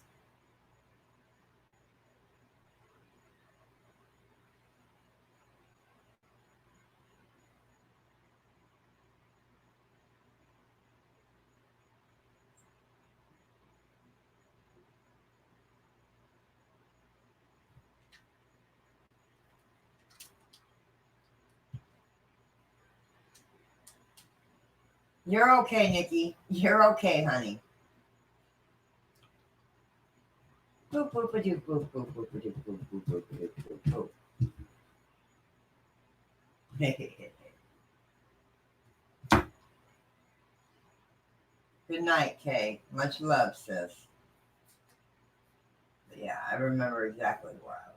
You're okay, Nikki. You're okay, honey. Boop, boop, boop, boop, boop, boop, boop, boop, boop, boop, boop, boop. Good night, Kay. Much love, sis. But yeah, I remember exactly where I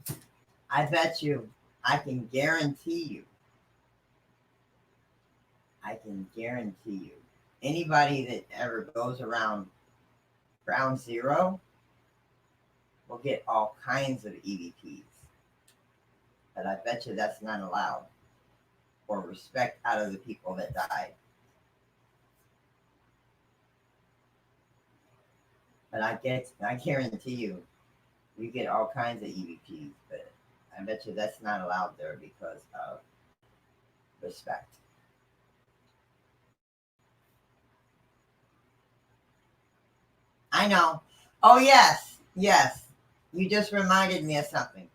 was. I bet you, I can guarantee you, anybody that ever goes around ground zero will get all kinds of EVPs. But I bet you that's not allowed or respect out of the people that died. But I guarantee you, you get all kinds of EVPs, but I bet you that's not allowed there because of respect. I know. Oh, yes. Yes. You just reminded me of something.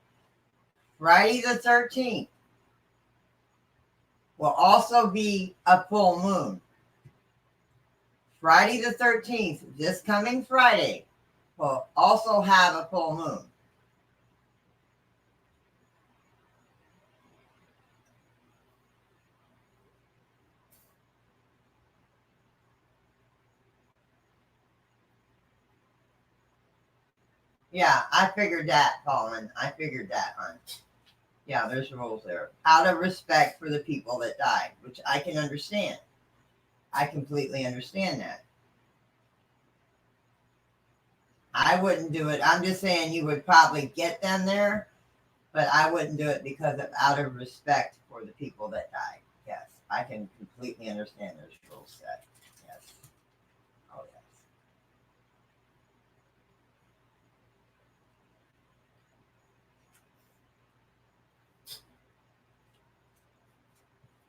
Friday the 13th will also be a full moon. Friday the 13th, this coming Friday, will also have a full moon. Yeah, I figured that, Colin. I figured that, hon. Yeah, there's rules there. Out of respect for the people that died, which I can understand. I completely understand that. I wouldn't do it. I'm just saying you would probably get them there, but I wouldn't do it because of out of respect for the people that died. Yes, I can completely understand there's rules set. Yes. Oh, yes.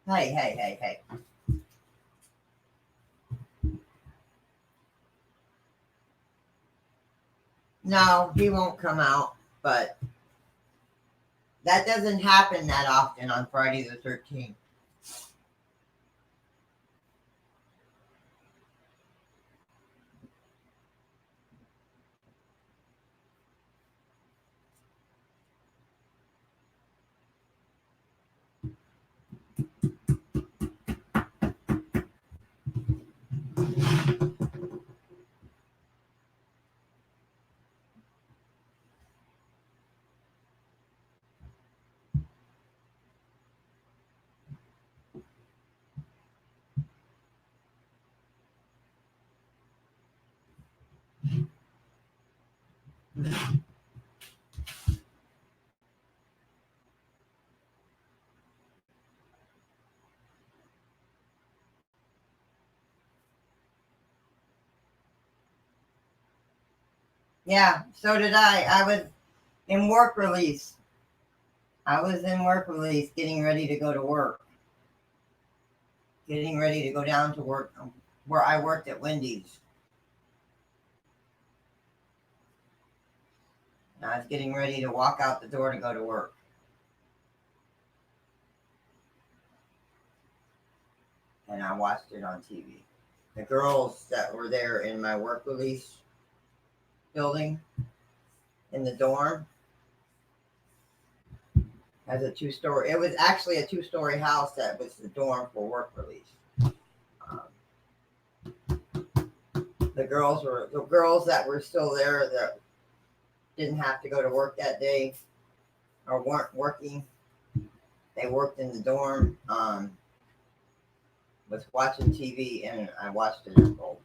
Hey, hey, hey, hey. No, he won't come out, but that doesn't happen that often on Friday the 13th. Yeah, so did I. I was in work release. I was in work release getting ready to go to work, getting ready to go down to work where I worked at Wendy's. And I was getting ready to walk out the door to go to work. and I watched it on TV. The girls that were there in my work release building in the dorm has a 2-story. It was actually a 2-story house that was the dorm for work release. The girls that were still there that didn't have to go to work that day or weren't working. They worked in the dorm. Was watching TV and I watched it unfold.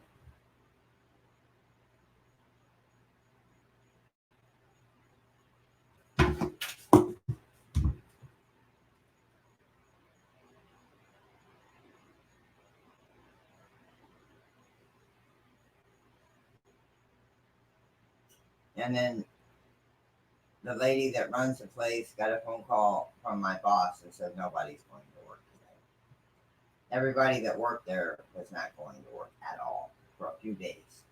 And then the lady that runs the place got a phone call from my boss and said nobody's going to work today. Everybody that worked there was not going to work at all for a few days.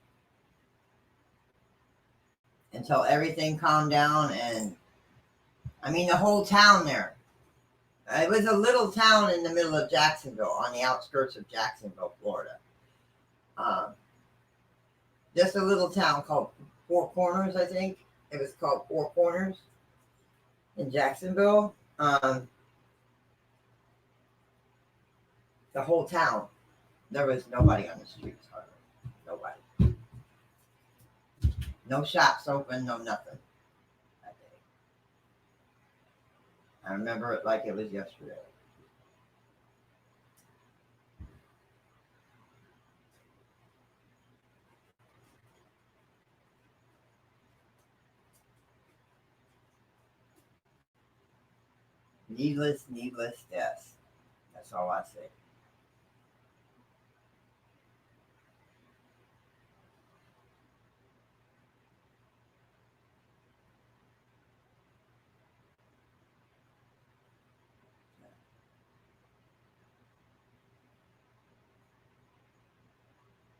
Until everything calmed down and I mean the whole town there. It was a little town in the middle of Jacksonville, on the outskirts of Jacksonville, Florida. Just a little town called Four Corners, I think. It was called Four Corners in Jacksonville. The whole town, there was nobody on the streets, hardly. Nobody. No shops open, no nothing that day. I remember it like it was yesterday. Needless deaths. That's all I say.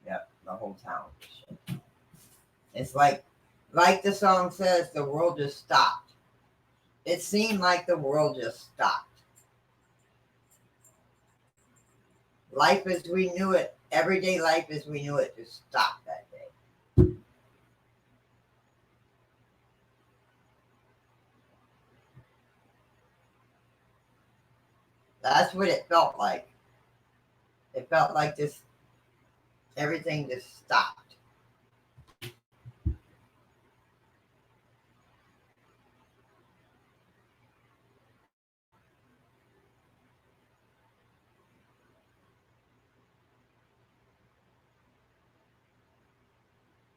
Yep, the whole town. It's like the song says, the world just stopped. It seemed like the world just stopped. Life as we knew it, everyday life as we knew it, just stopped that day. That's what it felt like. It felt like this, everything just stopped.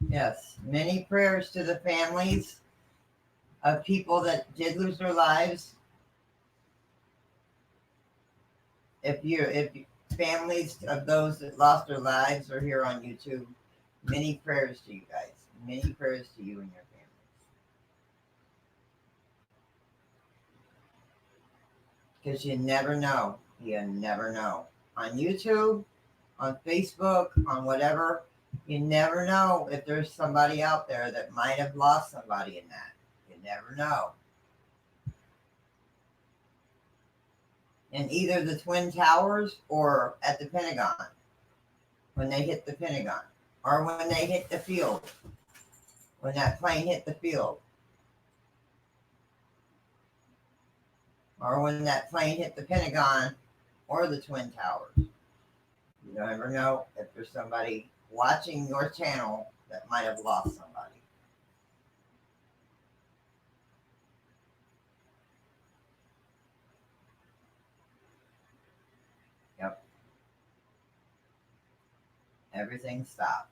Yes, many prayers to the families of people that did lose their lives. If families of those that lost their lives are here on YouTube, many prayers to you guys. Many prayers to you and your families. Because you never know. You never know. On YouTube, on Facebook, on whatever, you never know if there's somebody out there that might have lost somebody in that. You never know. In either the Twin Towers or at the Pentagon, when they hit the Pentagon, or when they hit the field, when that plane hit the field, or when that plane hit the Pentagon or the Twin Towers. You don't ever know if there's somebody watching your channel that might have lost somebody. Yep. Everything stopped.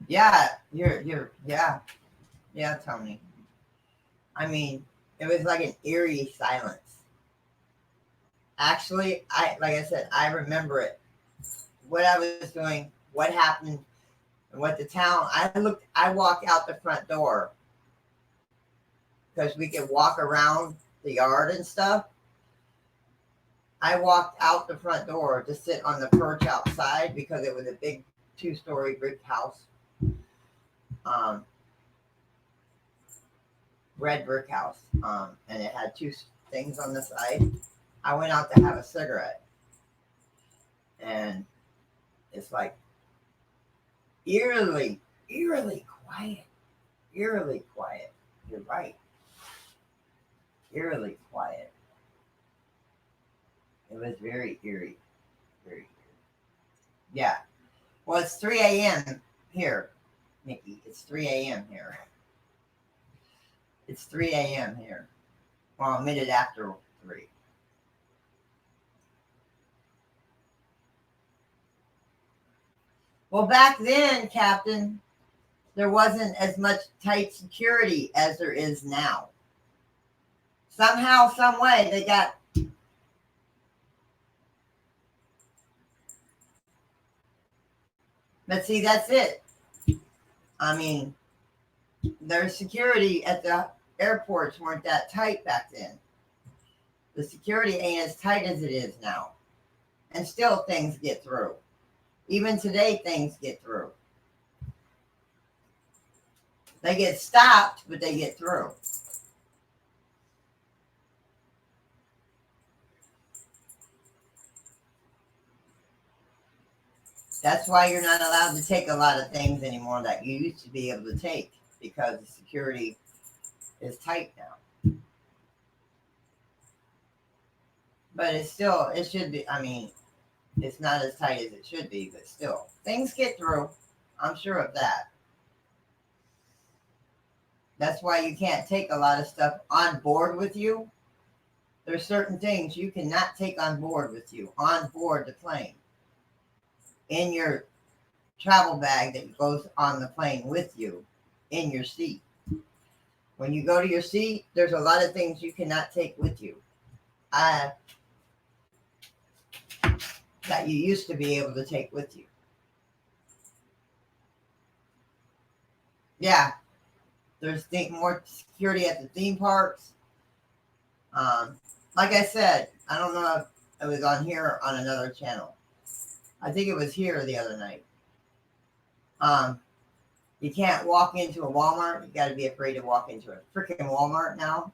Yeah, yeah, Tony. I mean, it was like an eerie silence. Actually, like I said, I remember it. What I was doing, what happened, and what the town. I walked out the front door because we could walk around the yard and stuff. I walked out the front door to sit on the perch outside because it was a big 2-story brick house. Red brick house. And it had 2 things on the side. I went out to have a cigarette, and it's like eerily quiet. Eerily quiet. You're right. Eerily quiet. It was very eerie. Very eerie. Yeah. Well, it's 3 a.m. here, Nikki. It's 3 a.m. here. It's 3 a.m. here. Well, a minute after 3. Well, back then, Captain, there wasn't as much tight security as there is now. Somehow, some way, they got. But see, that's it. I mean, their security at the airports weren't that tight back then. The security ain't as tight as it is now. And still things get through. Even today, things get through. They get stopped, but they get through. That's why you're not allowed to take a lot of things anymore that you used to be able to take, because the security is tight now. But it's still, it should be, I mean, it's not as tight as it should be, but still, things get through. I'm sure of that. That's why you can't take a lot of stuff on board with you. There's certain things you cannot take on board with you, on board the plane, in your travel bag that goes on the plane with you, in your seat. When you go to your seat, there's a lot of things you cannot take with you. That you used to be able to take with you. Yeah, there's more security at the theme parks. Like I said, I don't know if it was on here or on another channel. I think it was here the other night. You can't walk into a Walmart. You got to be afraid to walk into a freaking Walmart now.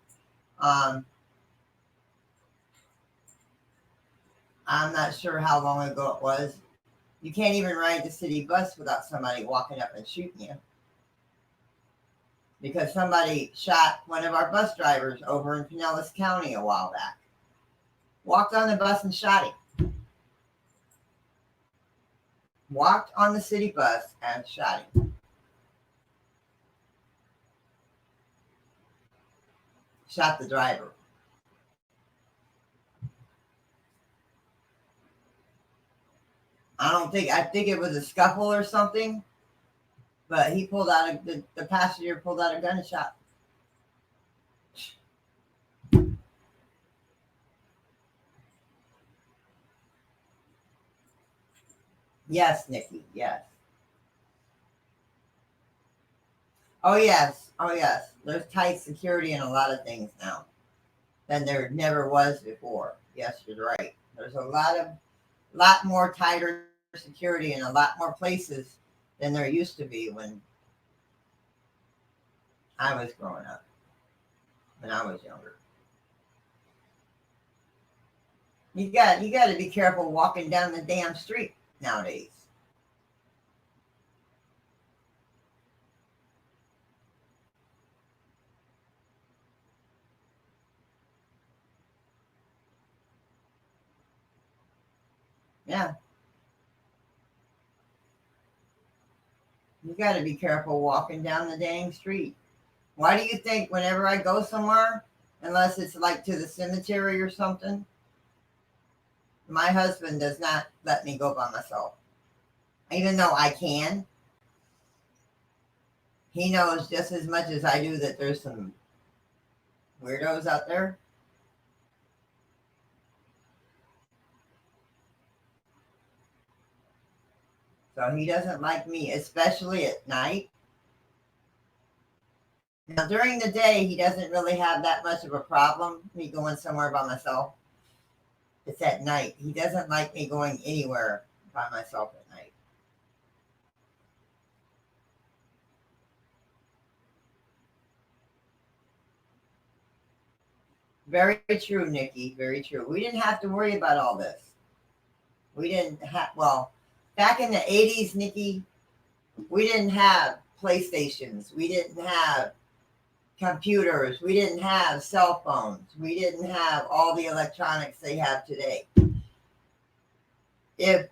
I'm not sure how long ago it was. You can't even ride the city bus without somebody walking up and shooting you. Because somebody shot one of our bus drivers over in Pinellas County a while back. Walked on the bus and shot him. Walked on the city bus and shot him. Shot the driver. I think it was a scuffle or something, but he pulled out the passenger pulled out a gun and shot. Yes, Nikki, yes. Oh yes, oh yes. There's tight security in a lot of things now than there never was before. Yes, you're right. There's a lot more tighter security in a lot more places than there used to be when I was growing up, when I was younger. You got to be careful walking down the damn street nowadays. Yeah. You got to be careful walking down the dang street. Why do you think whenever I go somewhere, unless it's like to the cemetery or something, my husband does not let me go by myself? Even though I can, he knows just as much as I do that there's some weirdos out there. So he doesn't like me, especially at night. Now, during the day, he doesn't really have that much of a problem, me going somewhere by myself. It's at night. He doesn't like me going anywhere by myself at night. Very true, Nikki. Very true. We didn't have to worry about all this. We didn't have, well, back in the 80s, Nikki, we didn't have PlayStations. We didn't have computers. We didn't have cell phones. We didn't have all the electronics they have today. If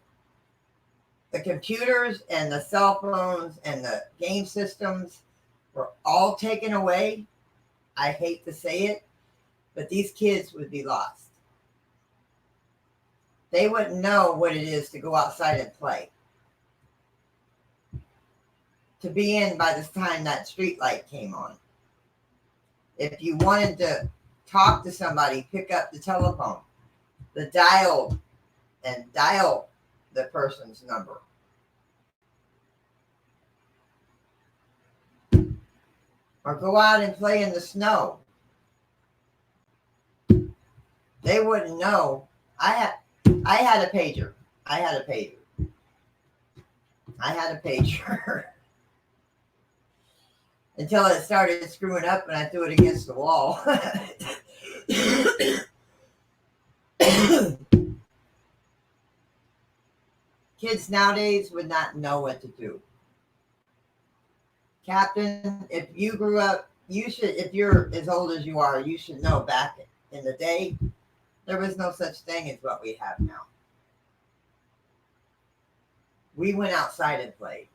the computers and the cell phones and the game systems were all taken away, I hate to say it, but these kids would be lost. They wouldn't know what it is to go outside and play. To be in by the time that street light came on. If you wanted to talk to somebody, pick up the telephone, the dial, and dial the person's number. Or go out and play in the snow. They wouldn't know. I had a pager. I had a pager. Until it started screwing up and I threw it against the wall. Kids nowadays would not know what to do. Captain, if you grew up, you should, if you're as old as you are, you should know back in the day, there was no such thing as what we have now. We went outside and played.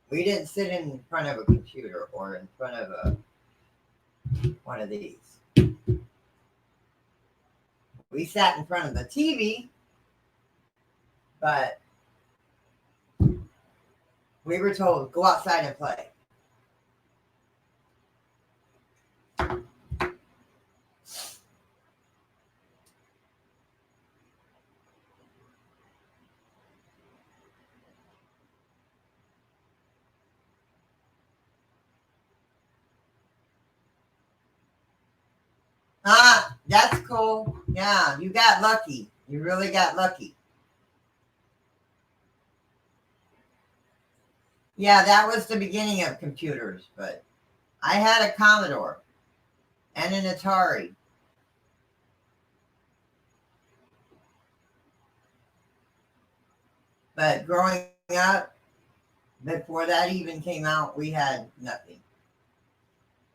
We didn't sit in front of a computer or in front of one of these. We sat in front of the TV, but we were told, go outside and play. Ah, that's cool. Yeah, you got lucky. You really got lucky. Yeah, that was the beginning of computers, but I had a Commodore and an Atari. But growing up, before that even came out, we had nothing.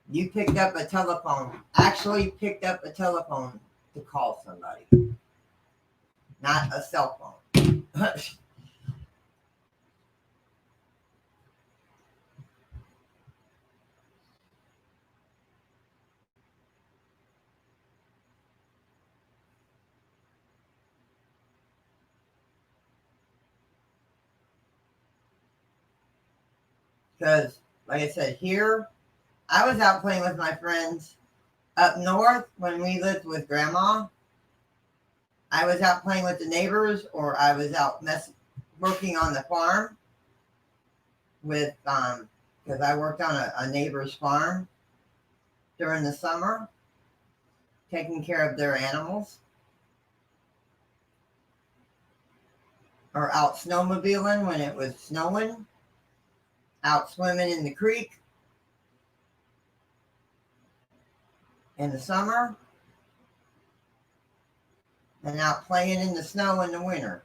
You picked up a telephone, actually picked up a telephone to call somebody, not a cell phone. Because, like I said, here, I was out playing with my friends. Up north, when we lived with Grandma, I was out playing with the neighbors, or I was out working on the farm with, because I worked on a neighbor's farm during the summer, taking care of their animals. Or out snowmobiling when it was snowing, out swimming in the creek in the summer, and out playing in the snow in the winter.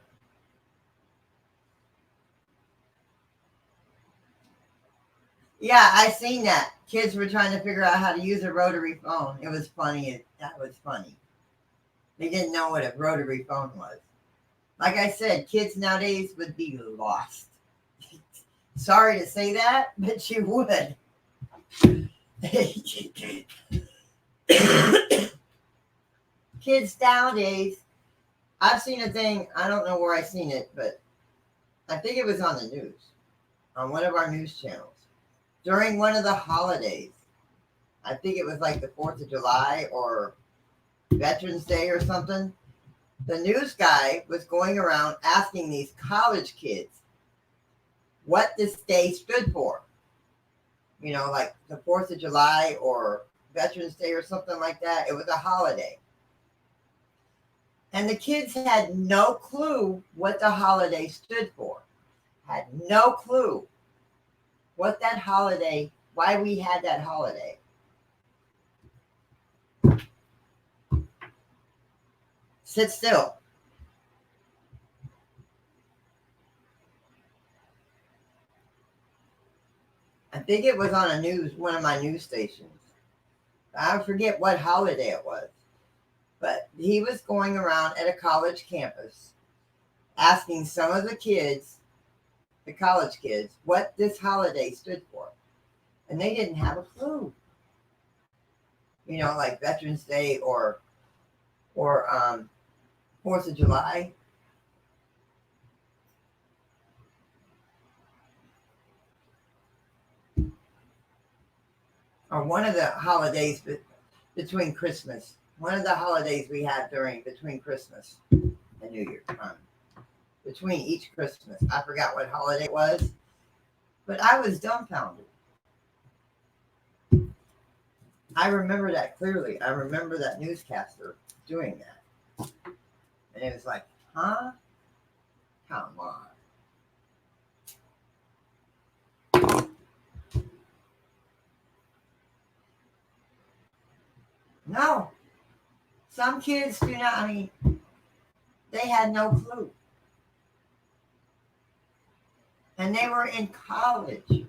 Yeah, I seen that. Kids were trying to figure out how to use a rotary phone. It was funny. That was funny. They didn't know what a rotary phone was. Like I said, kids nowadays would be lost. Sorry to say that, but you would. Kids nowadays, I've seen a thing, I don't know where I seen it, but I think it was on the news, on one of our news channels. During one of the holidays, I think it was like the 4th of July or Veterans Day or something, the news guy was going around asking these college kids what this day stood for. You know, like the 4th of July or Veterans Day or something like that. It was a holiday. And the kids had no clue what the holiday stood for. Had no clue what that holiday, why we had that holiday. Sit still. I think it was on one of my news stations. I forget what holiday it was, but he was going around at a college campus asking some of the kids, the college kids, what this holiday stood for. And they didn't have a clue. You know, like Veterans Day or 4th of July. Or one of the holidays between Christmas. One of the holidays we had between Christmas and New Year's. Between each Christmas. I forgot what holiday it was, but I was dumbfounded. I remember that clearly. I remember that newscaster doing that. And it was like, huh? Come on. No. Some kids do not, I mean, they had no clue. And they were in college.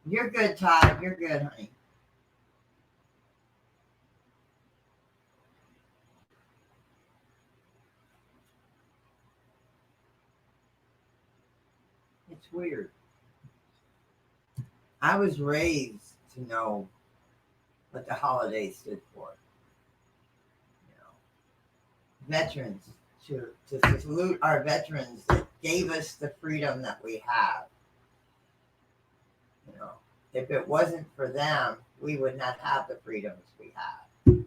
You're good, Todd. You're good, honey. It's weird. I was raised to know what the holiday stood for. You know, veterans, to salute our veterans that gave us the freedom that we have. You know, if it wasn't for them, we would not have the freedoms we have.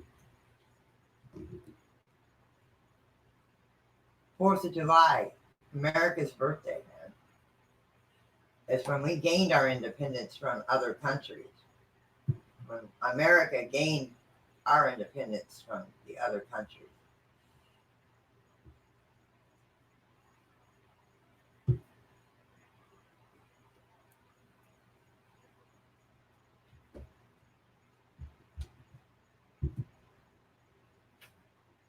4th of July, America's birthday, man. It's when we gained our independence from other countries. When America gained our independence from the other countries.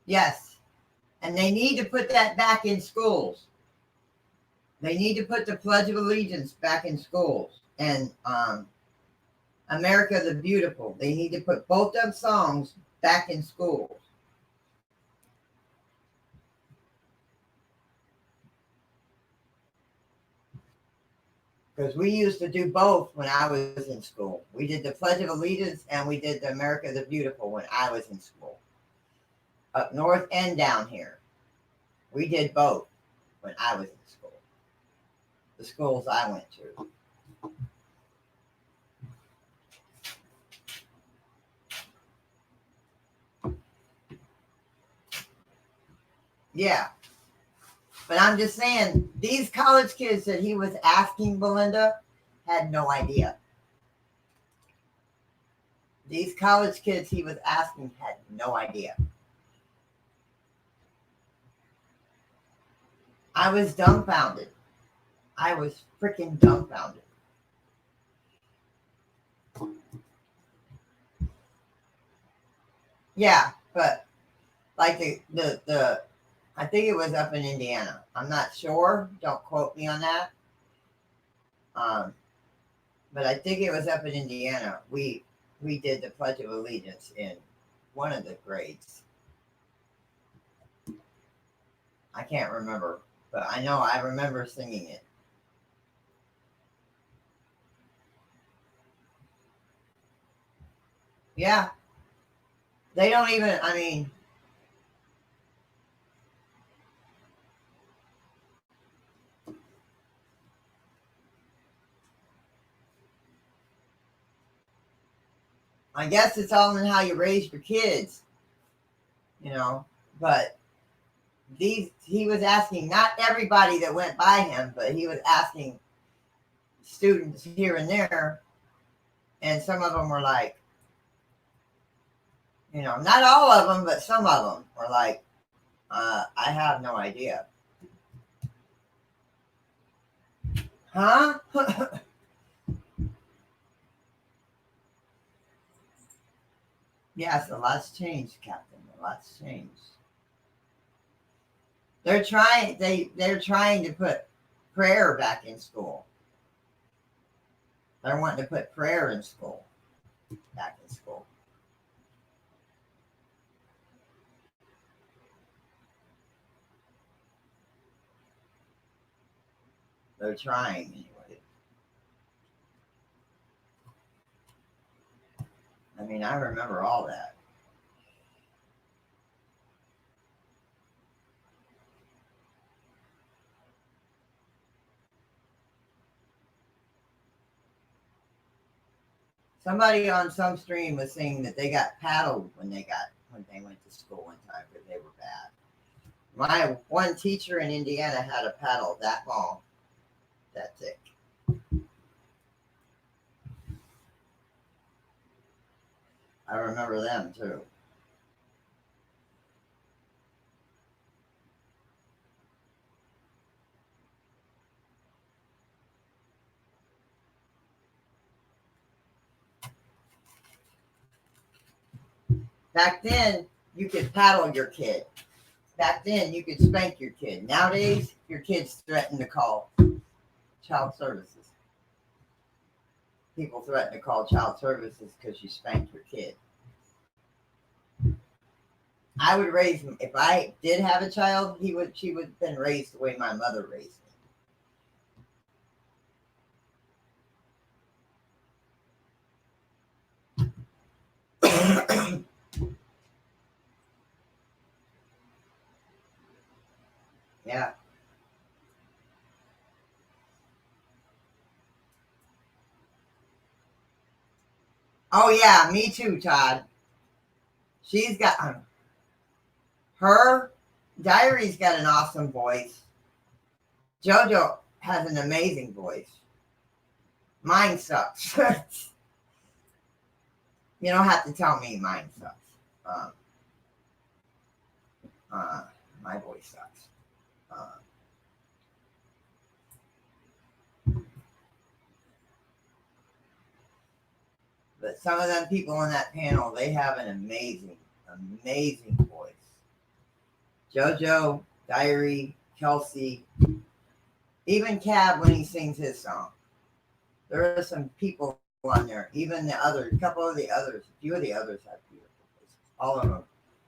Yes. And they need to put that back in schools. They need to put the Pledge of Allegiance back in schools. And America the Beautiful. They need to put both of songs back in schools. Because we used to do both when I was in school. We did the Pledge of Allegiance and we did the America the Beautiful when I was in school. Up north and down here. We did both when I was in school. The schools I went to. Yeah. But I'm just saying, these college kids that he was asking, Belinda, had no idea. These college kids he was asking had no idea. I was dumbfounded. I was freaking dumbfounded. Yeah, but like the I think it was up in Indiana. I'm not sure. Don't quote me on that. But I think it was up in Indiana. We did the Pledge of Allegiance in one of the grades. I can't remember, but I know I remember singing it. Yeah. They don't even, I mean, I guess it's all in how you raise your kids, you know, but he was asking not everybody that went by him, but he was asking students here and there, and some of them were like, you know, not all of them, but some of them were like, I have no idea. Huh? Yes, a lot's changed, Captain. A lot's changed. They're trying to put prayer back in school. They're wanting to put prayer in school, back in school. They're trying anyway. I mean, I remember all that. Somebody on some stream was saying that they got paddled when they went to school one time because they were bad. My one teacher in Indiana had a paddle that long, that thick. I remember them too. Back then, you could paddle your kid. Back then, you could spank your kid. Nowadays, your kids threaten to call child services. People threaten to call child services because you spanked your kid. I would raise him if I did have a child. She would have been raised the way my mother raised me. Yeah. Oh yeah, me too, Todd. She's got her Diary's got an awesome voice. JoJo has an amazing voice. Mine sucks. You don't have to tell me mine sucks. Um, my voice sucks. But some of them people on that panel, they have an amazing, amazing voice. JoJo, Diary, Kelsey, even Cab when he sings his song. There are some people on there. Even the other, a couple of the others, a few of the others have beautiful voices. All of them.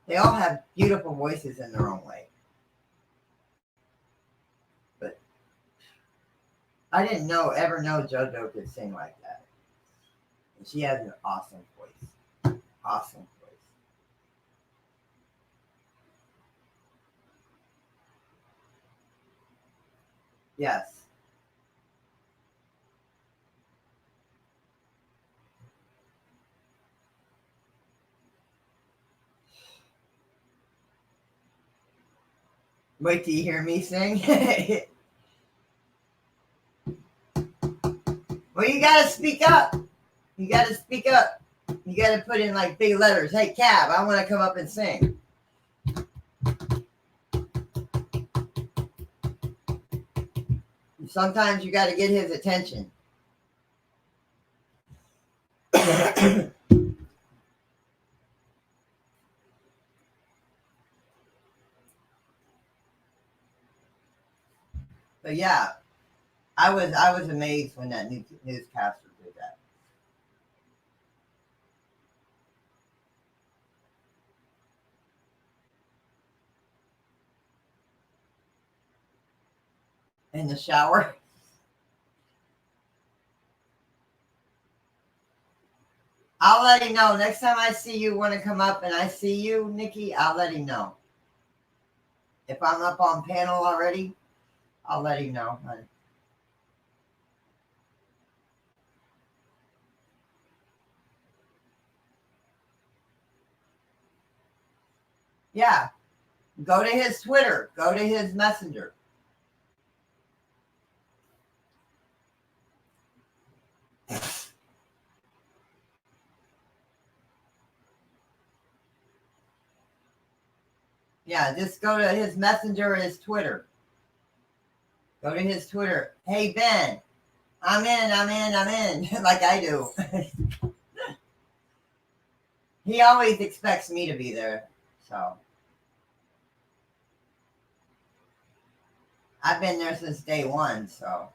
They all have beautiful voices in their own way. But I didn't ever know JoJo could sing like that. And she has an awesome voice. Awesome voice. Yes. Wait till you hear me sing. Well, you gotta speak up. You gotta speak up. You gotta put in like big letters. Hey, Cab, I want to come up and sing. Sometimes you gotta get his attention. But yeah, I was amazed when that newscaster did that. In the shower. I'll let him know. Next time I see you want to come up and I see you, Nikki, I'll let him know. If I'm up on panel already, I'll let him know. Yeah. Go to his Twitter. Go to his messenger. Yeah, just go to his messenger or his Twitter. Go to his Twitter. Hey, Ben, I'm in, like I do. He always expects me to be there. So I've been there since day one. So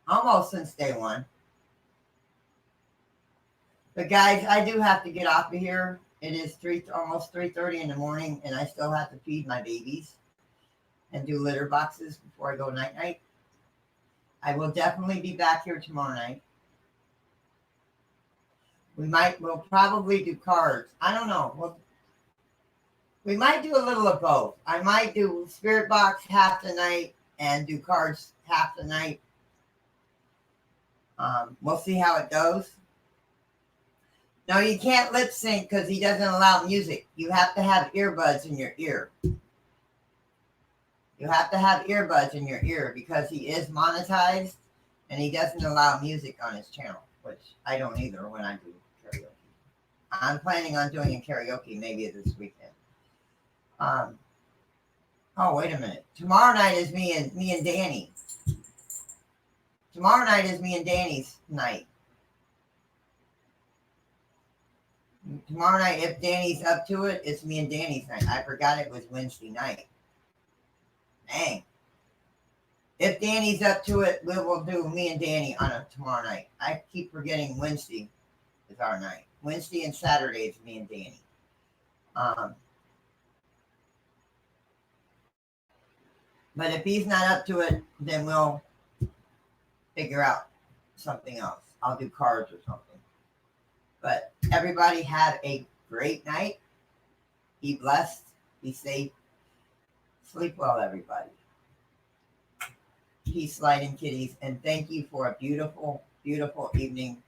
almost since day one. But guys, I do have to get off of here. It is almost 3:30 in the morning, and I still have to feed my babies and do litter boxes before I go night night. I will definitely be back here tomorrow night. We'll probably do cards. I don't know. We might do a little of both. I might do spirit box half the night and do cards half the night. We'll see how it goes. No, you can't lip sync because he doesn't allow music. You have to have earbuds in your ear. You have to have earbuds in your ear because he is monetized and he doesn't allow music on his channel, which I don't either when I do karaoke. I'm planning on doing a karaoke maybe this weekend. Oh, wait a minute. Tomorrow night is me and Danny. Tomorrow night is me and Danny's night. Tomorrow night, if Danny's up to it, it's me and Danny's night. I forgot it was Wednesday night. Dang. If Danny's up to it, we will do me and Danny on a tomorrow night. I keep forgetting Wednesday is our night. Wednesday and Saturday is me and Danny. But if he's not up to it, then we'll figure out something else. I'll do cards or something. But everybody have a great night. Be blessed. Be safe. Sleep well, everybody. Peace, light, and kitties. And thank you for a beautiful, beautiful evening.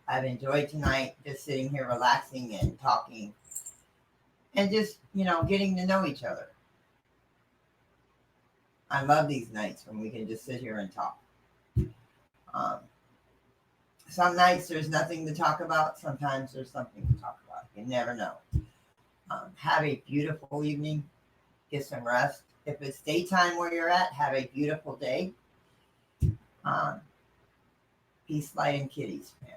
I've enjoyed tonight just sitting here relaxing and talking and just, getting to know each other. I love these nights when we can just sit here and talk. Some nights there's nothing to talk about. Sometimes there's something to talk about. You never know. Have a beautiful evening. Get some rest. If it's daytime where you're at, have a beautiful day. Peace, light, and kitties, man.